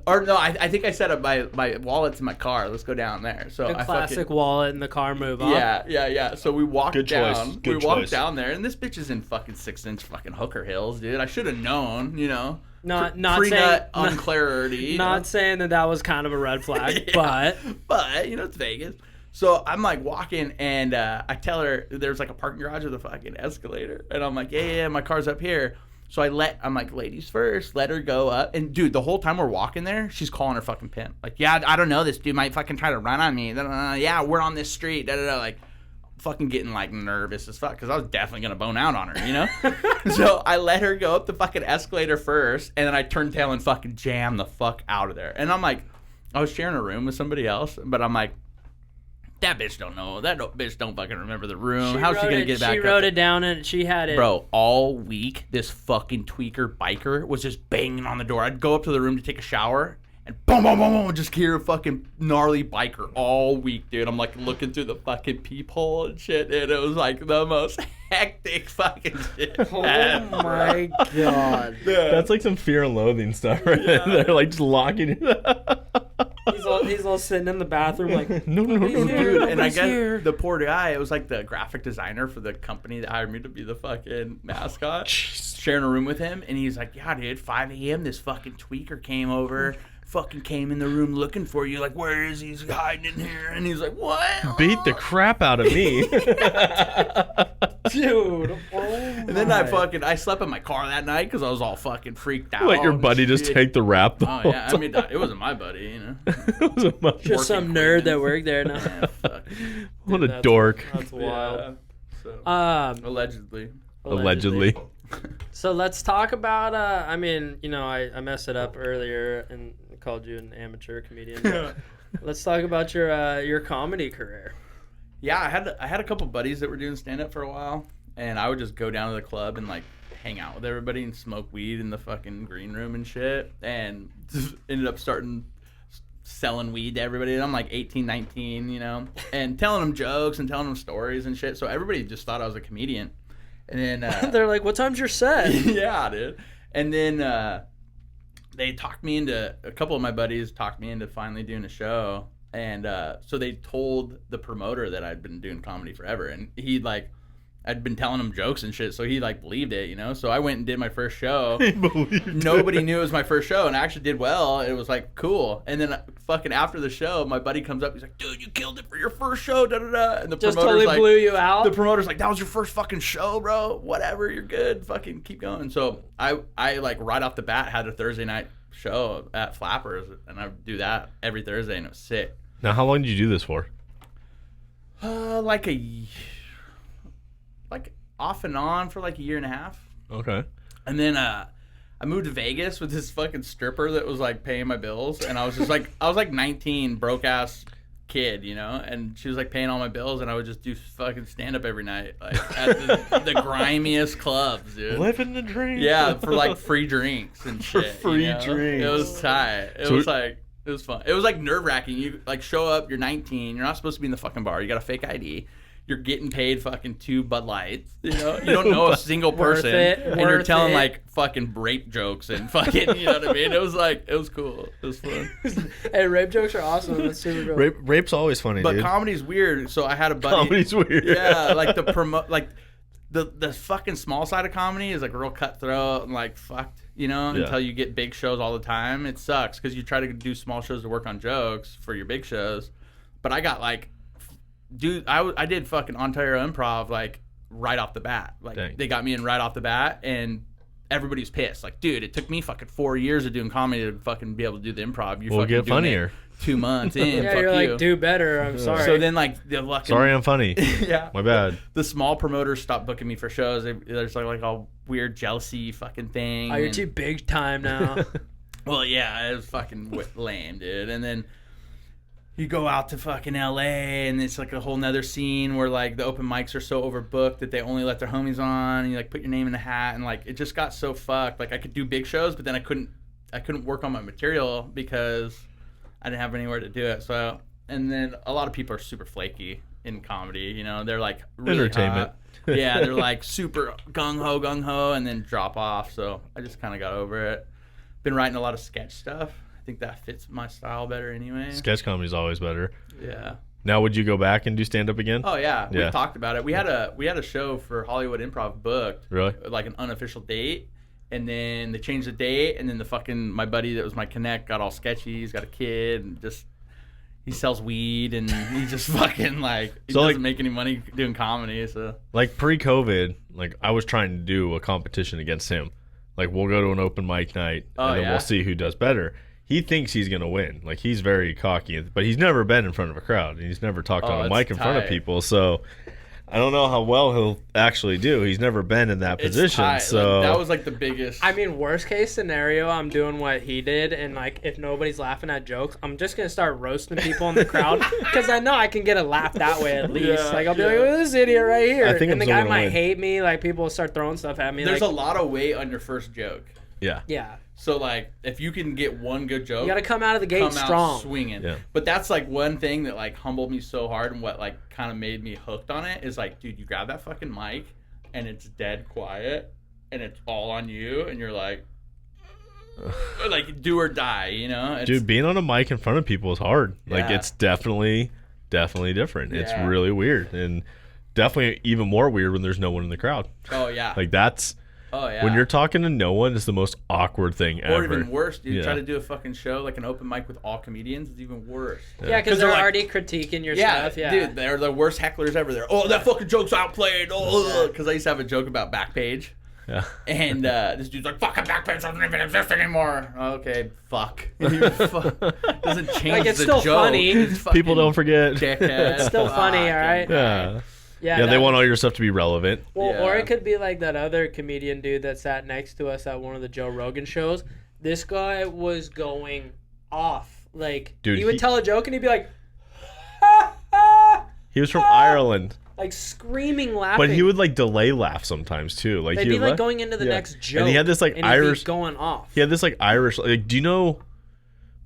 [SPEAKER 3] or no, I think I set up my wallet's in my car. Let's go down there. So
[SPEAKER 2] A classic wallet in the car move, huh?
[SPEAKER 3] Yeah. So we walked
[SPEAKER 1] Good
[SPEAKER 3] down.
[SPEAKER 1] choice. Good
[SPEAKER 3] Walked
[SPEAKER 1] choice.
[SPEAKER 3] down there, and this bitch is in fucking 6-inch fucking Hooker Hills, dude. I should have known,
[SPEAKER 2] Not
[SPEAKER 3] Pre-nut
[SPEAKER 2] saying
[SPEAKER 3] unclarity.
[SPEAKER 2] not saying that was kind of a red flag,
[SPEAKER 3] Yeah. But it's Vegas. So I'm like walking, and I tell her there's like a parking garage with a fucking escalator, and I'm like, yeah, my car's up here. So I'm like, ladies first, let her go up. And dude, the whole time we're walking there, she's calling her fucking pimp. Like, yeah, I don't know, this dude might fucking try to run on me. Yeah, we're on this street. Like, fucking getting like nervous as fuck because I was definitely gonna bone out on her, So I let her go up the fucking escalator first, and then I turned tail and fucking jammed the fuck out of there. And I'm like, I was sharing a room with somebody else, but I'm like, that bitch don't know. Bitch don't fucking remember the room. How's she gonna get back?
[SPEAKER 2] She wrote it down and she had it.
[SPEAKER 3] Bro, all week this fucking tweaker biker was just banging on the door. I'd go up to the room to take a shower, and boom, boom, boom, boom, just hear a fucking gnarly biker all week, dude. I'm like looking through the fucking peephole and shit, and it was like the most hectic fucking shit.
[SPEAKER 2] Oh my god.
[SPEAKER 1] That's like some Fear and Loathing stuff, right?
[SPEAKER 2] Yeah.
[SPEAKER 1] They're like just locking it.
[SPEAKER 2] He's all sitting in the bathroom like,
[SPEAKER 1] no,
[SPEAKER 3] Dude, and I guess
[SPEAKER 2] here.
[SPEAKER 3] the poor guy, it was like the graphic designer for the company that hired me to be the fucking mascot. Sharing a room with him, and he's like, yeah, dude, 5 a.m. this fucking tweaker came over, fucking came in the room looking for you. Like, where is he? He's hiding in here. And he's like, what?
[SPEAKER 1] Beat the crap out of me.
[SPEAKER 2] dude.
[SPEAKER 3] And then I slept in my car that night because I was all fucking freaked out.
[SPEAKER 1] Let your
[SPEAKER 3] and
[SPEAKER 1] buddy just
[SPEAKER 3] shit.
[SPEAKER 1] take the rap.
[SPEAKER 3] Oh, yeah. I mean, it wasn't my buddy,
[SPEAKER 1] It was a much
[SPEAKER 2] Just some
[SPEAKER 3] working
[SPEAKER 2] nerd
[SPEAKER 3] Queens.
[SPEAKER 2] that worked there now.
[SPEAKER 3] Yeah, fuck.
[SPEAKER 1] What a
[SPEAKER 2] That's-
[SPEAKER 1] dork.
[SPEAKER 2] That's wild.
[SPEAKER 3] Yeah. So, allegedly.
[SPEAKER 1] Allegedly.
[SPEAKER 2] So let's talk about. I messed it up earlier and called you an amateur comedian. but let's talk about your comedy career.
[SPEAKER 3] Yeah, I had a couple buddies that were doing stand up for a while, and I would just go down to the club and like hang out with everybody and smoke weed in the fucking green room and shit, and just ended up selling weed to everybody. And I'm like 18, 19, and telling them jokes and telling them stories and shit. So everybody just thought I was a comedian. And then
[SPEAKER 2] They're like, "What time's your set?"
[SPEAKER 3] yeah, dude. And then they talked me into, a couple of my buddies talked me into finally doing a show. And so they told the promoter that I'd been doing comedy forever. And I'd been telling him jokes and shit. So he believed it, So I went and did my first show.
[SPEAKER 1] He believed
[SPEAKER 3] Nobody knew it was my first show. And I actually did well. It was cool. And then fucking after the show, my buddy comes up. He's like, dude, you killed it for your first show. Da, da, da. And the
[SPEAKER 2] Just
[SPEAKER 3] promoter's
[SPEAKER 2] totally blew you out.
[SPEAKER 3] The promoter's like, that was your first fucking show, bro. Whatever, you're good. Fucking keep going. So I right off the bat had a Thursday night show at Flappers, and I would do that every Thursday, and it was sick.
[SPEAKER 1] Now, how long did you do this for?
[SPEAKER 3] Off and on for a year and a half.
[SPEAKER 1] Okay.
[SPEAKER 3] And then I moved to Vegas with this fucking stripper that was paying my bills, and I was just I was 19, broke ass kid, and she was paying all my bills, and I would just do fucking stand up every night, at the grimiest clubs, dude.
[SPEAKER 1] Living the dream.
[SPEAKER 3] Yeah, for free drinks and shit.
[SPEAKER 1] free drinks.
[SPEAKER 3] It was tight. It was fun. It was nerve wracking. You show up, you're 19, you're not supposed to be in the fucking bar. You got a fake ID. You're getting paid fucking 2 Bud Lights. You don't know a single person, and you're telling fucking rape jokes and fucking, you know what I mean? It was cool. It was fun.
[SPEAKER 2] Hey, rape jokes are awesome. That's super cool.
[SPEAKER 1] Rape's always funny,
[SPEAKER 3] But
[SPEAKER 1] dude.
[SPEAKER 3] comedy's weird. So I had a buddy.
[SPEAKER 1] Comedy's weird.
[SPEAKER 3] Yeah, the fucking small side of comedy is real cutthroat and fucked, until you get big shows all the time. It sucks because you try to do small shows to work on jokes for your big shows. But I got dude, I did fucking Ontario Improv right off the bat.
[SPEAKER 1] Dang.
[SPEAKER 3] They got me in right off the bat, and everybody's pissed. Dude, it took me fucking 4 years of doing comedy to fucking be able to do the improv. You
[SPEAKER 1] We'll
[SPEAKER 3] fucking
[SPEAKER 1] get
[SPEAKER 3] doing
[SPEAKER 1] funnier.
[SPEAKER 3] it 2 months in.
[SPEAKER 2] Yeah,
[SPEAKER 3] fuck
[SPEAKER 2] you're
[SPEAKER 3] you.
[SPEAKER 2] do better. I'm sorry.
[SPEAKER 3] So then the fucking
[SPEAKER 1] Sorry, I'm funny.
[SPEAKER 3] yeah.
[SPEAKER 1] My bad.
[SPEAKER 3] The small promoters stopped booking me for shows. There's a weird jealousy fucking thing.
[SPEAKER 2] Oh, you're
[SPEAKER 3] and-
[SPEAKER 2] too big time now.
[SPEAKER 3] Well, yeah, it was fucking lame, dude. And then you go out to fucking LA and it's like a whole nother scene where like the open mics are so overbooked that they only let their homies on, and you like put your name in the hat, and like it just got so fucked. Like I could do big shows, but then I couldn't work on my material because I didn't have anywhere to do it. So, and then a lot of people are super flaky in comedy, you know, they're like really
[SPEAKER 1] entertainment.
[SPEAKER 3] Yeah, they're like super gung ho, and then drop off. So I just kind of got over it. Been writing a lot of sketch stuff. I think that fits my style better anyway.
[SPEAKER 1] Sketch comedy is always better.
[SPEAKER 3] Yeah.
[SPEAKER 1] Now, would you go back and do stand up again?
[SPEAKER 3] Oh yeah, we talked about it. We had a show for Hollywood Improv booked.
[SPEAKER 1] Really?
[SPEAKER 3] Like an unofficial date, and then they changed the date, and then my buddy that was my connect got all sketchy. He's got a kid, and just he sells weed, and he just fucking like he doesn't make any money doing comedy. So
[SPEAKER 1] like pre-COVID, like I was trying to do a competition against him. Like we'll go to an open mic night, and then we'll see who does better. He thinks he's gonna win. Like he's very cocky, but he's never been in front of a crowd, and he's never talked on a mic in front of people. So I don't know how well he'll actually do. He's never been in that position.
[SPEAKER 3] Tight.
[SPEAKER 1] So
[SPEAKER 3] like, that was like the biggest.
[SPEAKER 2] I mean, worst case scenario, I'm doing what he did, and like if nobody's laughing at jokes, I'm just gonna start roasting people in the crowd because I know I can get a laugh that way at least. Like I'll be like, "Oh, this idiot right here," and the guy might hate me. Like people will start throwing stuff at me.
[SPEAKER 3] There's a lot of weight on your first joke.
[SPEAKER 1] Yeah.
[SPEAKER 2] Yeah.
[SPEAKER 3] So like, if you can get one good joke,
[SPEAKER 2] you got to come out of the gate strong,
[SPEAKER 3] swinging.
[SPEAKER 1] Yeah.
[SPEAKER 3] But that's like one thing that like humbled me so hard, and what like kind of made me hooked on it is like, dude, you grab that fucking mic, and it's dead quiet, and it's all on you, and you're like do or die, you know?
[SPEAKER 1] Dude, being on a mic in front of people is hard. Like it's definitely different. It's really weird, and definitely even more weird when there's no one in the crowd.
[SPEAKER 3] Oh yeah.
[SPEAKER 1] Like that's.
[SPEAKER 3] Oh yeah.
[SPEAKER 1] When you're talking to no one, it's the most awkward thing ever.
[SPEAKER 3] Or even worse, dude. Try to do a fucking show like an open mic with all comedians. It's even worse.
[SPEAKER 2] Yeah, because they're already critiquing your stuff. Yeah,
[SPEAKER 3] dude, they're the worst hecklers ever. They're that fucking joke's outplayed. Oh, because I used to have a joke about Backpage.
[SPEAKER 1] Yeah.
[SPEAKER 3] And this dude's like, fucking Backpage doesn't even exist anymore. Okay, fuck. Doesn't change
[SPEAKER 2] like, it's
[SPEAKER 3] the
[SPEAKER 2] still
[SPEAKER 3] joke.
[SPEAKER 2] funny.
[SPEAKER 3] It's
[SPEAKER 1] People don't forget.
[SPEAKER 2] It's still funny, all right?
[SPEAKER 1] Yeah.
[SPEAKER 2] Yeah,
[SPEAKER 1] they want all your stuff to be relevant.
[SPEAKER 2] Well, or it could be like that other comedian dude that sat next to us at one of the Joe Rogan shows. This guy was going off. Like, dude, he would tell a joke and he'd be like, ha, ha,
[SPEAKER 1] he was from Ireland.
[SPEAKER 2] Like screaming, laughing.
[SPEAKER 1] But he would like delay laugh sometimes too. Like
[SPEAKER 2] they'd be like going into the next joke.
[SPEAKER 1] And he had this like Irish
[SPEAKER 2] going off.
[SPEAKER 1] He had this like Irish. Like, do you know?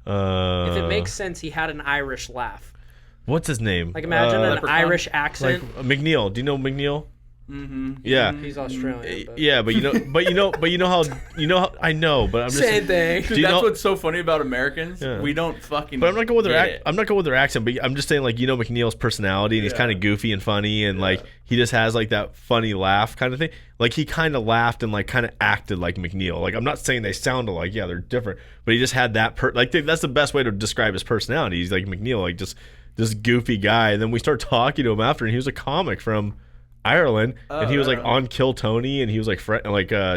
[SPEAKER 2] If it makes sense, he had an Irish laugh.
[SPEAKER 1] What's his name?
[SPEAKER 2] Like imagine an Irish accent.
[SPEAKER 1] Like McNeil. Do you know McNeil?
[SPEAKER 3] Mm-hmm.
[SPEAKER 1] Yeah.
[SPEAKER 2] He's Australian. But.
[SPEAKER 1] Yeah, but you know how I know, but I'm just
[SPEAKER 2] same thing.
[SPEAKER 3] Dude, that's what's so funny about Americans. Yeah. We don't fucking.
[SPEAKER 1] But I'm not going with their accent. But I'm just saying, like, McNeil's personality, and he's kind of goofy and funny, and like he just has like that funny laugh kind of thing. Like he kind of laughed and like kind of acted like McNeil. Like I'm not saying they sound alike. Yeah, they're different, but he just had that that's the best way to describe his personality. He's like McNeil, like just this goofy guy. And then we start talking to him after, and he was a comic from Ireland, and he was like on Kill Tony, and he was like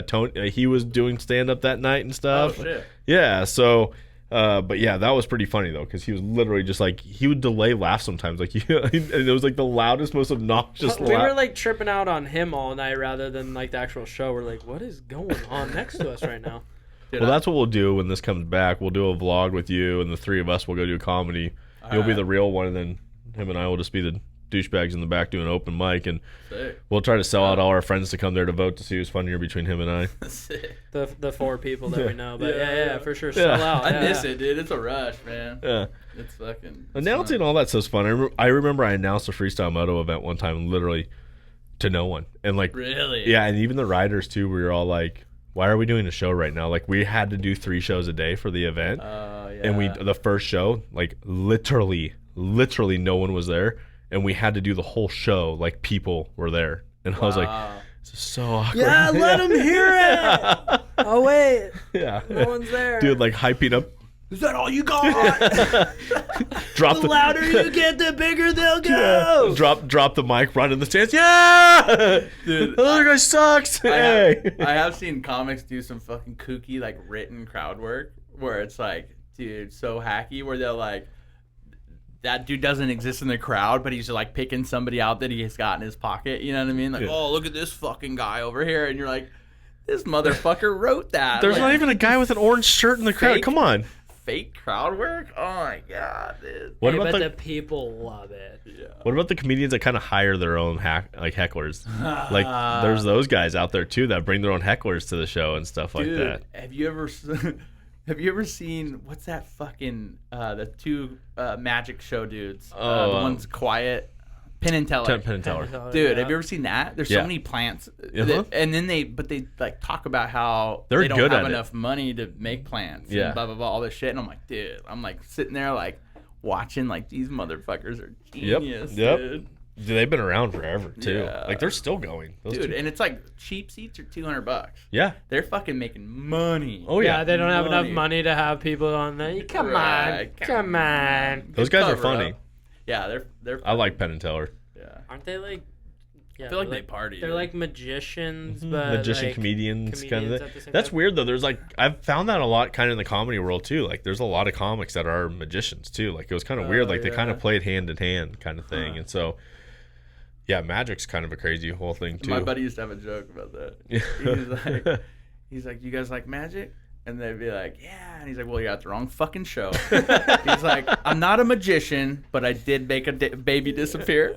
[SPEAKER 1] Tony. He was doing stand up that night and stuff.
[SPEAKER 3] Oh shit.
[SPEAKER 1] Yeah. So, but yeah, that was pretty funny though, because he was literally just like he would delay laugh sometimes. Like and it was like the loudest, most obnoxious.
[SPEAKER 2] We were like tripping out on him all night rather than like the actual show. We're like, what is going on next to us right now?
[SPEAKER 1] Well, that's what we'll do when this comes back. We'll do a vlog with you, and the three of us will go do comedy. You'll be the real one, and then him and I will just be the douchebags in the back doing open mic, and we'll try to sell out all our friends to come there to vote to see who's funnier between him and I.
[SPEAKER 2] The four people that we know, but yeah, for sure, sell out.
[SPEAKER 3] I miss it, dude. It's a rush, man.
[SPEAKER 1] Yeah,
[SPEAKER 3] it's fucking
[SPEAKER 1] announcing all that stuff's fun. I remember I announced a freestyle moto event one time, literally to no one, and like
[SPEAKER 3] really,
[SPEAKER 1] yeah, and even the riders too. We were all like, why are we doing a show right now? Like we had to do 3 shows a day for the event, and the first show, like literally no one was there, and we had to do the whole show like people were there, and I was like, this is so awkward.
[SPEAKER 2] Yeah, let them hear it. Oh wait,
[SPEAKER 1] yeah,
[SPEAKER 2] no one's there,
[SPEAKER 1] dude. Like hyping up.
[SPEAKER 3] Is that all you got?
[SPEAKER 1] Drop
[SPEAKER 2] the louder you get, the bigger they'll go.
[SPEAKER 1] Drop the mic, run in the stands. Yeah, dude, the other guy sucks.
[SPEAKER 3] I have seen comics do some fucking kooky like written crowd work where it's like, dude, so hacky, where they're like, that dude doesn't exist in the crowd, but he's like picking somebody out that he's got in his pocket. You know what I mean? Like, oh, look at this fucking guy over here, and you're like, this motherfucker wrote that.
[SPEAKER 1] There's not even a guy with an orange shirt in the crowd. Come on.
[SPEAKER 3] fake crowd work. Oh my god, dude.
[SPEAKER 2] What about the people love it?
[SPEAKER 3] Yeah.
[SPEAKER 1] What about the comedians that kind of hire their own hecklers? Like there's those guys out there too that bring their own hecklers to the show and stuff like that.
[SPEAKER 3] Have you ever seen what's that fucking the two magic show dudes? The one's quiet. Penn and Teller. Dude, have you ever seen that? There's so many plants, and then they like talk about how they don't have enough money to make plants. And blah blah blah, all this shit. And I'm like, dude, I'm like sitting there like watching like these motherfuckers are genius, dude.
[SPEAKER 1] They've been around forever too. Yeah. Like they're still going,
[SPEAKER 3] dude. And it's like cheap seats are $200.
[SPEAKER 1] Yeah,
[SPEAKER 3] they're fucking making money.
[SPEAKER 2] Oh yeah, they don't have enough money to have people on there. Come on.
[SPEAKER 1] Those guys are funny.
[SPEAKER 3] Yeah, they're.
[SPEAKER 1] I like Penn and Teller.
[SPEAKER 3] Yeah,
[SPEAKER 2] aren't they like? Yeah,
[SPEAKER 3] I feel like they party.
[SPEAKER 2] They're like magicians, but
[SPEAKER 1] magician
[SPEAKER 2] like
[SPEAKER 1] comedians kind of thing. That's weird though. There's like I've found that a lot kind of in the comedy world too. Like there's a lot of comics that are magicians too. Like it was kind of weird. Like they kind of played hand in hand kind of thing. And so yeah, magic's kind of a crazy whole thing too.
[SPEAKER 3] My buddy used to have a joke about that. He's like, you guys like magic? And they'd be like, yeah. And he's like, well, you're at the wrong fucking show. He's like, I'm not a magician, but I did make a baby disappear.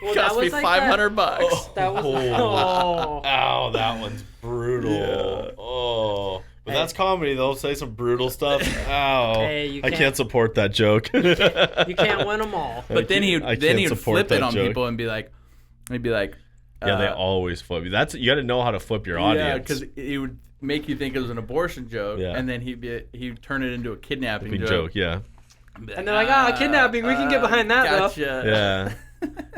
[SPEAKER 3] Well, cost me like $500.
[SPEAKER 2] That was
[SPEAKER 1] oh, that one's brutal. Yeah. Oh, but that's comedy. They'll say some brutal stuff. Oh, I can't support that joke.
[SPEAKER 2] You can't win them all.
[SPEAKER 3] But then he would flip it on people and be like, he'd be like,
[SPEAKER 1] yeah, they always flip you. You got to know how to flip your audience.
[SPEAKER 3] Yeah, because it would make you think it was an abortion joke, and then he'd turn it into a kidnapping joke.
[SPEAKER 1] Yeah.
[SPEAKER 2] And they're like, kidnapping. We can get behind that,
[SPEAKER 3] gotcha.
[SPEAKER 1] Though. Yeah.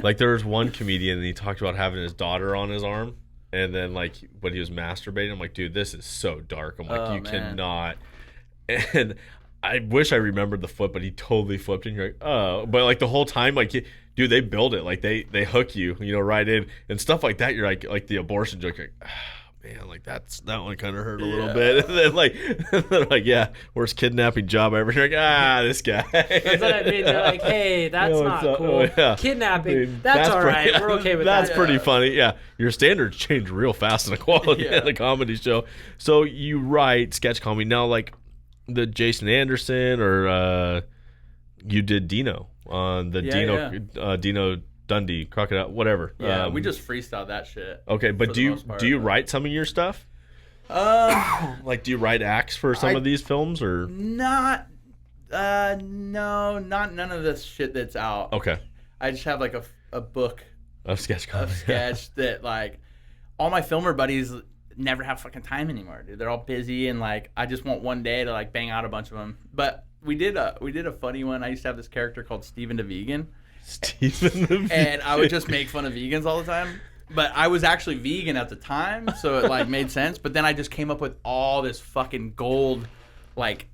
[SPEAKER 1] Like there was one comedian and he talked about having his daughter on his arm, and then like when he was masturbating, I'm like, dude, this is so dark. I'm like, cannot. And I wish I remembered the flip, but he totally flipped, and you're like, oh. But like the whole time, like, dude, they build it, like they hook you, right in and stuff like that. You're like the abortion joke, you're like, man, like that one kind of hurt a little bit. And then they're like, yeah, worst kidnapping job ever. You're like, this guy.
[SPEAKER 2] That's what I mean. They're like, hey, that's not cool. Kidnapping, that's all right. We're okay with that.
[SPEAKER 1] That's pretty funny. Yeah, your standards change real fast in the quality of the comedy show. So you write sketch comedy now, like the Jason Anderson, or you did Dino on the Dino Dundee, Crocodile, whatever.
[SPEAKER 3] Yeah, we just freestyle that shit.
[SPEAKER 1] Okay, but do you write some of your stuff? Like, do you write acts for some of these films, or
[SPEAKER 3] not? No, not none of this shit that's out.
[SPEAKER 1] Okay,
[SPEAKER 3] I just have like a book
[SPEAKER 1] of sketch
[SPEAKER 3] that like all my filmer buddies never have fucking time anymore, dude. They're all busy, and like I just want one day to like bang out a bunch of them. But we did a funny one. I used to have this character called Steven the Vegan. And I would just make fun of vegans all the time, but I was actually vegan at the time, so it like made sense. But then I just came up with all this fucking gold, like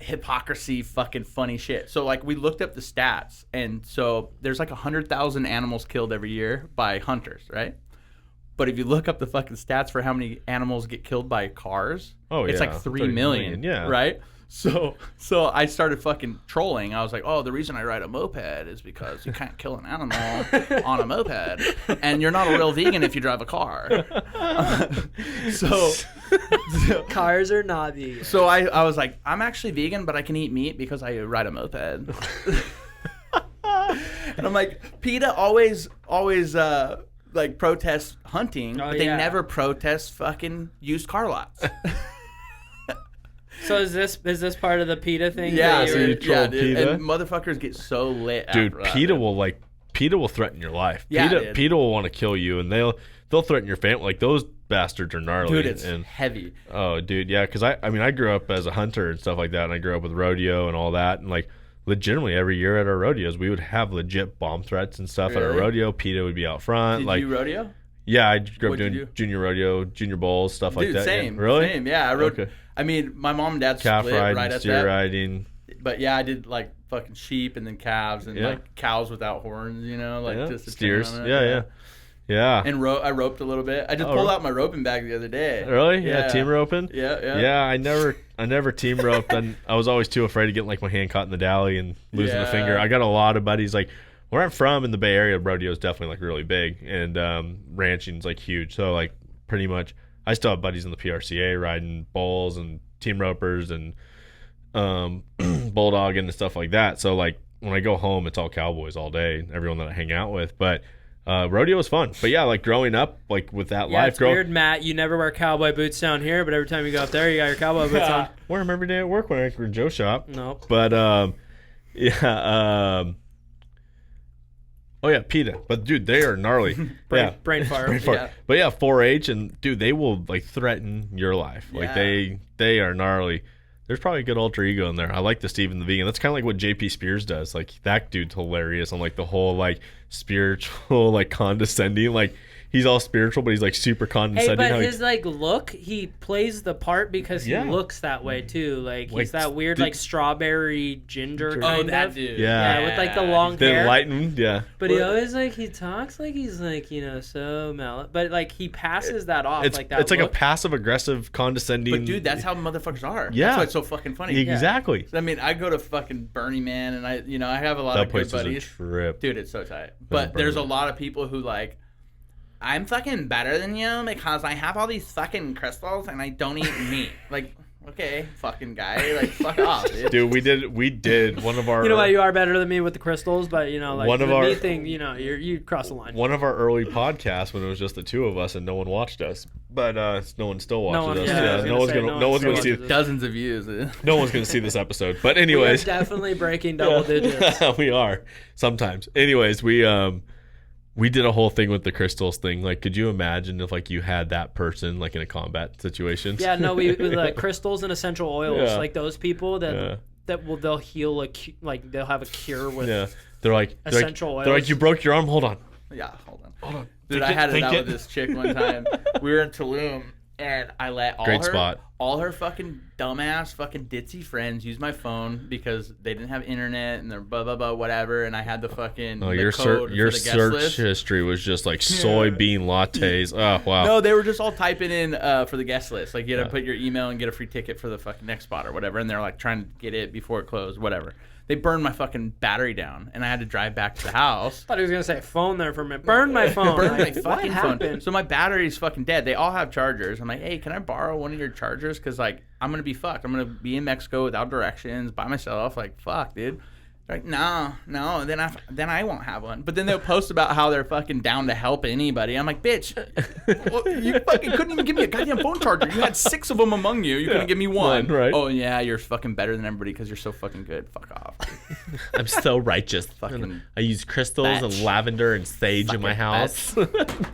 [SPEAKER 3] hypocrisy, fucking funny shit. So like we looked up the stats, and so there's like 100,000 animals killed every year by hunters, right? But if you look up the fucking stats for how many animals get killed by cars, it's like 3 million, right? So I started fucking trolling. I was like, the reason I ride a moped is because you can't kill an animal on a moped, and you're not a real vegan if you drive a car. So
[SPEAKER 2] cars are not vegan.
[SPEAKER 3] So I was like, I'm actually vegan, but I can eat meat because I ride a moped. And I'm like, PETA always like protests hunting, but they never protest fucking used car lots.
[SPEAKER 2] So is this part of the PETA thing?
[SPEAKER 1] Yeah, so you troll PETA?
[SPEAKER 3] And motherfuckers get so lit.
[SPEAKER 1] Dude, PETA will threaten your life. Yeah, PETA will want to kill you, and they'll threaten your family. Like those bastards are gnarly.
[SPEAKER 3] Dude, it's heavy.
[SPEAKER 1] Oh, dude, yeah, because I grew up as a hunter and stuff like that, and I grew up with rodeo and all that, and like legitimately every year at our rodeos we would have legit bomb threats and stuff at our rodeo. PETA would be out front.
[SPEAKER 3] Did you rodeo?
[SPEAKER 1] Yeah, I grew up doing junior rodeo, junior bowls, stuff like that.
[SPEAKER 3] Same.
[SPEAKER 1] Yeah. Really?
[SPEAKER 3] Same. Yeah, I rode. Okay. I mean, my mom and dad
[SPEAKER 1] calf
[SPEAKER 3] split
[SPEAKER 1] riding,
[SPEAKER 3] right at
[SPEAKER 1] steer
[SPEAKER 3] that.
[SPEAKER 1] riding.
[SPEAKER 3] But yeah, I did like fucking sheep and then calves and like cows without horns, just
[SPEAKER 1] steers. Yeah.
[SPEAKER 3] And I roped a little bit. I just pulled out my roping bag the other day.
[SPEAKER 1] Really? Yeah, team roping?
[SPEAKER 3] Yeah.
[SPEAKER 1] Yeah, I never team roped, and I was always too afraid of getting like my hand caught in the dally and losing a finger. I got a lot of buddies like where I'm from in the Bay Area, rodeo is definitely like really big, and ranching's like huge. So like pretty much I still have buddies in the PRCA riding bulls and team ropers, and bulldogging and stuff like that. So like when I go home, it's all cowboys all day, everyone that I hang out with. But rodeo was fun. But yeah, like growing up, like with that life.
[SPEAKER 2] It's weird, Matt. You never wear cowboy boots down here, but every time you go up there, you got your cowboy boots on.
[SPEAKER 1] Wear them every day at work when I work in Joe's shop.
[SPEAKER 2] Nope.
[SPEAKER 1] But oh yeah, PETA. But dude, they are gnarly.
[SPEAKER 2] Brain fire.
[SPEAKER 1] Yeah. But yeah, 4-H, and dude, they will like threaten your life. Like they are gnarly. There's probably a good alter ego in there. I like the Steven the Vegan. That's kind of like what JP Spears does. Like that dude's hilarious on like the whole like spiritual, like condescending, like he's all spiritual, but he's like super condescending.
[SPEAKER 2] Hey, but his like look, he plays the part because he looks that way too. Like he's that weird like strawberry ginger kind of.
[SPEAKER 3] Dude.
[SPEAKER 1] Yeah,
[SPEAKER 2] with like the long hair.
[SPEAKER 1] Enlightened,
[SPEAKER 2] But he always like he talks like he's like so mellow, but like he passes that off like that.
[SPEAKER 1] It's like a passive aggressive condescending.
[SPEAKER 3] But dude, that's how motherfuckers are.
[SPEAKER 1] Yeah,
[SPEAKER 3] that's why it's so fucking funny.
[SPEAKER 1] Exactly.
[SPEAKER 3] I mean, I go to fucking Burning Man, and I have a lot of good buddies.
[SPEAKER 1] Dude,
[SPEAKER 3] it's so tight. But there's a lot of people who like, I'm fucking better than you because I have all these fucking crystals and I don't eat meat. Like, okay, fucking guy, like fuck off, dude.
[SPEAKER 1] Dude, we did one of our.
[SPEAKER 2] You know what? You are better than me with the crystals, but you know, like
[SPEAKER 1] one of
[SPEAKER 2] the
[SPEAKER 1] our
[SPEAKER 2] meat thing, you know, you cross the line.
[SPEAKER 1] One of our early podcasts when it was just the two of us and no one watched us, but no one still watches us. No one's gonna see
[SPEAKER 3] dozens of views.
[SPEAKER 1] No one's gonna see this episode. But anyways,
[SPEAKER 2] we're definitely breaking double digits.
[SPEAKER 1] We are sometimes. Anyways, we did a whole thing with the crystals thing. Like, could you imagine if like you had that person like in a combat situation?
[SPEAKER 2] Yeah, no, we with like crystals and essential oils, like those people they'll heal like they'll have a cure with.
[SPEAKER 1] Yeah, they're like
[SPEAKER 2] essential oils.
[SPEAKER 1] They're like, you broke your arm. Hold on.
[SPEAKER 3] Yeah, hold on. Dude, I had it out with this chick one time. We were in Tulum, and I let all her fucking dumbass fucking ditzy friends use my phone because they didn't have internet and they're blah blah blah whatever, and I had the fucking
[SPEAKER 1] your search history was just like soybean lattes. Oh wow.
[SPEAKER 3] No, they were just all typing in for the guest list. Like you had to put your email and get a free ticket for the fucking next spot or whatever, and they're like trying to get it before it closed, whatever. They burned my fucking battery down, and I had to drive back to the house.
[SPEAKER 2] I thought he was going to say phone there for a minute. Burned my phone.
[SPEAKER 3] Burned my fucking phone. So my battery's fucking dead. They all have chargers. I'm like, hey, can I borrow one of your chargers? Because, like, I'm going to be fucked. I'm going to be in Mexico without directions, by myself. Like, fuck, dude. They're like, no, then I won't have one. But then they'll post about how they're fucking down to help anybody. I'm like, bitch, you fucking couldn't even give me a goddamn phone charger. You had 6 of them among you. You couldn't give me one.
[SPEAKER 1] Right.
[SPEAKER 3] Oh, yeah, you're fucking better than everybody because you're so fucking good. Fuck off.
[SPEAKER 1] I'm so righteous. Fucking, I use crystals and lavender and sage in my house.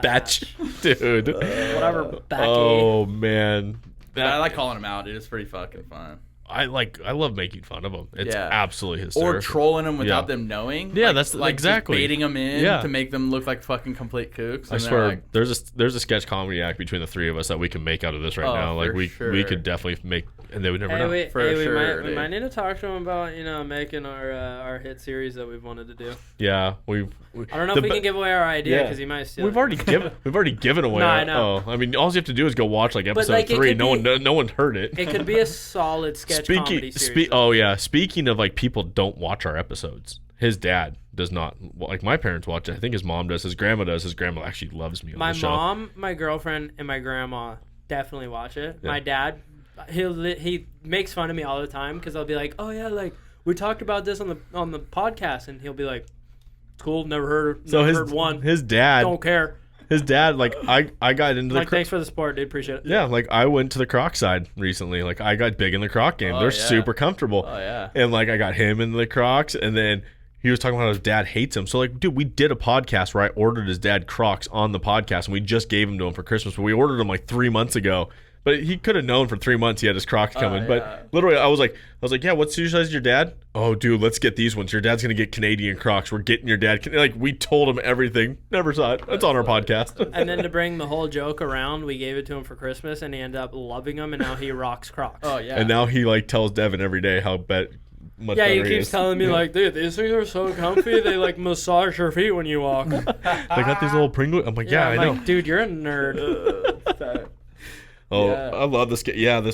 [SPEAKER 1] Batch. Dude.
[SPEAKER 2] Whatever, Becky.
[SPEAKER 1] Oh, man.
[SPEAKER 3] I like calling them out, dude. It's pretty fucking fun.
[SPEAKER 1] I love making fun of them. It's absolutely hysterical.
[SPEAKER 3] Or trolling them without them knowing.
[SPEAKER 1] Yeah, that's like exactly
[SPEAKER 3] just baiting them in to make them look like fucking complete kooks.
[SPEAKER 1] I swear, like, there's a sketch comedy act between the three of us that we can make out of this right now. Like we could definitely make, and they would never know.
[SPEAKER 2] We might need to talk to them about making our hit series that we've wanted to do.
[SPEAKER 1] Yeah, I
[SPEAKER 2] don't know if we can give away our idea because he might steal.
[SPEAKER 1] We've already given away.
[SPEAKER 2] No, I know.
[SPEAKER 1] I mean, all you have to do is go watch like episode 3. No one heard it.
[SPEAKER 2] It could be a solid sketch comedy series.
[SPEAKER 1] Speaking of like people don't watch our episodes. His dad does not. Like my parents watch it. I think his mom does. His grandma does. His grandma actually loves me on the show.
[SPEAKER 2] My mom, my girlfriend, and my grandma definitely watch it. Yeah. My dad, he makes fun of me all the time because I'll be like, oh yeah, like we talked about this on the podcast, and he'll be like, cool, never heard one.
[SPEAKER 1] His dad
[SPEAKER 2] don't care.
[SPEAKER 1] His dad, like, I got into the...
[SPEAKER 2] thanks for the support, dude. Appreciate it.
[SPEAKER 1] Yeah, like, I went to the Croc side recently. Like, I got big in the Croc game. They're super comfortable.
[SPEAKER 3] Oh, yeah.
[SPEAKER 1] And, like, I got him in the Crocs, and then he was talking about how his dad hates him. So, like, dude, we did a podcast where I ordered his dad Crocs on the podcast, and we just gave them to him for Christmas. But we ordered them, like, 3 months ago. But he could have known for 3 months he had his Crocs coming. But literally, I was like, yeah, what shoe size is your dad? Oh, dude, let's get these ones. Your dad's going to get Canadian Crocs. We're getting your dad. Like, we told him everything. Never saw it. It's on our podcast.
[SPEAKER 2] And then to bring the whole joke around, we gave it to him for Christmas, and he ended up loving them, and now he rocks Crocs.
[SPEAKER 3] Oh, yeah.
[SPEAKER 1] And now he, like, tells Devin every day how much
[SPEAKER 2] he keeps telling me, like, dude, these things are so comfy. They, like, massage your feet when you walk.
[SPEAKER 1] They got these little Pringles. I'm like, I know.
[SPEAKER 2] Like, dude, you're a nerd.
[SPEAKER 1] Oh,
[SPEAKER 3] Yeah.
[SPEAKER 1] I love this. Yeah,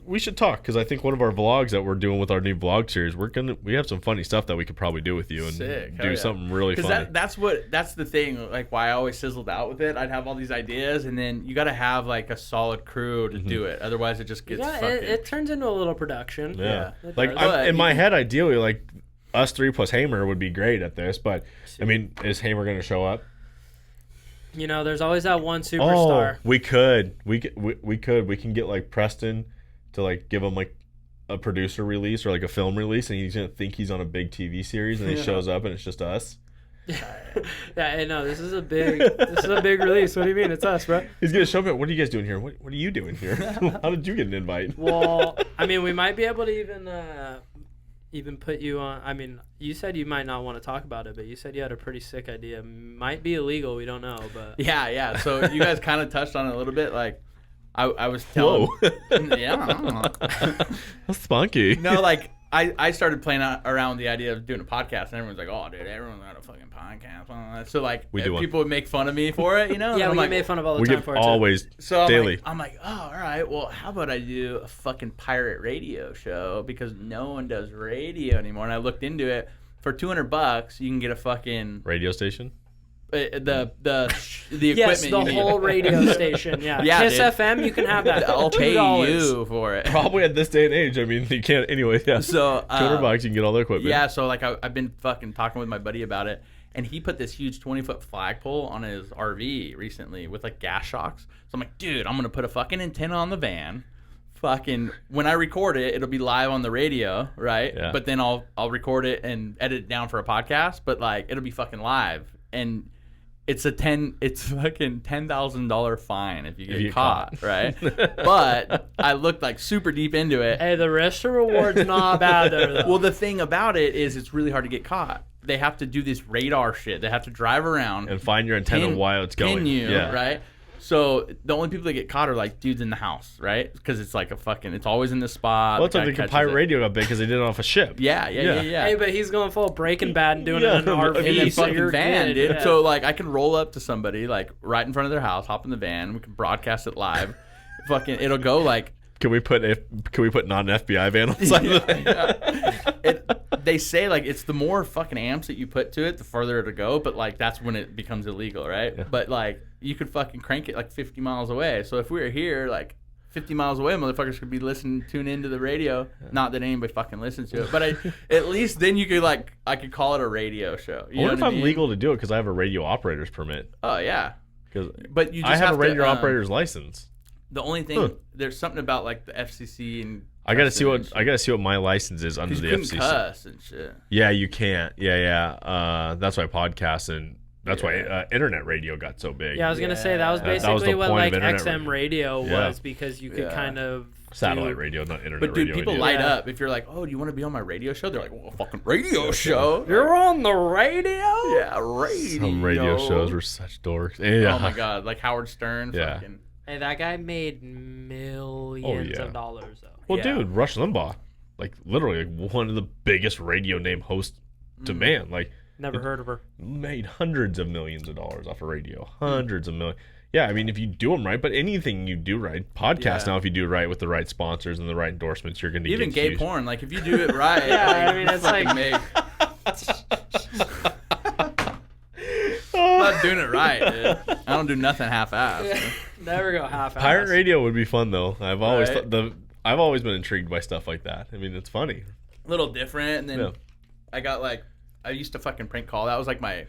[SPEAKER 1] we should talk because I think one of our vlogs that we're doing with our new vlog series, we have some funny stuff that we could probably do with you and
[SPEAKER 3] Sick.
[SPEAKER 1] do something really funny.
[SPEAKER 3] Because that's the thing. Like why I always sizzled out with it. I'd have all these ideas, and then you got to have like a solid crew to do it. Otherwise, it just gets fucking.
[SPEAKER 2] It turns into a little production.
[SPEAKER 1] Yeah.
[SPEAKER 2] It
[SPEAKER 1] Like
[SPEAKER 2] does.
[SPEAKER 1] in my head, ideally, like us three plus Hamer would be great at this. But I mean, is Hamer going to show up?
[SPEAKER 2] You know, there's always that one superstar.
[SPEAKER 1] Oh, we could. We can get like Preston to like give him like a producer release or like a film release, and he's gonna think he's on a big TV series, and he shows up and it's just us.
[SPEAKER 2] Yeah, I know. This is a big release. What do you mean? It's us, bro.
[SPEAKER 1] He's gonna show up. What are you guys doing here? What are you doing here? How did you get an invite?
[SPEAKER 2] Well, I mean, we might be able to even put you on. I mean, you said you might not want to talk about it, but you said you had a pretty sick idea. Might be illegal. We don't know, but
[SPEAKER 3] Yeah. So you guys kind of touched on it a little bit. Like I was telling.
[SPEAKER 1] Whoa.
[SPEAKER 3] Yeah. I don't know.
[SPEAKER 1] That's spunky.
[SPEAKER 3] No, like I started playing around with the idea of doing a podcast, and everyone's like, "Oh, dude, everyone's got a fucking podcast." So like,
[SPEAKER 1] We do one.
[SPEAKER 3] people would make fun of me for it, you know?
[SPEAKER 2] yeah,
[SPEAKER 3] And
[SPEAKER 2] we
[SPEAKER 3] I'm
[SPEAKER 2] get made fun of all the
[SPEAKER 1] We
[SPEAKER 2] time
[SPEAKER 1] get
[SPEAKER 2] for it. Too.
[SPEAKER 1] always
[SPEAKER 3] So
[SPEAKER 1] daily.
[SPEAKER 3] I'm like, oh, all right. Well, how about I do a fucking pirate radio show because no one does radio anymore. And I looked into it. For $200, you can get a fucking
[SPEAKER 1] Radio station.
[SPEAKER 3] the equipment.
[SPEAKER 2] Yes, the
[SPEAKER 3] you need.
[SPEAKER 2] whole radio station. Yeah,
[SPEAKER 3] Yeah,
[SPEAKER 2] Kiss
[SPEAKER 3] dude.
[SPEAKER 2] FM. You can have that.
[SPEAKER 3] I'll pay
[SPEAKER 2] $2.
[SPEAKER 3] you for it.
[SPEAKER 1] Probably at this day and age. I mean, you can't anyway. Yeah.
[SPEAKER 3] So
[SPEAKER 1] $200, you can get all the equipment.
[SPEAKER 3] yeah, so like I've been fucking talking with my buddy about it, and he put this huge 20-foot flagpole on his RV recently with like gas shocks. So I'm like, dude, I'm gonna put a fucking antenna on the van. Fucking when I record it, it'll be live on the radio, right?
[SPEAKER 1] Yeah.
[SPEAKER 3] But then I'll record it and edit it down for a podcast, but like it'll be fucking live, and it's fucking $10,000 fine if you get caught, right? But I looked like super deep into it.
[SPEAKER 2] Hey, the risk to reward's not bad there, though.
[SPEAKER 3] Well, the thing about it is it's really hard to get caught. They have to do this radar shit. They have to drive around
[SPEAKER 1] And find your antenna while it's going.
[SPEAKER 3] pin you,
[SPEAKER 1] yeah.
[SPEAKER 3] right? So the only people that get caught are like dudes in the house, right? Because it's like it's always in the spot.
[SPEAKER 1] Well, it's
[SPEAKER 3] the
[SPEAKER 1] like
[SPEAKER 3] guy
[SPEAKER 1] the
[SPEAKER 3] catches
[SPEAKER 1] pirate
[SPEAKER 3] it.
[SPEAKER 1] radio got big because they did it off a ship.
[SPEAKER 3] Yeah.
[SPEAKER 2] Hey, but he's going full Breaking Bad and doing
[SPEAKER 1] Yeah,
[SPEAKER 2] it in an RV.
[SPEAKER 3] In a
[SPEAKER 2] so
[SPEAKER 3] fucking
[SPEAKER 2] you're
[SPEAKER 3] van,
[SPEAKER 2] good.
[SPEAKER 3] dude.
[SPEAKER 2] Yeah.
[SPEAKER 3] So like I can roll up to somebody like right in front of their house, hop in the van, we can broadcast it live. Fucking, it'll go like.
[SPEAKER 1] Can we put non-FBI van on the side of the
[SPEAKER 3] They say like it's the more fucking amps that you put to it, the further it'll go. But like that's when it becomes illegal, right?
[SPEAKER 1] Yeah.
[SPEAKER 3] But like you could fucking crank it like 50 miles away. So if we were here, like 50 miles away, motherfuckers could be tune into the radio. Not that anybody fucking listens to it, but at least then you could I could call it a radio show. You
[SPEAKER 1] I
[SPEAKER 3] know
[SPEAKER 1] wonder if
[SPEAKER 3] what I
[SPEAKER 1] I'm
[SPEAKER 3] mean?
[SPEAKER 1] legal to do it because I have a radio operator's permit.
[SPEAKER 3] Oh yeah,
[SPEAKER 1] Because
[SPEAKER 3] but you just
[SPEAKER 1] I have a
[SPEAKER 3] to,
[SPEAKER 1] radio operator's license.
[SPEAKER 3] The only thing there's something about like the FCC and
[SPEAKER 1] I gotta see what my license is under
[SPEAKER 3] you
[SPEAKER 1] the
[SPEAKER 3] couldn't
[SPEAKER 1] FCC.
[SPEAKER 3] cuss and shit.
[SPEAKER 1] Yeah, you can't. Yeah. That's why podcasts and that's why internet radio got so big.
[SPEAKER 2] Yeah, I was gonna say that was
[SPEAKER 1] That was
[SPEAKER 2] basically
[SPEAKER 1] the
[SPEAKER 2] what
[SPEAKER 1] point
[SPEAKER 2] like
[SPEAKER 1] of internet
[SPEAKER 2] XM radio
[SPEAKER 1] Yeah.
[SPEAKER 2] was because you could kind of
[SPEAKER 1] Satellite radio, not internet
[SPEAKER 3] But dude,
[SPEAKER 1] radio.
[SPEAKER 3] people
[SPEAKER 1] idea.
[SPEAKER 3] light
[SPEAKER 2] Yeah.
[SPEAKER 3] up if you're like, oh, do you want to be on my radio show? They're like, well, fucking radio show.
[SPEAKER 2] You're on the radio.
[SPEAKER 3] Yeah, radio.
[SPEAKER 1] Some radio shows were such dorks. Yeah.
[SPEAKER 3] Oh my god, like Howard Stern.
[SPEAKER 1] Yeah.
[SPEAKER 3] Fucking.
[SPEAKER 2] Hey, that guy made millions
[SPEAKER 1] yeah.
[SPEAKER 2] of dollars though.
[SPEAKER 1] Well,
[SPEAKER 3] Yeah.
[SPEAKER 1] dude, Rush Limbaugh, like literally like, one of the biggest radio name hosts to man. Like
[SPEAKER 2] Never heard of her.
[SPEAKER 1] made hundreds of millions of dollars off of radio. Hundreds of millions. Yeah, I mean, if you do them right, but anything you do right, podcast
[SPEAKER 3] Yeah.
[SPEAKER 1] now, if you do it right with the right sponsors and the right endorsements, you're going to
[SPEAKER 3] Even
[SPEAKER 1] get
[SPEAKER 3] gay
[SPEAKER 1] huge.
[SPEAKER 3] porn, like if you do it right.
[SPEAKER 2] Yeah, I mean,
[SPEAKER 3] you
[SPEAKER 2] it's
[SPEAKER 3] fucking
[SPEAKER 2] like-
[SPEAKER 3] make. I'm not doing it right, dude. I don't do nothing half-assed.
[SPEAKER 2] Never go half-ass.
[SPEAKER 1] Pirate radio would be fun though. I've always
[SPEAKER 3] Right.
[SPEAKER 1] I've always been intrigued by stuff like that. I mean, it's funny.
[SPEAKER 3] A little different, and then
[SPEAKER 1] Yeah.
[SPEAKER 3] I got I used to fucking prank call. That was like my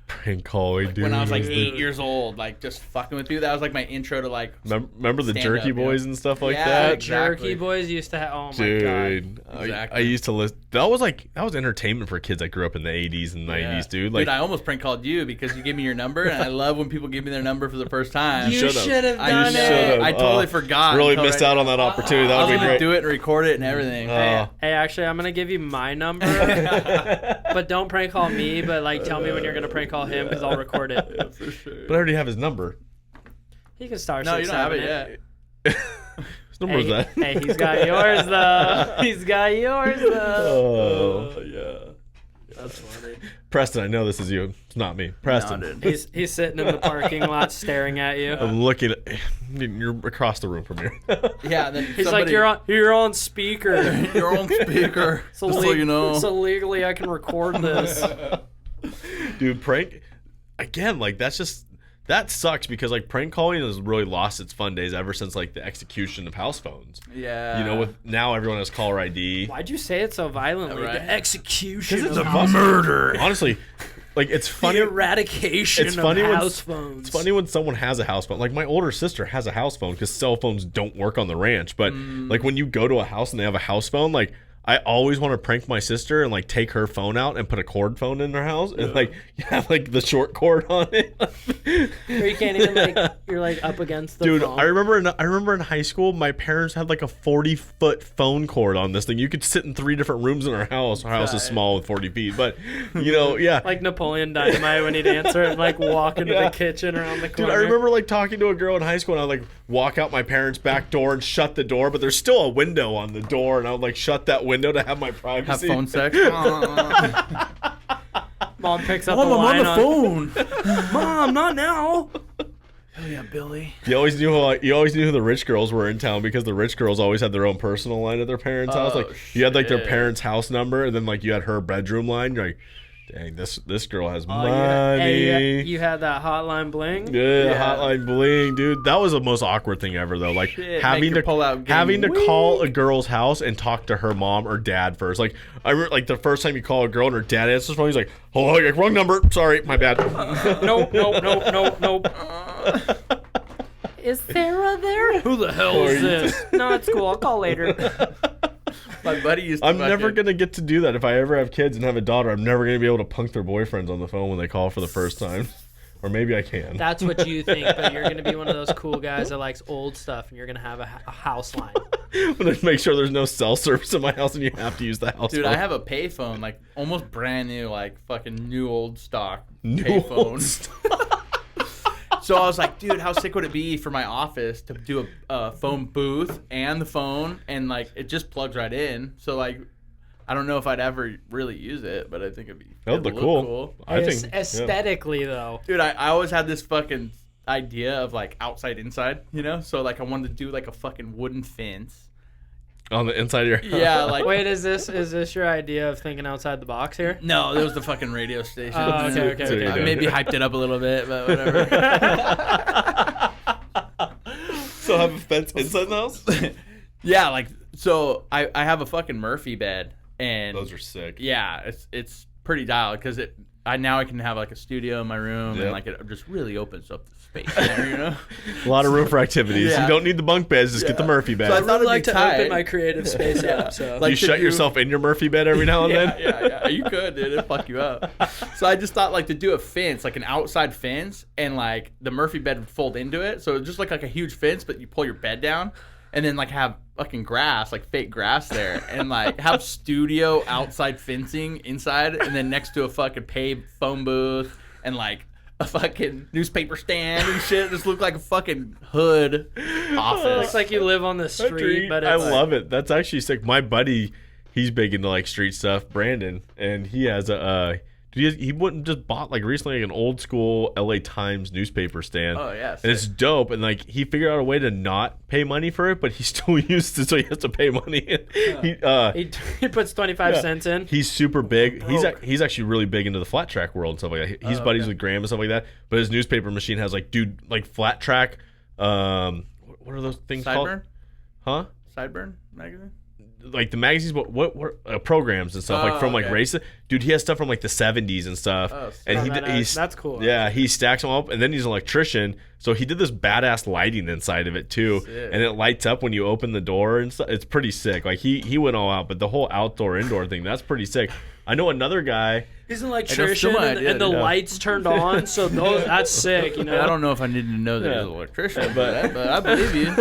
[SPEAKER 1] Prank call we do.
[SPEAKER 3] when I was like 8 years old, like just fucking with you. That was like my intro to like.
[SPEAKER 1] Remember the
[SPEAKER 3] stand
[SPEAKER 1] Jerky
[SPEAKER 3] up, yeah.
[SPEAKER 1] Boys and stuff like
[SPEAKER 3] Yeah,
[SPEAKER 1] that?
[SPEAKER 3] exactly.
[SPEAKER 2] Jerky Boys used to have. Oh my god.
[SPEAKER 1] Dude,
[SPEAKER 3] Exactly.
[SPEAKER 1] I used to listen. That was entertainment for kids that grew up in the 80s and 90s, dude. Like,
[SPEAKER 3] I almost prank called you because you gave me your number, and I love when people give me their number for the first time.
[SPEAKER 2] You
[SPEAKER 1] should've.
[SPEAKER 2] should have
[SPEAKER 3] I
[SPEAKER 2] done
[SPEAKER 3] know.
[SPEAKER 2] it.
[SPEAKER 3] I totally forgot.
[SPEAKER 1] really
[SPEAKER 3] until
[SPEAKER 1] missed
[SPEAKER 3] right
[SPEAKER 1] out
[SPEAKER 3] now.
[SPEAKER 1] on that opportunity.
[SPEAKER 3] I
[SPEAKER 1] That
[SPEAKER 3] was
[SPEAKER 1] would be
[SPEAKER 3] gonna
[SPEAKER 1] great.
[SPEAKER 3] do it and record it and everything.
[SPEAKER 2] Hey, actually, I'm gonna give you my number, but don't prank call me. But like, tell me when you're gonna prank call him because I'll record it.
[SPEAKER 3] Yeah, for sure.
[SPEAKER 1] But I already have his number.
[SPEAKER 2] He can start.
[SPEAKER 3] No, you don't have it yet.
[SPEAKER 1] His number is
[SPEAKER 2] Hey,
[SPEAKER 1] that?
[SPEAKER 2] hey, he's got yours though. He's got yours though.
[SPEAKER 1] Oh.
[SPEAKER 3] yeah.
[SPEAKER 2] That's funny.
[SPEAKER 1] Preston, I know this is you. It's not me. Preston.
[SPEAKER 3] No, dude.
[SPEAKER 2] He's sitting in the parking lot staring at you.
[SPEAKER 1] I'm looking at you're across the room from here.
[SPEAKER 3] Yeah, then
[SPEAKER 2] He's like, you're on speaker.
[SPEAKER 3] You're on speaker. So you know.
[SPEAKER 2] So legally I can record this.
[SPEAKER 1] Dude, prank again, like that sucks because like prank calling has really lost its fun days ever since like the execution of house phones.
[SPEAKER 3] Yeah.
[SPEAKER 1] You know, with now everyone has caller ID.
[SPEAKER 2] Why'd you say it so violently?
[SPEAKER 3] Right.
[SPEAKER 2] The execution
[SPEAKER 1] It's
[SPEAKER 2] of
[SPEAKER 1] a
[SPEAKER 2] house
[SPEAKER 1] murder. Honestly, like it's funny.
[SPEAKER 2] The eradication
[SPEAKER 1] It's funny
[SPEAKER 2] of
[SPEAKER 1] when
[SPEAKER 2] house phones.
[SPEAKER 1] It's funny when someone has a house phone. Like my older sister has a house phone because cell phones don't work on the ranch. But like when you go to a house and they have a house phone, like I always want to prank my sister and like take her phone out and put a cord phone in her house and like have like the short cord on it.
[SPEAKER 2] Or you can't even like you're like up against the
[SPEAKER 1] Dude,
[SPEAKER 2] phone.
[SPEAKER 1] I remember in high school, my parents had like a 40-foot phone cord on this thing. You could sit in 3 different rooms in our house. Our house is small with 40 feet, but you know, yeah.
[SPEAKER 2] Like Napoleon Dynamite when he'd answer and like walk into the kitchen around the corner.
[SPEAKER 1] Dude, I remember like talking to a girl in high school and I'd like walk out my parents' back door and shut the door, but there's still a window on the door and I would like shut that window to have my privacy.
[SPEAKER 3] Have phone sex.
[SPEAKER 2] Mom picks up
[SPEAKER 3] Mom,
[SPEAKER 2] the
[SPEAKER 3] I'm
[SPEAKER 2] line
[SPEAKER 3] on the phone.
[SPEAKER 2] Mom, not now.
[SPEAKER 3] Hell yeah, Billy.
[SPEAKER 1] You always knew who the rich girls were in town because the rich girls always had their own personal line at their parents' house. Like you had like their
[SPEAKER 3] shit.
[SPEAKER 1] parents' house number, and then like you had her bedroom line. You're like, dang, this girl has money.
[SPEAKER 2] You had that hotline bling.
[SPEAKER 1] Yeah, hotline bling, dude. That was the most awkward thing ever, though. Like having to call a girl's house and talk to her mom or dad first. Like I remember, like the first time you call a girl and her dad answers the phone, he's like, "Oh, wrong number. Sorry, my bad."
[SPEAKER 2] Nope. Is Sarah there? Who the hell is this? No, it's cool. I'll call later.
[SPEAKER 3] My buddy used to
[SPEAKER 1] I'm never gonna get to do that. If I ever have kids and have a daughter, I'm never gonna be able to punk their boyfriends on the phone when they call for the first time. Or maybe I can.
[SPEAKER 2] That's what you think, but you're gonna be one of those cool guys that likes old stuff, and you're gonna have a house line.
[SPEAKER 1] I'm gonna make sure there's no cell service in my house, and you have to use the house.
[SPEAKER 3] Dude,
[SPEAKER 1] phone.
[SPEAKER 3] I have a payphone, like almost brand new, like fucking new old stock payphone. So I was like, dude, how sick would it be for my office to do a phone booth and the phone, and like it just plugs right in. So like, I don't know if I'd ever really use it, but I think it'd
[SPEAKER 1] look cool. I think
[SPEAKER 2] aesthetically though.
[SPEAKER 3] Dude, I always had this fucking idea of like outside inside, you know? So like I wanted to do like a fucking wooden fence.
[SPEAKER 1] On the inside of your house.
[SPEAKER 3] Yeah, like
[SPEAKER 2] wait, is this your idea of thinking outside the box here?
[SPEAKER 3] No, it was the fucking radio station.
[SPEAKER 2] Okay.
[SPEAKER 3] I maybe hyped it up a little bit, but whatever.
[SPEAKER 1] So have a fence inside the house?
[SPEAKER 3] Yeah, like so I have a fucking Murphy bed, and
[SPEAKER 1] those are sick.
[SPEAKER 3] Yeah, it's pretty dialed because I can have like a studio in my room, and like it just really opens up the space there, you know.
[SPEAKER 1] A lot of room for activities.
[SPEAKER 3] Yeah.
[SPEAKER 1] You don't need the bunk beds. Just get the Murphy bed.
[SPEAKER 3] So
[SPEAKER 2] I would like to open my creative space up. So
[SPEAKER 1] like you shut yourself in your Murphy bed every now and then.
[SPEAKER 3] Yeah. You could, dude. It'd fuck you up. So I just thought like to do a fence, like an outside fence, and like the Murphy bed would fold into it, so it just look like a huge fence, but you pull your bed down. And then like have fucking grass, like fake grass there, and like have studio outside fencing inside, and then next to a fucking paved phone booth and like a fucking newspaper stand and shit. Just look like a fucking hood office.
[SPEAKER 2] It looks like you live on the street, but
[SPEAKER 1] I love it. That's actually sick. My buddy, he's big into like street stuff, Brandon, and he has a. He wouldn't just bought like recently like an old school LA Times newspaper stand.
[SPEAKER 3] Oh yeah,
[SPEAKER 1] and it's dope. And like he figured out a way to not pay money for it, but he still used it, so he has to pay money.
[SPEAKER 2] He puts 25 cents in.
[SPEAKER 1] He's super big. He's actually really big into the flat track world and stuff like that. He's buddies with Graham and stuff like that. But his newspaper machine has like flat track. What are those things called? Huh?
[SPEAKER 3] Sideburn magazine.
[SPEAKER 1] Like the magazines, what programs and stuff from races. Dude, he has stuff from like the 70s and stuff. He's
[SPEAKER 2] that's cool.
[SPEAKER 1] Yeah, he stacks them up, and then he's an electrician, so he did this badass lighting inside of it too, and it lights up when you open the door and stuff. It's pretty sick. Like he went all out, but the whole outdoor indoor thing, that's pretty sick. I know another guy.
[SPEAKER 2] He's an electrician, and the lights turned on, so that's sick. You know,
[SPEAKER 3] I don't know if I needed to know that he's an electrician, but I believe you.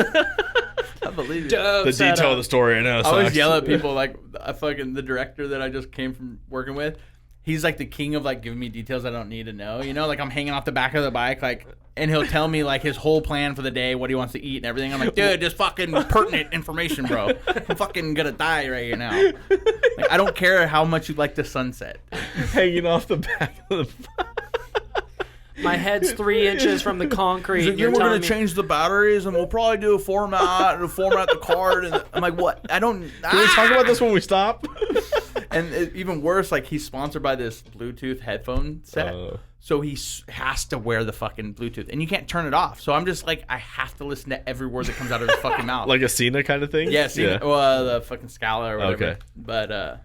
[SPEAKER 3] I believe you.
[SPEAKER 1] The detail of the story, I know.
[SPEAKER 3] I always yell at people like the director that I just came from working with. He's like the king of like giving me details I don't need to know. You know, like I'm hanging off the back of the bike, like, and he'll tell me like his whole plan for the day, what he wants to eat and everything. I'm like, dude, just fucking pertinent information, bro. I'm fucking gonna die right here now. Like, I don't care how much you like the sunset.
[SPEAKER 1] hanging off the back of the.
[SPEAKER 2] My head's 3 inches from the concrete.
[SPEAKER 3] He's like,
[SPEAKER 2] You're
[SPEAKER 3] we're
[SPEAKER 2] telling
[SPEAKER 3] gonna
[SPEAKER 2] me
[SPEAKER 3] change the batteries, and we'll probably do a format the card. And I'm like, what? I don't.
[SPEAKER 1] Can we talk about this when we stop?
[SPEAKER 3] And even worse, like he's sponsored by this Bluetooth headphone set, so he has to wear the fucking Bluetooth, and you can't turn it off. So I'm just like, I have to listen to every word that comes out of his fucking mouth.
[SPEAKER 1] Like a Cena kind of thing.
[SPEAKER 3] Yeah, Cena, well, the fucking Scala or whatever.
[SPEAKER 1] Okay.
[SPEAKER 3] But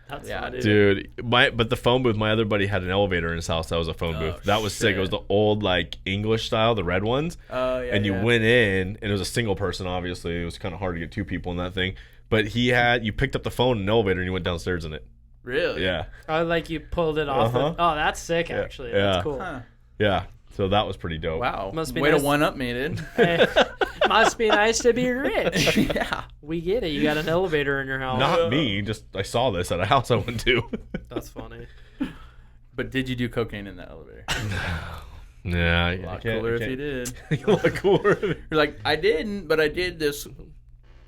[SPEAKER 2] that's
[SPEAKER 3] yeah,
[SPEAKER 2] funny.
[SPEAKER 1] Dude, but the phone booth, my other buddy had an elevator in his house. That was a phone booth. That was sick. It was the old like English style, the red ones.
[SPEAKER 3] Oh yeah.
[SPEAKER 1] And you went in, and it was a single person. Obviously, it was kind of hard to get 2 people in that thing. But you picked up the phone in an elevator, and you went downstairs in it.
[SPEAKER 3] Really?
[SPEAKER 1] Yeah.
[SPEAKER 2] Oh, like you pulled it off. Oh, that's sick. Actually, that's cool.
[SPEAKER 3] Huh.
[SPEAKER 1] Yeah. So that was pretty dope.
[SPEAKER 3] Wow.
[SPEAKER 2] Must be
[SPEAKER 3] way
[SPEAKER 2] nice.
[SPEAKER 3] to one up me, dude.
[SPEAKER 2] Hey, must be nice to be rich.
[SPEAKER 3] Yeah.
[SPEAKER 2] We get it. You got an elevator in your house.
[SPEAKER 1] Not me. Just I saw this at a house I went to.
[SPEAKER 2] That's funny.
[SPEAKER 3] But did you do cocaine in that elevator?
[SPEAKER 1] Yeah.
[SPEAKER 3] A lot cooler if you did.
[SPEAKER 1] A lot cooler.
[SPEAKER 3] You're like, I didn't, but I did this.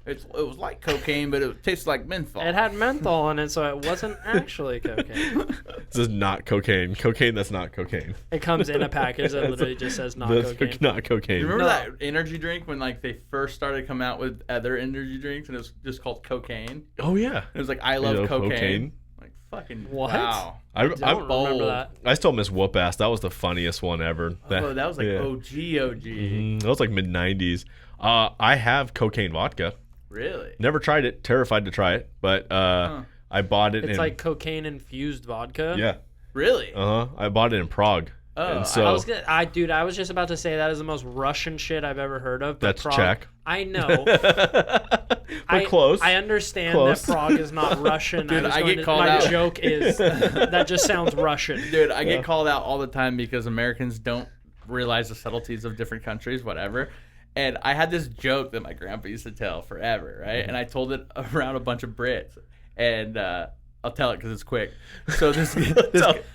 [SPEAKER 3] It was like cocaine, but it tastes like menthol.
[SPEAKER 2] It had menthol in it, so it wasn't actually cocaine.
[SPEAKER 1] This is not cocaine. Cocaine that's not cocaine.
[SPEAKER 2] It comes in a package that literally just says not
[SPEAKER 1] That's
[SPEAKER 2] cocaine.
[SPEAKER 1] not cocaine.
[SPEAKER 3] You remember
[SPEAKER 2] No.
[SPEAKER 3] that energy drink when like they first started coming out with other energy drinks, and it was just called cocaine?
[SPEAKER 1] Oh yeah.
[SPEAKER 3] It was like, I love
[SPEAKER 1] know,
[SPEAKER 3] cocaine.
[SPEAKER 1] cocaine.
[SPEAKER 3] Like fucking
[SPEAKER 2] What?
[SPEAKER 3] wow.
[SPEAKER 1] I
[SPEAKER 2] Don't remember that.
[SPEAKER 1] I still miss Whoop Ass. That was the funniest one ever.
[SPEAKER 3] Oh, that was like
[SPEAKER 1] yeah.
[SPEAKER 3] OG.
[SPEAKER 1] That was like mid '90s. I have cocaine vodka.
[SPEAKER 3] Really?
[SPEAKER 1] Never tried it. Terrified to try it, but I bought it.
[SPEAKER 2] It's like cocaine infused vodka.
[SPEAKER 1] Yeah.
[SPEAKER 3] Really?
[SPEAKER 1] I bought it in Prague.
[SPEAKER 3] Oh,
[SPEAKER 1] and so
[SPEAKER 2] I was just about to say that is the most Russian shit I've ever heard of. But
[SPEAKER 1] that's
[SPEAKER 2] Prague,
[SPEAKER 1] Czech.
[SPEAKER 2] I know.
[SPEAKER 1] But close.
[SPEAKER 2] I understand
[SPEAKER 1] Close.
[SPEAKER 2] that Prague is not Russian.
[SPEAKER 3] Dude, I get called
[SPEAKER 2] my
[SPEAKER 3] out.
[SPEAKER 2] joke is that just sounds Russian.
[SPEAKER 3] Dude, I get called out all the time because Americans don't realize the subtleties of different countries, whatever. And I had this joke that my grandpa used to tell forever, right? And I told it around a bunch of Brits. And I'll tell it because it's quick. So this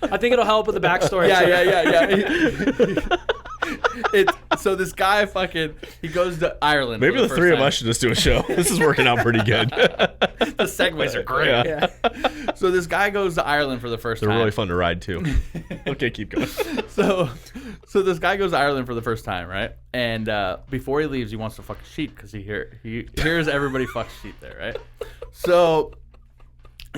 [SPEAKER 2] I think it'll help with the backstory.
[SPEAKER 3] yeah. So this guy he goes to Ireland.
[SPEAKER 1] Maybe
[SPEAKER 3] for
[SPEAKER 1] the
[SPEAKER 3] the
[SPEAKER 1] three
[SPEAKER 3] first
[SPEAKER 1] of
[SPEAKER 3] time.
[SPEAKER 1] us should just do a show. This is working out pretty good.
[SPEAKER 3] The segues are great.
[SPEAKER 1] Yeah.
[SPEAKER 3] So this guy goes to Ireland for the first
[SPEAKER 1] They're
[SPEAKER 3] time.
[SPEAKER 1] really fun to ride too. Okay, keep going.
[SPEAKER 3] So this guy goes to Ireland for the first time, right? And before he leaves, he wants to fuck a sheep because he hears everybody fuck sheep there, right? So,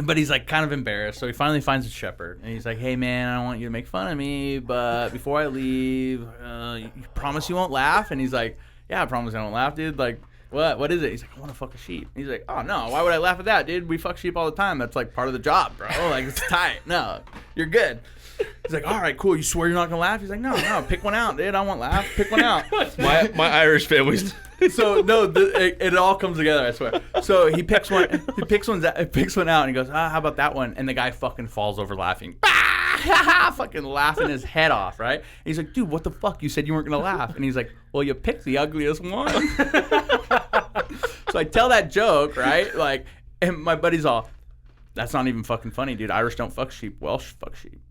[SPEAKER 3] but he's like kind of embarrassed. So he finally finds a shepherd, and he's like, "Hey man, I don't want you to make fun of me, but before I leave, you promise you won't laugh?" And he's like, "Yeah, I promise I won't laugh, dude. Like, what is it?" He's like, "I want to fuck a sheep." He's like, "Oh no, why would I laugh at that, dude? We fuck sheep all the time. That's like part of the job, bro. Like it's tight. No, you're good." He's like, "All right, cool. You swear you're not gonna laugh?" He's like, "No, pick one out, dude. I won't laugh. Pick one out."
[SPEAKER 1] My Irish family's.
[SPEAKER 3] So no, it all comes together. I swear. So he picks one. He picks one out, and he goes, "How about that one?" And the guy fucking falls over laughing. Fucking laughing his head off, right? And he's like, "Dude, what the fuck? You said you weren't gonna laugh." And he's like, "Well, you picked the ugliest one." So I tell that joke, right? Like, and my buddy's all, "That's not even fucking funny, dude. Irish don't fuck sheep. Welsh fuck sheep."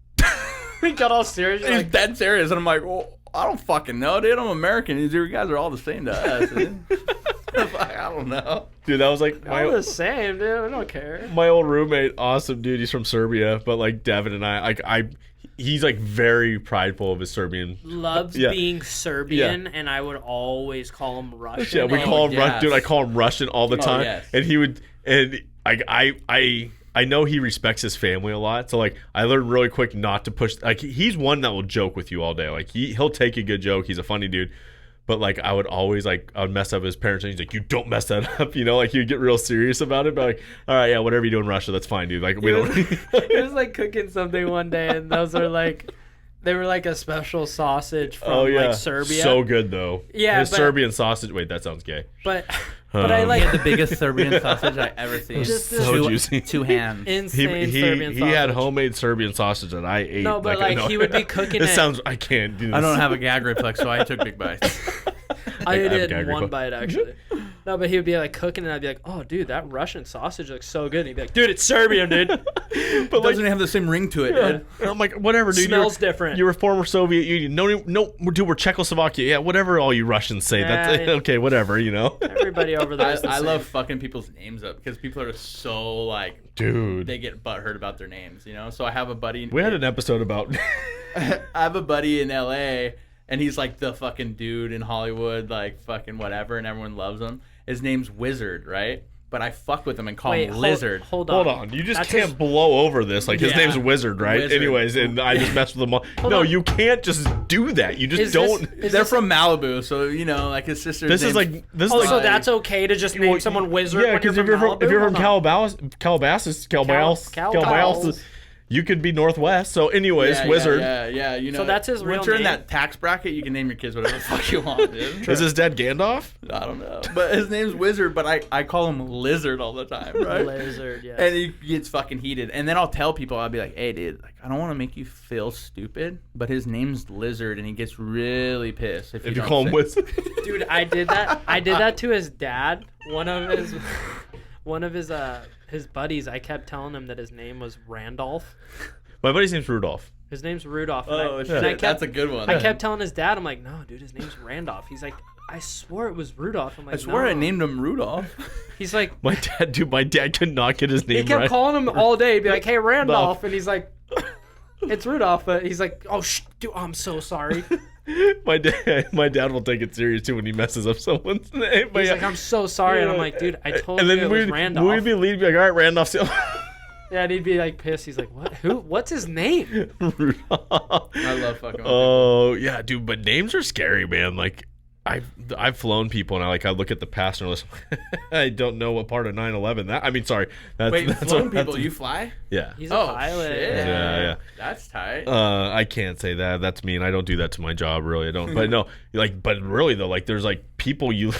[SPEAKER 2] We got all serious.
[SPEAKER 3] He's dead serious, and I'm like, "Well, I don't fucking know, dude. I'm American. You guys are all the same to us." I don't know.
[SPEAKER 1] Dude, that was like
[SPEAKER 2] All the same, dude. I don't care.
[SPEAKER 1] my old roommate. Awesome dude. He's from Serbia, but like Devin and I he's like very prideful of his Serbian.
[SPEAKER 2] Loves being Serbian, and I would always call him Russian.
[SPEAKER 1] Yeah, we call him
[SPEAKER 3] yes.
[SPEAKER 1] Dude, I call him Russian all the time,
[SPEAKER 3] yes.
[SPEAKER 1] and he would, and I know he respects his family a lot, so like I learned really quick not to push. Like he's one that will joke with you all day. Like he'll take a good joke. He's a funny dude. But like I would always I would mess up his parents, and he's like, "You don't mess that up," you know. Like he'd get real serious about it. But like, all right, yeah, whatever you do in Russia, that's fine, dude. Like we don't.
[SPEAKER 2] He was like cooking something one day, and those are like, they were like a special sausage from like Serbia.
[SPEAKER 1] So good though.
[SPEAKER 2] Yeah,
[SPEAKER 1] his
[SPEAKER 2] but-
[SPEAKER 1] Serbian sausage. Wait, that sounds gay.
[SPEAKER 2] But I like
[SPEAKER 3] The biggest Serbian sausage I ever seen.
[SPEAKER 2] Just
[SPEAKER 1] so juicy.
[SPEAKER 3] 2 hands.
[SPEAKER 2] insane Serbian
[SPEAKER 1] He
[SPEAKER 2] sausage.
[SPEAKER 1] had homemade Serbian sausage that I ate.
[SPEAKER 2] No, but like he would be cooking
[SPEAKER 1] This
[SPEAKER 2] it.
[SPEAKER 1] sounds. I can't do this.
[SPEAKER 3] I don't have a gag reflex, so I took big bites.
[SPEAKER 2] I
[SPEAKER 1] I
[SPEAKER 2] ate
[SPEAKER 1] have
[SPEAKER 2] it in
[SPEAKER 1] gag
[SPEAKER 2] one
[SPEAKER 1] reflex.
[SPEAKER 2] bite actually. No, but he would be like cooking, and I'd be like, "Oh, dude, that Russian sausage looks so good." And he'd be like, "Dude, it's Serbian, dude."
[SPEAKER 3] But it doesn't have the same ring to it, dude.
[SPEAKER 1] And I'm like, whatever, dude.
[SPEAKER 2] Smells different.
[SPEAKER 1] You were former Soviet Union. No, dude, we're Czechoslovakia. Yeah, whatever all you Russians say. That's okay, whatever, you know.
[SPEAKER 2] Everybody over there.
[SPEAKER 3] I love fucking people's names up because people are so like,
[SPEAKER 1] dude,
[SPEAKER 3] they get butthurt about their names, you know. So I have a buddy.
[SPEAKER 1] We had an episode about.
[SPEAKER 3] I have a buddy in LA, and he's like the fucking dude in Hollywood, like fucking whatever, and everyone loves him. His name's Wizard, right? But I fuck with him and call him Lizard.
[SPEAKER 2] Hold on.
[SPEAKER 1] You just can't blow over this. Like, his name's Wizard, right?
[SPEAKER 3] Wizard.
[SPEAKER 1] Anyways, and I just messed with them all. No, you can't just do that. You just don't.
[SPEAKER 3] They're from Malibu, so, you know, like his sister's
[SPEAKER 1] This is like...
[SPEAKER 2] so that's okay to just name someone Wizard
[SPEAKER 1] yeah,
[SPEAKER 2] when you're from Malibu?
[SPEAKER 1] If you're from Calabasas, you could be Northwest. So anyways, Wizard.
[SPEAKER 3] Yeah. You know,
[SPEAKER 2] so that's his real
[SPEAKER 3] once you're in
[SPEAKER 2] name?
[SPEAKER 3] that tax bracket, you can name your kids whatever the fuck you want, dude.
[SPEAKER 1] Is his dad Gandalf?
[SPEAKER 3] I don't know. But his name's Wizard, but I call him Lizard all the time, right?
[SPEAKER 2] Lizard, yeah.
[SPEAKER 3] And he gets fucking heated. And then I'll tell people, I'll be like, hey, dude, like, I don't want to make you feel stupid, but his name's Lizard, and he gets really pissed if you
[SPEAKER 1] call him Wizard.
[SPEAKER 2] Dude, I did that to his dad. One of his buddies, I kept telling him that his name was Randolph.
[SPEAKER 1] My buddy's name's Rudolph.
[SPEAKER 2] His name's Rudolph.
[SPEAKER 3] That's a good one.
[SPEAKER 2] I kept telling his dad, I'm like, no, dude, his name's Randolph. He's like, I swore it was Rudolph. I'm like,
[SPEAKER 3] I swear
[SPEAKER 2] no.
[SPEAKER 3] I named him Rudolph.
[SPEAKER 2] He's like,
[SPEAKER 1] my dad could not get his name right.
[SPEAKER 2] He kept calling him all day. He'd be like, hey, Randolph. And he's like, it's Rudolph. But he's like, oh, dude, I'm so sorry.
[SPEAKER 1] My dad will take it serious too when he messes up someone's name.
[SPEAKER 2] He's like, I'm so sorry. And I'm like, dude, I told you it was Randolph.
[SPEAKER 1] We'd be leading, like, all right, Randolph.
[SPEAKER 2] Yeah, and he'd be like pissed. He's like, what? Who? What's his name?
[SPEAKER 1] Rudolph.
[SPEAKER 3] I love fucking.
[SPEAKER 1] Oh yeah, dude. But names are scary, man. Like I've flown people, and I look at the passenger list. I don't know what part of 9/11 that. I mean, sorry. That's
[SPEAKER 3] flown people. You fly?
[SPEAKER 1] Yeah.
[SPEAKER 2] He's a pilot.
[SPEAKER 3] Shit.
[SPEAKER 1] Yeah.
[SPEAKER 3] That's tight.
[SPEAKER 1] I can't say that. That's mean. I don't do that to my job. Really, I don't. But no, but really though, like there's like people you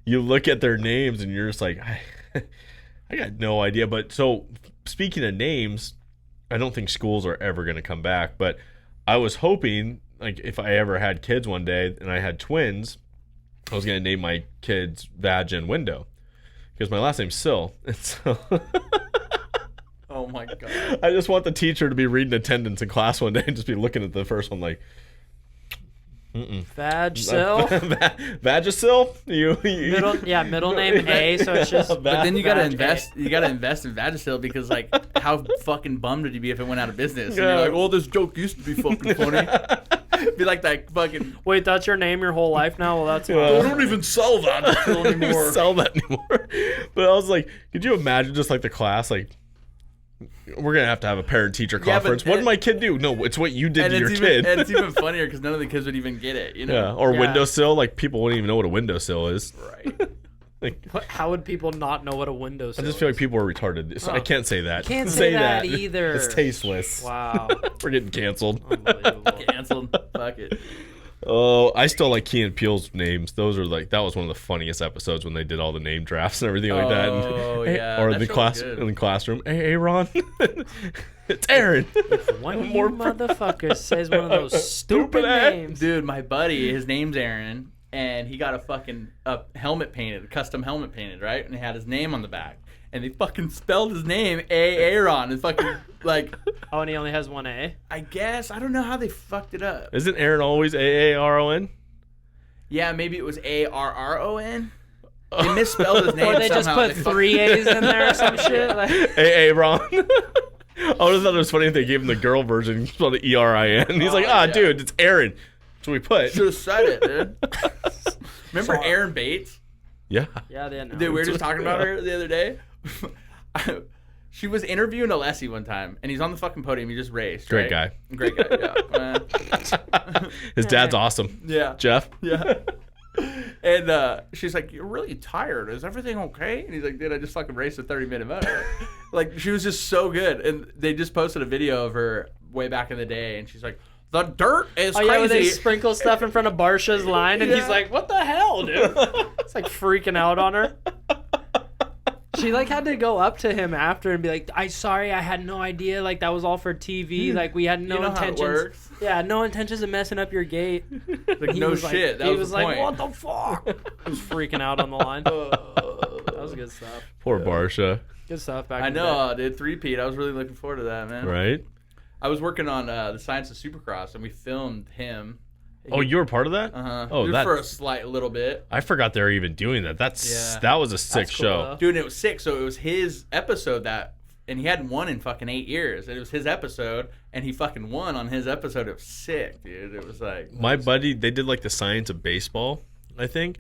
[SPEAKER 1] look at their names, and you're just like, I got no idea. But so speaking of names, I don't think schools are ever going to come back. But I was hoping, like, if I ever had kids one day and I had twins, I was going to name my kids Vag and Window because my last name's Sill. And so
[SPEAKER 3] oh my god!
[SPEAKER 1] I just want the teacher to be reading attendance in class one day and just be looking at the first one like,
[SPEAKER 2] Vagisil.
[SPEAKER 1] Vagisil?
[SPEAKER 2] Middle name A, so it's just.
[SPEAKER 3] But then you gotta invest. You gotta invest in Vagisil because, like, how fucking bummed would you be if it went out of business? And you're like, oh, this joke used to be fucking funny. Be like that fucking.
[SPEAKER 2] Wait, that's your name your whole life now? Well, that's.
[SPEAKER 3] I don't even sell Vagisil anymore.
[SPEAKER 1] Sell that anymore. But I was like, could you imagine just like the class like. We're going to have a parent-teacher conference. What did my kid do? No, it's what you did to your kid.
[SPEAKER 3] And it's even funnier because none of the kids would even get it, you know?
[SPEAKER 1] Yeah, or windowsill. Like, people wouldn't even know what a windowsill is.
[SPEAKER 3] Right.
[SPEAKER 2] Like, how would people not know what a windowsill is?
[SPEAKER 1] I just feel like people are retarded. So I can't say that.
[SPEAKER 2] Can't say that either.
[SPEAKER 1] It's tasteless.
[SPEAKER 2] Wow.
[SPEAKER 1] We're getting canceled.
[SPEAKER 2] Unbelievable.
[SPEAKER 3] Canceled. Fuck it.
[SPEAKER 1] Oh, I still like Key and Peele's names. Those are like, that was one of the funniest episodes when they did all the name drafts and everything like that.
[SPEAKER 3] Oh, yeah.
[SPEAKER 1] Or in the classroom. Hey, Ron. It's Aaron.
[SPEAKER 2] One of you motherfuckers says one of those stupid names.
[SPEAKER 3] Dude, my buddy, his name's Aaron, and he got a fucking helmet painted, a custom helmet painted, right? And he had his name on the back. And they fucking spelled his name Aaron. It's fucking like.
[SPEAKER 2] Oh, and he only has one A?
[SPEAKER 3] I guess. I don't know how they fucked it up.
[SPEAKER 1] Isn't Aaron always Aaron?
[SPEAKER 3] Yeah, maybe it was Arron. They misspelled his name.
[SPEAKER 2] Or they just put 3 A's in there or some shit. Like.
[SPEAKER 1] Aaron. I would have thought it was funny if they gave him the girl version and spelled it Erin. He's like, dude, it's Aaron. That's what we put.
[SPEAKER 3] Should have said it, dude. Remember Aaron Bates?
[SPEAKER 1] Yeah.
[SPEAKER 2] Yeah, they know.
[SPEAKER 3] Dude, we were just talking about her the other day. She was interviewing Alessi one time, and he's on the fucking podium. He just raced.
[SPEAKER 1] Great
[SPEAKER 3] right?
[SPEAKER 1] guy.
[SPEAKER 3] Great guy, yeah.
[SPEAKER 1] His dad's awesome.
[SPEAKER 3] Yeah.
[SPEAKER 1] Jeff?
[SPEAKER 3] Yeah. And she's like, you're really tired. Is everything okay? And he's like, dude, I just fucking raced a 30-minute motor. Like, she was just so good. And they just posted a video of her way back in the day, and she's like, the dirt is crazy.
[SPEAKER 2] Yeah, they sprinkle stuff in front of Barsha's line, and he's like, what the hell, dude? It's like freaking out on her. She like had to go up to him after and be like, "I'm sorry, I had no idea. Like that was all for TV. Like we had no intentions.
[SPEAKER 3] How it works?
[SPEAKER 2] Yeah, no intentions of messing up your gate."
[SPEAKER 3] Like, no shit.
[SPEAKER 2] He was like, "What the fuck?" He was freaking out on the line. That was good stuff.
[SPEAKER 1] Poor Barsha.
[SPEAKER 2] Good stuff back.
[SPEAKER 3] I know, dude. 3-peat. I was really looking forward to that, man.
[SPEAKER 1] Right?
[SPEAKER 3] I was working on the Science of Supercross, and we filmed him.
[SPEAKER 1] Oh, you were part of that? Oh, that
[SPEAKER 3] for a slight little bit.
[SPEAKER 1] I forgot they were even doing that. That was a sick
[SPEAKER 2] cool,
[SPEAKER 1] show.
[SPEAKER 2] though.
[SPEAKER 3] Dude, it was sick. So it was his episode and he hadn't won in fucking 8 years. It was his episode, and he fucking won on his episode. It was sick, dude. It was like...
[SPEAKER 1] My buddy, they did like the Science of Baseball, I think.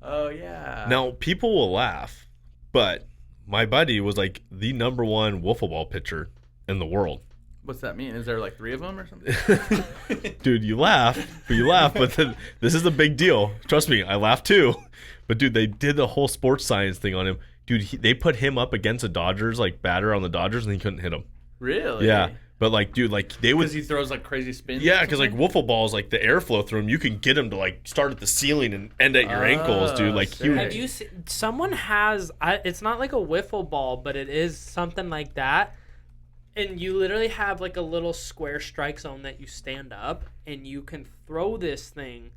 [SPEAKER 3] Oh, yeah.
[SPEAKER 1] Now, people will laugh, but my buddy was like the number one wiffle ball pitcher in the world.
[SPEAKER 3] What's that mean? Is there like 3 of them or something?
[SPEAKER 1] Dude, you laugh, but then, this is a big deal. Trust me, I laugh too. But dude, they did the whole sports science thing on him. Dude, they put him up against the Dodgers, like batter on the Dodgers, and he couldn't hit him.
[SPEAKER 3] Really?
[SPEAKER 1] Yeah. But like, dude, like they would.
[SPEAKER 3] Because he throws like crazy spins.
[SPEAKER 1] Yeah, because like wiffle balls, like the airflow through them, you can get him to like start at the ceiling and end at your ankles, dude. Like
[SPEAKER 3] sick.
[SPEAKER 2] Have you seen, someone has, it's not like a wiffle ball, but it is something like that. And you literally have like a little square strike zone that you stand up and you can throw this thing,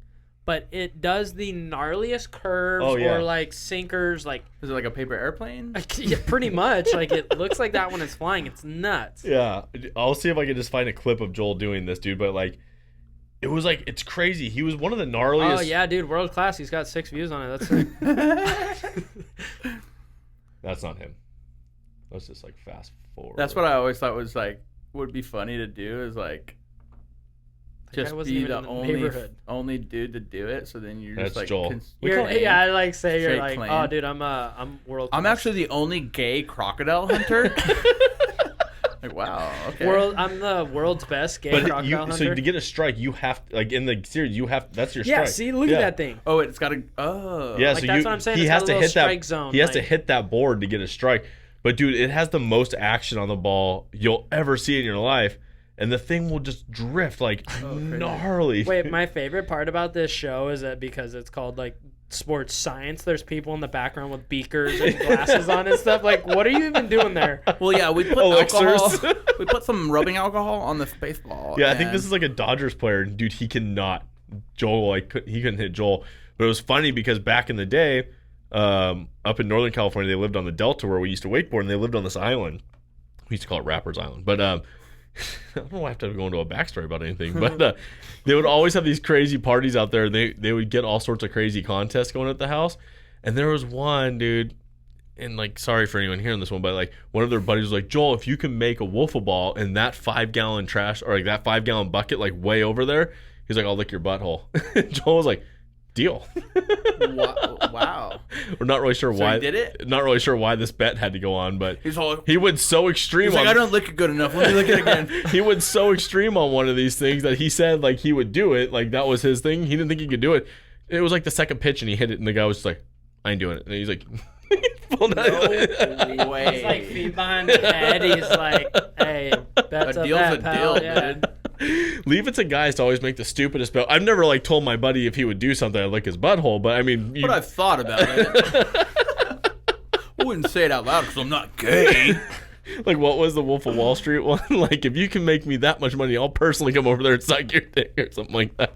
[SPEAKER 2] but it does the gnarliest curves or like sinkers. Like,
[SPEAKER 3] is it like a paper airplane?
[SPEAKER 2] Yeah, pretty much. Like it looks like that when it's flying. It's nuts.
[SPEAKER 1] Yeah, I'll see if I can just find a clip of Joel doing this, dude. But like, it was like, it's crazy. He was one of the gnarliest.
[SPEAKER 2] Oh yeah, dude, world class. He's got 6 views on it. That's
[SPEAKER 1] That's not him. Let's just like fast forward.
[SPEAKER 3] That's what I always thought was like would be funny to do is like just be the only dude to do it. So then you're
[SPEAKER 1] That's
[SPEAKER 3] just like
[SPEAKER 1] Joel.
[SPEAKER 2] I like say you're
[SPEAKER 3] Straight
[SPEAKER 2] like,
[SPEAKER 3] claim.
[SPEAKER 2] oh dude, I'm world class.
[SPEAKER 3] I'm actually the only gay crocodile hunter. Like, wow, okay.
[SPEAKER 2] I'm the world's best gay
[SPEAKER 1] But
[SPEAKER 2] crocodile hunter.
[SPEAKER 1] so to get a strike, you have to, like in the series, you have that's your strike.
[SPEAKER 2] Yeah, see, look at that thing.
[SPEAKER 3] Oh, it's got a oh.
[SPEAKER 1] Yeah,
[SPEAKER 2] Like,
[SPEAKER 1] so
[SPEAKER 2] that's what I'm saying.
[SPEAKER 1] he
[SPEAKER 2] It's
[SPEAKER 1] has
[SPEAKER 2] got a
[SPEAKER 1] to
[SPEAKER 2] little
[SPEAKER 1] hit
[SPEAKER 2] strike
[SPEAKER 1] that
[SPEAKER 2] zone,
[SPEAKER 1] He has to
[SPEAKER 2] like-
[SPEAKER 1] hit that board to get a strike. But dude, it has the most action on the ball you'll ever see in your life, and the thing will just drift like gnarly.
[SPEAKER 2] Wait, my favorite part about this show is that because it's called like sports science, there's people in the background with beakers and glasses on and stuff. Like, what are you even doing there?
[SPEAKER 3] Well, yeah, we put
[SPEAKER 1] Elixirs.
[SPEAKER 3] alcohol. We put some rubbing alcohol on the baseball.
[SPEAKER 1] Yeah, I think this is like a Dodgers player, and dude, he cannot. Joel, like he couldn't hit Joel, but it was funny because back in the day. Up in Northern California, they lived on the Delta where we used to wakeboard, and they lived on this island. We used to call it Rapper's Island. But I don't know if I have to go into a backstory about anything. But they would always have these crazy parties out there. They would get all sorts of crazy contests going at the house. And there was one, dude, and like, sorry for anyone hearing this one, but like one of their buddies was like, Joel, if you can make a wiffle ball in that 5-gallon trash or like that 5-gallon bucket, like way over there, he's like, I'll lick your butthole. Joel was like, deal.
[SPEAKER 3] Wow.
[SPEAKER 1] We're not really sure why.
[SPEAKER 3] He did it?
[SPEAKER 1] Not really sure why this bet had to go on, but
[SPEAKER 3] He's
[SPEAKER 1] he went so extreme.
[SPEAKER 3] He's like, I don't lick it good enough. Let me lick it again.
[SPEAKER 1] He went so extreme on one of these things that he said like he would do it. Like that was his thing. He didn't think he could do it. It was like the second pitch and he hit it, and the guy was just like, I ain't doing it. And he's like,
[SPEAKER 3] no way.
[SPEAKER 2] He's like feet behind the head. He's like, hey, that's
[SPEAKER 3] A
[SPEAKER 2] a
[SPEAKER 3] deal's
[SPEAKER 2] bet,
[SPEAKER 3] a
[SPEAKER 2] pal.
[SPEAKER 3] deal,
[SPEAKER 2] Yeah.
[SPEAKER 3] dude.
[SPEAKER 1] Leave it to guys to always make the stupidest bet. I've never like told my buddy if he would do something I'd lick his butthole, but I mean,
[SPEAKER 3] But I've thought about it. I wouldn't say it out loud because I'm not gay.
[SPEAKER 1] like what was the Wolf of Wall Street one? Like if you can make me that much money, I'll personally come over there and suck your dick or something like that.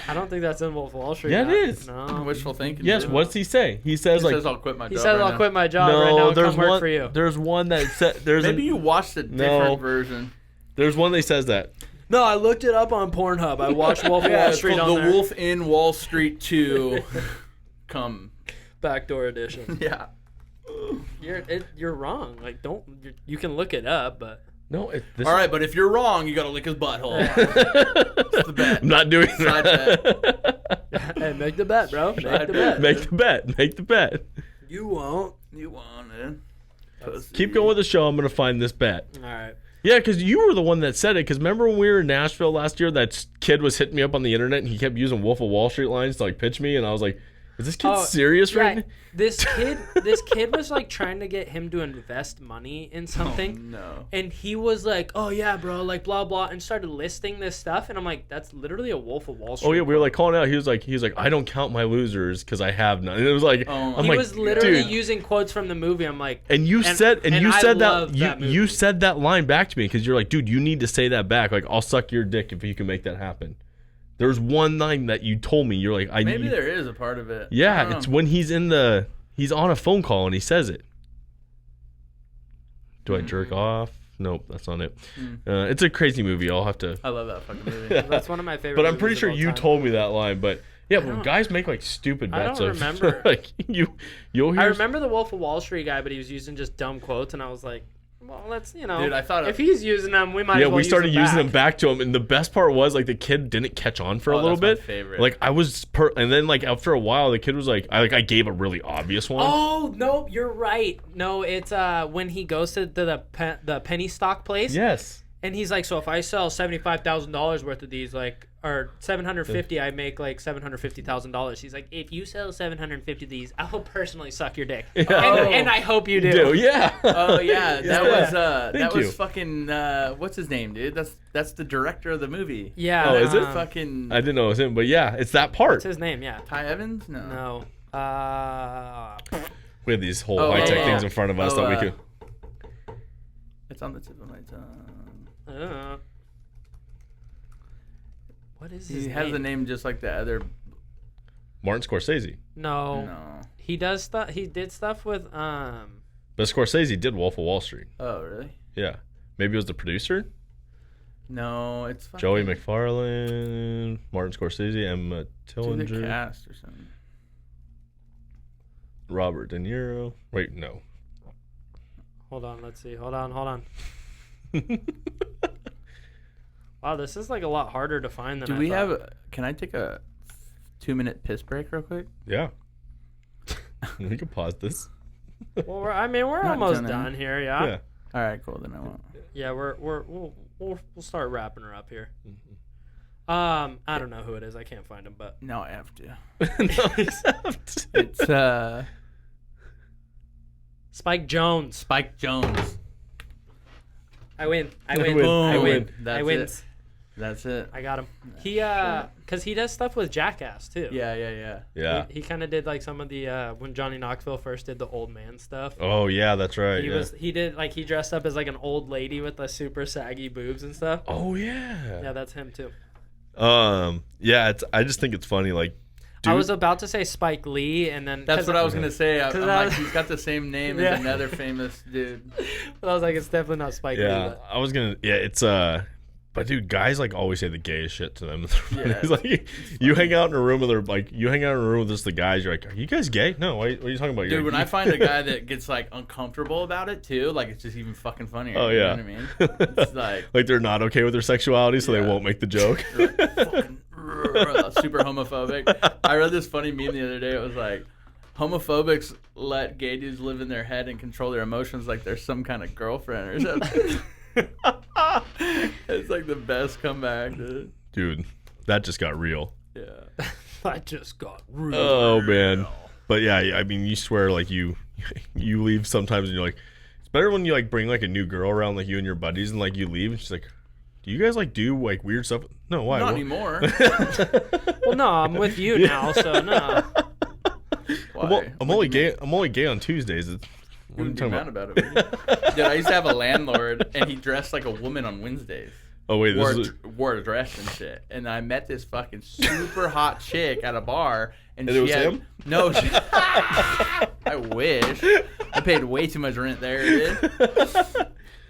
[SPEAKER 2] I don't think that's in Wolf of Wall Street.
[SPEAKER 1] Yeah, it is.
[SPEAKER 2] No.
[SPEAKER 3] Wishful thinking.
[SPEAKER 1] Yes,
[SPEAKER 3] dude.
[SPEAKER 1] what's he say? He says
[SPEAKER 3] He
[SPEAKER 1] like
[SPEAKER 3] says I'll quit my job.
[SPEAKER 2] He says,
[SPEAKER 3] right
[SPEAKER 2] I'll
[SPEAKER 3] now.
[SPEAKER 2] quit my job right now and
[SPEAKER 1] there's
[SPEAKER 2] come
[SPEAKER 1] one
[SPEAKER 2] work for you.
[SPEAKER 1] There's one that said
[SPEAKER 3] Maybe you watched a different version.
[SPEAKER 1] There's one that says that.
[SPEAKER 2] No, I looked it up on Pornhub. I watched Wolf of Wall
[SPEAKER 3] It's
[SPEAKER 2] Street
[SPEAKER 3] called
[SPEAKER 2] on
[SPEAKER 3] The
[SPEAKER 2] there.
[SPEAKER 3] Wolf in Wall Street 2. Come.
[SPEAKER 2] Backdoor edition.
[SPEAKER 3] Yeah.
[SPEAKER 2] You're wrong. Like, you can look it up, but
[SPEAKER 1] No,
[SPEAKER 3] All right, but if you're wrong, you got to lick his butthole. That's the bet.
[SPEAKER 1] I'm not doing
[SPEAKER 3] Side
[SPEAKER 1] that.
[SPEAKER 2] hey, make the bet, bro. Make
[SPEAKER 3] Side
[SPEAKER 2] the
[SPEAKER 3] bet.
[SPEAKER 2] bet.
[SPEAKER 1] Make the bet. Make the bet.
[SPEAKER 2] You won't.
[SPEAKER 3] You want it.
[SPEAKER 1] Keep going with the show. I'm going to find this bet.
[SPEAKER 2] All right.
[SPEAKER 1] Yeah, because you were the one that said it. Because remember when we were in Nashville last year, that kid was hitting me up on the internet and he kept using Wolf of Wall Street lines to like pitch me, and I was like, Is this kid serious right now?
[SPEAKER 2] This kid was like trying to get him to invest money in something.
[SPEAKER 3] Oh, no.
[SPEAKER 2] And he was like, "Oh yeah, bro, like blah blah," and started listing this stuff. And I'm like, "That's literally a Wolf of Wall Street."
[SPEAKER 1] Oh yeah, we were like calling out. He was like, I don't count my losers because I have none. And it was like,
[SPEAKER 2] he was literally using quotes from the movie. I'm like,
[SPEAKER 1] you said that line back to me because you're like, dude, you need to say that back. Like, I'll suck your dick if you can make that happen. There's one line that you told me. You're like,
[SPEAKER 3] maybe there is a part of it.
[SPEAKER 1] Yeah, it's when he's on a phone call and he says it. Do I jerk off? Nope, that's not it. It's a crazy movie. I love that
[SPEAKER 3] fucking movie.
[SPEAKER 2] That's one of my favorite.
[SPEAKER 1] But I'm pretty sure you told me that line. But yeah, when guys make like stupid bets,
[SPEAKER 2] I don't remember.
[SPEAKER 1] Like you'll hear.
[SPEAKER 2] I remember the Wolf of Wall Street guy, but he was using just dumb quotes, and I was like, well, let's,
[SPEAKER 3] Dude, I thought
[SPEAKER 2] if he's using them, we might as well
[SPEAKER 1] we started
[SPEAKER 2] use them
[SPEAKER 1] using them back to him, and the best part was like the kid didn't catch on for a little bit.
[SPEAKER 3] My favorite.
[SPEAKER 1] Like and then like after a while, the kid was like, I gave a really obvious one.
[SPEAKER 2] Oh no, you're right. No, it's when he goes to the penny stock place.
[SPEAKER 1] Yes.
[SPEAKER 2] And he's like, so if I sell $75,000 worth of these, like, or 750, I make like $750,000. He's like, if you sell 750 of these, I will personally suck your dick, and I hope you do.
[SPEAKER 1] Yeah.
[SPEAKER 3] Oh yeah, that was fucking what's his name, dude? That's the director of the movie.
[SPEAKER 2] Yeah.
[SPEAKER 1] Oh, is it?
[SPEAKER 3] Fucking.
[SPEAKER 1] I didn't know it was him, but yeah, it's that part.
[SPEAKER 2] What's his name? Yeah.
[SPEAKER 3] Ty Evans? No.
[SPEAKER 1] We have these whole high tech things in front of us that we could.
[SPEAKER 3] It's on the tip of my tongue.
[SPEAKER 2] What is his name?
[SPEAKER 3] He has a name just like the other.
[SPEAKER 1] Martin Scorsese.
[SPEAKER 2] No. He does stuff. He did stuff with
[SPEAKER 1] But Scorsese did Wolf of Wall Street.
[SPEAKER 3] Oh really?
[SPEAKER 1] Yeah. Maybe it was the producer.
[SPEAKER 3] No, it's fucking...
[SPEAKER 1] Joey McFarlane, Martin Scorsese, Emma Tillinger.
[SPEAKER 3] Do the cast or something.
[SPEAKER 1] Robert De Niro. Wait, no.
[SPEAKER 2] Hold on. Let's see. Hold on. Wow, this is like a lot harder to find than I thought.
[SPEAKER 3] Can I take a 2-minute piss break real quick?
[SPEAKER 1] Yeah. We can pause this.
[SPEAKER 2] Well, we're almost done here. Yeah.
[SPEAKER 3] All right, cool. Then I won't.
[SPEAKER 2] Yeah, we'll start wrapping her up here. I don't know who it is. I can't find him, but
[SPEAKER 3] no, I have to.
[SPEAKER 1] No, you have to.
[SPEAKER 3] It's
[SPEAKER 2] Spike Jonze.
[SPEAKER 3] Spike Jonze.
[SPEAKER 2] I win.
[SPEAKER 3] Boom.
[SPEAKER 2] I win.
[SPEAKER 3] That's
[SPEAKER 2] I win.
[SPEAKER 3] it. That's it.
[SPEAKER 2] I got him. He because he does stuff with Jackass too.
[SPEAKER 3] Yeah.
[SPEAKER 2] He kind of did like some of the when Johnny Knoxville first did the old man stuff.
[SPEAKER 1] Oh yeah, that's right.
[SPEAKER 2] He did like he dressed up as like an old lady with the super saggy boobs and stuff.
[SPEAKER 1] Oh yeah.
[SPEAKER 2] Yeah, that's him too.
[SPEAKER 1] Yeah, I just think it's funny like. Dude.
[SPEAKER 2] I was about to say Spike Lee, and then
[SPEAKER 3] that's what I was gonna say. I'm like, he's got the same name as another famous dude.
[SPEAKER 2] But I was like, it's definitely not Spike Lee.
[SPEAKER 1] Yeah, I was gonna. Yeah, it's But dude, guys like always say the gayest shit to them.
[SPEAKER 3] Yeah,
[SPEAKER 1] it's like you hang out in a room with just the guys. You're like, are you guys gay? No, what are you talking about?
[SPEAKER 3] Dude, when I find a guy that gets like uncomfortable about it too, like it's just even fucking funnier.
[SPEAKER 1] Oh yeah,
[SPEAKER 3] you know what I mean? It's like
[SPEAKER 1] they're not okay with their sexuality, so they won't make the joke.
[SPEAKER 3] Like, fucking super homophobic. I read this funny meme the other day. It was like, homophobics let gay dudes live in their head and control their emotions like they're some kind of girlfriend or something. It's like the best comeback,
[SPEAKER 1] dude. That just got real.
[SPEAKER 3] Yeah,
[SPEAKER 2] that just got real.
[SPEAKER 1] Oh man, but yeah, I mean, you swear like you leave sometimes and you're like, it's better when you like bring like a new girl around like you and your buddies and like you leave and she's like, do you guys like do like weird stuff? No, why?
[SPEAKER 3] Not anymore.
[SPEAKER 2] Well, no, I'm with you now, so no.
[SPEAKER 1] I'm only gay on Tuesdays.
[SPEAKER 3] What are you talking about it? Dude, I used to have a landlord, and he dressed like a woman on Wednesdays.
[SPEAKER 1] Oh wait,
[SPEAKER 3] wore a dress and shit. And I met this fucking super hot chick at a bar, and
[SPEAKER 1] it was him?
[SPEAKER 3] No, I wish. I paid way too much rent there, dude.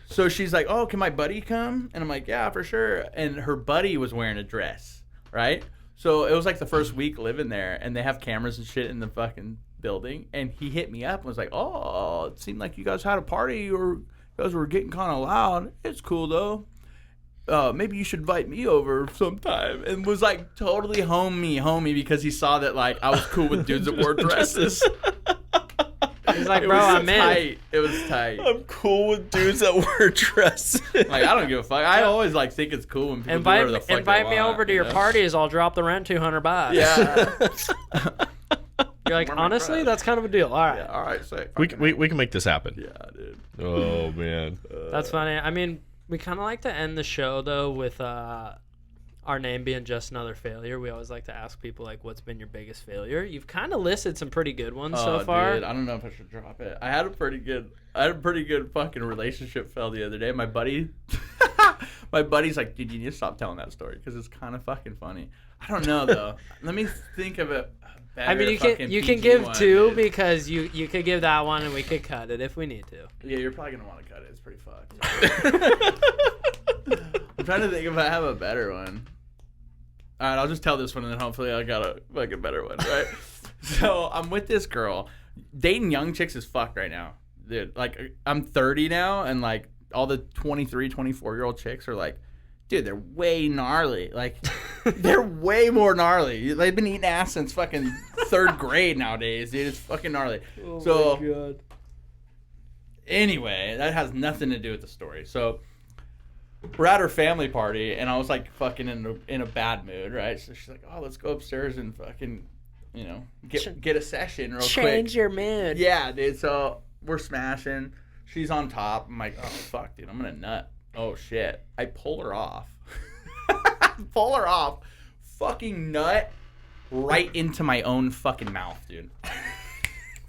[SPEAKER 3] So she's like, "Oh, can my buddy come?" And I'm like, "Yeah, for sure." And her buddy was wearing a dress, right? So it was like the first week living there, and they have cameras and shit in the fucking building. And he hit me up and was like, "Oh, it seemed like you guys had a party, or you guys were getting kind of loud. It's cool though. Maybe you should invite me over sometime." And was like totally homie because he saw that like I was cool with dudes that wore dresses.
[SPEAKER 2] He's like, "Bro, I'm
[SPEAKER 3] in." It was tight.
[SPEAKER 1] I'm cool with dudes that wear dresses.
[SPEAKER 3] Like, I don't give a fuck. I always like think it's cool when people do whatever the fuck
[SPEAKER 2] invite
[SPEAKER 3] they
[SPEAKER 2] me
[SPEAKER 3] want,
[SPEAKER 2] over to your parties. I'll drop the rent $200.
[SPEAKER 3] Yeah.
[SPEAKER 2] You're like, honestly, that's kind of a deal. All right.
[SPEAKER 3] Yeah, all right, sick.
[SPEAKER 1] We can make this happen.
[SPEAKER 3] Yeah, dude.
[SPEAKER 1] Oh man.
[SPEAKER 2] That's funny. I mean, we kind of like to end the show though with our name being Just Another Failure. We always like to ask people like, what's been your biggest failure? You've kind of listed some pretty good ones so far.
[SPEAKER 3] Dude, I don't know if I should drop it. I had a pretty good fucking relationship fail the other day. My buddy's like, dude, you need to stop telling that story because it's kind of fucking funny. I don't know though. Let me think of it.
[SPEAKER 2] I mean, you can give one, two, dude. Because you could give that one and we could cut it if we need to.
[SPEAKER 3] Yeah, you're probably gonna want to cut it. It's pretty fucked. I'm trying to think if I have a better one. All right, I'll just tell this one and then hopefully I got a fucking better one, right? So I'm with this girl, dating young chicks as fuck right now, dude. Like I'm 30 now, and like all the 23, 24-year-old chicks are like, dude, they're way gnarly. Like, they're way more gnarly. They've been eating ass since fucking 3rd grade nowadays, dude. It's fucking gnarly. Oh, my God. Anyway, that has nothing to do with the story. So, we're at her family party, and I was, like, fucking in a bad mood, right? So, she's like, oh, let's go upstairs and fucking, you know, get a session real quick.
[SPEAKER 2] Change your mood.
[SPEAKER 3] Yeah, dude. So, we're smashing. She's on top. I'm like, oh, fuck, dude. I'm going to nut. Oh, shit. I pull her off. Fucking nut right into my own fucking mouth, dude.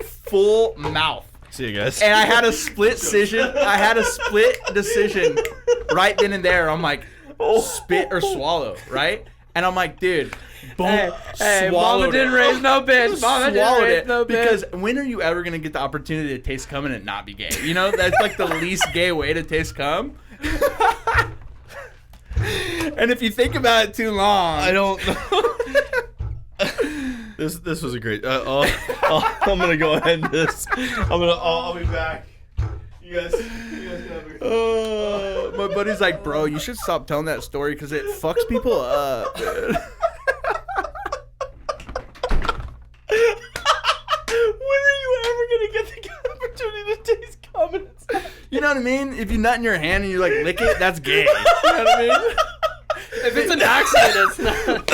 [SPEAKER 3] Full mouth.
[SPEAKER 1] See you guys.
[SPEAKER 3] And I had a split decision. Right then and there. I'm like, spit or swallow, right? And I'm like, dude, boom,
[SPEAKER 2] hey, Mama didn't raise no bitch. Mama didn't raise no bitch.
[SPEAKER 3] Because when are you ever going to get the opportunity to taste cum and it not be gay? You know, that's like the least gay way to taste cum. And if you think about it too long,
[SPEAKER 1] I don't know. This was a great. I'm gonna go ahead and this. I'll be back. You guys can have a
[SPEAKER 3] my buddy's like, bro, you should stop telling that story because it fucks people up. Dude.
[SPEAKER 1] When are you ever gonna get the opportunity to taste cum?
[SPEAKER 3] You know what I mean? If you nut in your hand and you like lick it, that's gay. You know what I mean?
[SPEAKER 2] If it's an accident, it's not.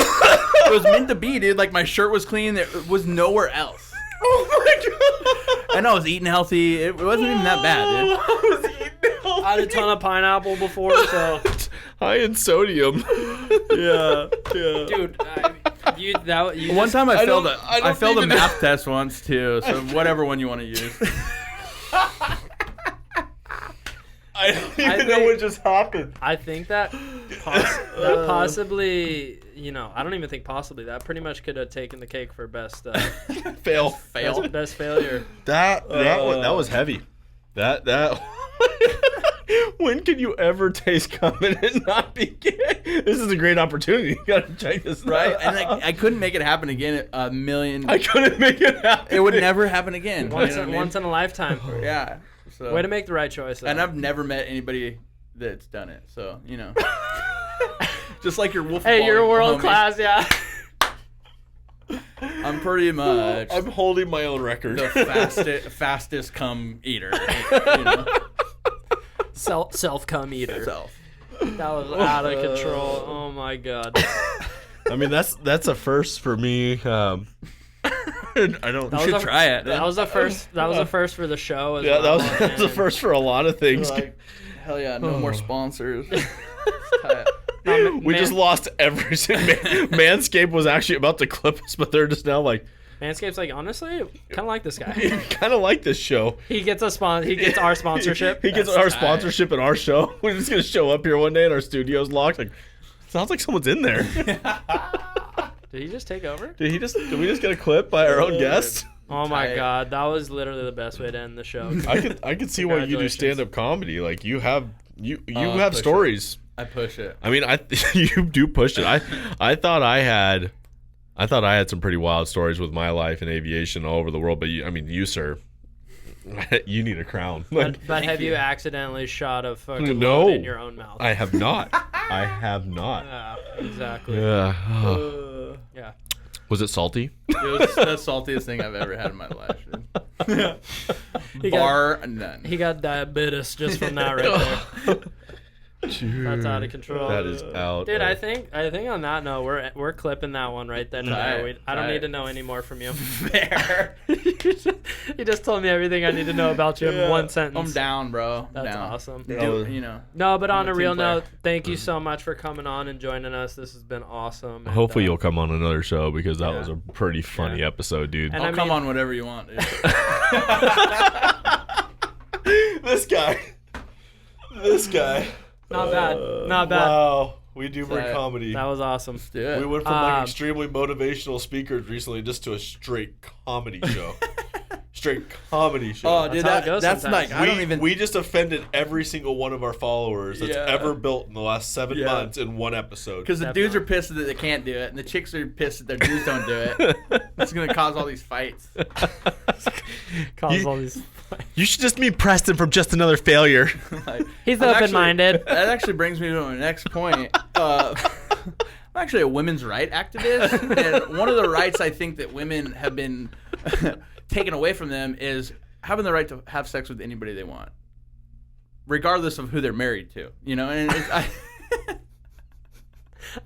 [SPEAKER 3] It was meant to be, dude. Like my shirt was clean. It was nowhere else.
[SPEAKER 1] Oh my god!
[SPEAKER 3] I know I was eating healthy. It wasn't even that bad, dude.
[SPEAKER 1] I was eating healthy.
[SPEAKER 2] I had a ton of pineapple before, so
[SPEAKER 1] high in sodium.
[SPEAKER 3] Yeah.
[SPEAKER 2] Dude,
[SPEAKER 3] one time I failed a math test once too. So whatever one you want to use.
[SPEAKER 1] I don't even know what just happened.
[SPEAKER 2] I think that possibly, you know, I don't even think possibly. That pretty much could have taken the cake for best
[SPEAKER 1] fail.
[SPEAKER 2] Best failure.
[SPEAKER 1] That was heavy. That when can you ever taste cum and it not be gay? This is a great opportunity. You gotta check this
[SPEAKER 3] right.
[SPEAKER 1] out.
[SPEAKER 3] And I couldn't make it happen again. I
[SPEAKER 1] couldn't make it happen.
[SPEAKER 3] It would never happen again.
[SPEAKER 2] Once in a lifetime.
[SPEAKER 3] Yeah. So,
[SPEAKER 2] way to make the right choice. Though.
[SPEAKER 3] And I've never met anybody that's done it. So, you know. Just like your wolf.
[SPEAKER 2] Hey, you're world class, yeah.
[SPEAKER 3] I'm pretty much.
[SPEAKER 1] I'm holding my own record.
[SPEAKER 3] The fastest cum eater. You know?
[SPEAKER 2] Self cum eater. That was out of control. Oh my god.
[SPEAKER 1] I mean, that's a first for me. I don't.
[SPEAKER 3] You should try it.
[SPEAKER 2] That was the first. That was the first for the show. As
[SPEAKER 1] yeah,
[SPEAKER 2] well,
[SPEAKER 1] that was the first for a lot of things.
[SPEAKER 3] Like, hell yeah, no more sponsors.
[SPEAKER 1] We just lost everything. Manscaped was actually about to clip us, but they're just now like.
[SPEAKER 2] Manscaped's like, honestly, kind of like this guy.
[SPEAKER 1] Kind of like this show.
[SPEAKER 2] He gets our sponsorship.
[SPEAKER 1] He gets our sponsorship at our show. We're just gonna show up here one day and our studio's locked. Like, sounds like someone's in there.
[SPEAKER 2] Did he just take over?
[SPEAKER 1] Did we just get a clip by our own guest?
[SPEAKER 2] Oh my god, that was literally the best way to end the show.
[SPEAKER 1] I could see why you do stand-up comedy. Like you have stories.
[SPEAKER 3] I push it.
[SPEAKER 1] I mean, you do push it. I thought I had some pretty wild stories with my life in aviation all over the world. But you, sir, you need a crown.
[SPEAKER 2] But have you accidentally shot a fucking load in your own mouth?
[SPEAKER 1] I have not. I have not.
[SPEAKER 2] Yeah, exactly.
[SPEAKER 1] Yeah.
[SPEAKER 2] Yeah.
[SPEAKER 1] Was it salty?
[SPEAKER 3] It was the saltiest thing I've ever had in my life. Bar none.
[SPEAKER 2] He got diabetes just from that right there. That's out of control.
[SPEAKER 1] That is out.
[SPEAKER 2] Dude, I think on that note, we're clipping that one right then and there. I don't need to know any more from you.
[SPEAKER 3] Fair.
[SPEAKER 2] You just told me everything I need to know about you in one sentence.
[SPEAKER 3] I'm down, bro.
[SPEAKER 2] That's awesome.
[SPEAKER 3] No,
[SPEAKER 2] but on a real note, thank you so much for coming on and joining us. This has been awesome.
[SPEAKER 1] Hopefully you'll come on another show because that was a pretty funny episode, dude.
[SPEAKER 3] And I'll come on whatever you want, dude.
[SPEAKER 1] This guy.
[SPEAKER 2] Not bad.
[SPEAKER 1] Wow. We do bring comedy.
[SPEAKER 2] That was awesome.
[SPEAKER 1] We went from like extremely motivational speakers recently just to a straight comedy show.
[SPEAKER 3] Oh, dude, that's like
[SPEAKER 1] we just offended every single one of our followers that's ever built in the last 7 months in one episode.
[SPEAKER 3] Because the dudes are pissed that they can't do it, and the chicks are pissed that their dudes don't do it. It's gonna cause all these fights.
[SPEAKER 1] You should just meet Preston from Just Another Failure.
[SPEAKER 2] He's open-minded.
[SPEAKER 3] That actually brings me to my next point. I'm actually a women's rights activist, and one of the rights I think that women have been taken away from them is having the right to have sex with anybody they want, regardless of who they're married to. You know, and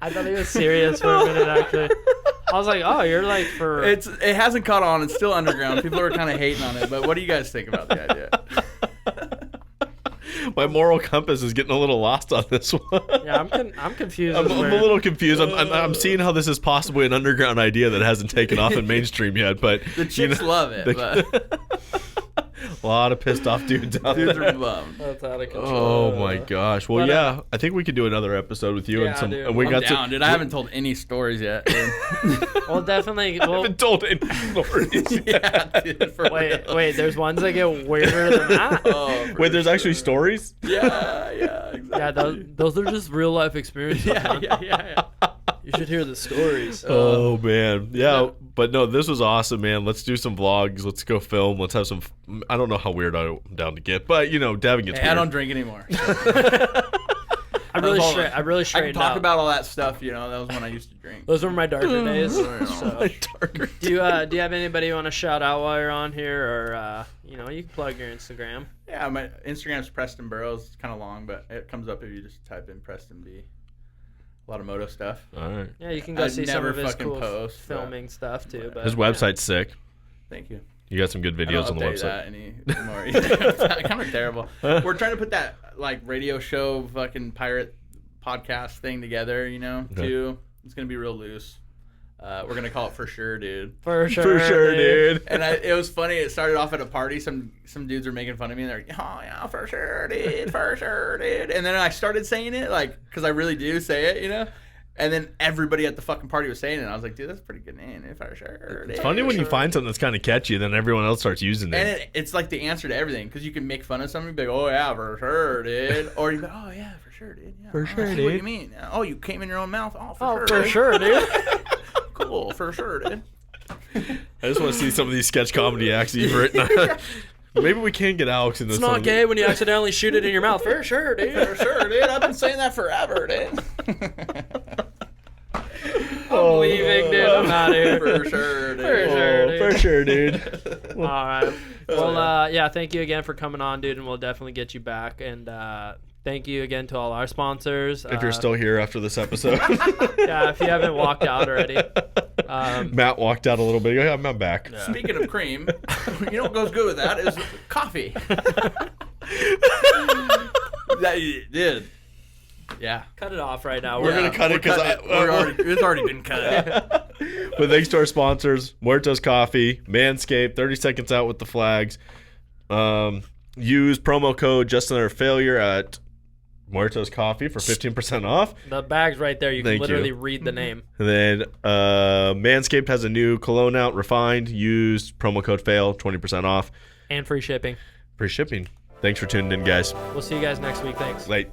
[SPEAKER 2] I thought he was serious for a minute. Actually, I was like, "Oh, you're like for."
[SPEAKER 3] It hasn't caught on. It's still underground. People are kind of hating on it. But what do you guys think about the idea?
[SPEAKER 1] My moral compass is getting a little lost on this one.
[SPEAKER 2] Yeah, I'm confused.
[SPEAKER 1] I'm a little confused. I'm seeing how this is possibly an underground idea that hasn't taken off in mainstream yet, but
[SPEAKER 3] the chicks love it.
[SPEAKER 1] A lot of pissed off dudes out there.
[SPEAKER 3] Dudes are bummed.
[SPEAKER 2] That's out of control.
[SPEAKER 1] Oh my gosh. Well, I think we could do another episode with you and some.
[SPEAKER 2] Dude.
[SPEAKER 1] And we
[SPEAKER 3] I'm
[SPEAKER 1] got
[SPEAKER 3] down, dude. I haven't told any stories yet.
[SPEAKER 2] Well, definitely.
[SPEAKER 1] I haven't told any stories.
[SPEAKER 3] Dude,
[SPEAKER 2] wait. There's ones that get weirder than that.
[SPEAKER 1] Wait, there's actually stories?
[SPEAKER 3] Yeah, exactly.
[SPEAKER 2] Yeah, those are just real life experiences.
[SPEAKER 3] Yeah.
[SPEAKER 2] You should hear the stories.
[SPEAKER 1] Oh man, yeah. But no, this was awesome, man. Let's do some vlogs. Let's go film. Let's have some. I don't know how weird I'm down to get, but Davin gets weird.
[SPEAKER 3] I don't drink anymore.
[SPEAKER 2] I really straightened
[SPEAKER 3] I can talk
[SPEAKER 2] out.
[SPEAKER 3] about all that stuff. You know, that was when I used to drink.
[SPEAKER 2] Those were my darker days. Do you have anybody you want to shout out while you're on here, or you can plug your Instagram?
[SPEAKER 3] Yeah, my Instagram is Preston Burroughs. It's kind of long, but it comes up if you just type in Preston B. A lot of moto stuff.
[SPEAKER 1] All right.
[SPEAKER 2] Yeah, you can go see some of his cool filming stuff too. But
[SPEAKER 1] his website's sick.
[SPEAKER 3] Thank you.
[SPEAKER 1] You got some good videos on the website.
[SPEAKER 3] That anymore. It's kind of terrible. We're trying to put that like radio show fucking pirate podcast thing together, too. It's gonna be real loose. We're gonna call it For Sure, Dude.
[SPEAKER 2] For sure, dude.
[SPEAKER 3] And it was funny. It started off at a party. Some dudes are making fun of me, and they're like, "Oh yeah, for sure, dude, for sure, dude." And then I started saying it, like, because I really do say it, And then everybody at the fucking party was saying it. And I was like, "Dude, that's a pretty good name, for sure."
[SPEAKER 1] It's funny when you find something that's kind of catchy, then everyone else starts using it.
[SPEAKER 3] And it's like the answer to everything, because you can make fun of somebody, and be like, "Oh yeah, for sure, dude," or you go, "Oh yeah, for sure, dude." Yeah,
[SPEAKER 1] for sure,
[SPEAKER 3] dude.
[SPEAKER 1] What
[SPEAKER 3] do you mean? Oh, you came in your own mouth. Oh, for
[SPEAKER 2] for sure, dude.
[SPEAKER 3] Cool, for sure, dude.
[SPEAKER 1] I just want to see some of these sketch comedy acts you've written. Maybe we can get Alex in this.
[SPEAKER 2] It's not gay when you accidentally shoot it in your mouth. For sure, dude.
[SPEAKER 3] For sure, dude. I've been saying that forever, dude.
[SPEAKER 2] I'm leaving, dude. I'm out of here.
[SPEAKER 3] For sure, dude.
[SPEAKER 1] For sure, dude.
[SPEAKER 2] All right. Well, thank you again for coming on, dude, and we'll definitely get you back. And thank you again to all our sponsors.
[SPEAKER 1] If you're still here after this episode.
[SPEAKER 2] Yeah, if you haven't walked out already.
[SPEAKER 1] Matt walked out a little bit. Yeah, I'm back.
[SPEAKER 3] Yeah. Speaking of cream, what goes good with that is coffee. Dude. Yeah.
[SPEAKER 2] Cut it off right now.
[SPEAKER 1] We're going to cut it because
[SPEAKER 3] it's already been cut.
[SPEAKER 1] But thanks to our sponsors, Muertos Coffee, Manscaped, 30 Seconds Out with the Flags. Use promo code Just Another Failure at Muertos Coffee for 15% off.
[SPEAKER 2] The bag's right there. You can literally read the name.
[SPEAKER 1] And then Manscaped has a new cologne out, Refined. Use promo code FAIL, 20% off.
[SPEAKER 2] And free shipping.
[SPEAKER 1] Free shipping. Thanks for tuning in, guys.
[SPEAKER 2] We'll see you guys next week. Thanks.
[SPEAKER 1] Late.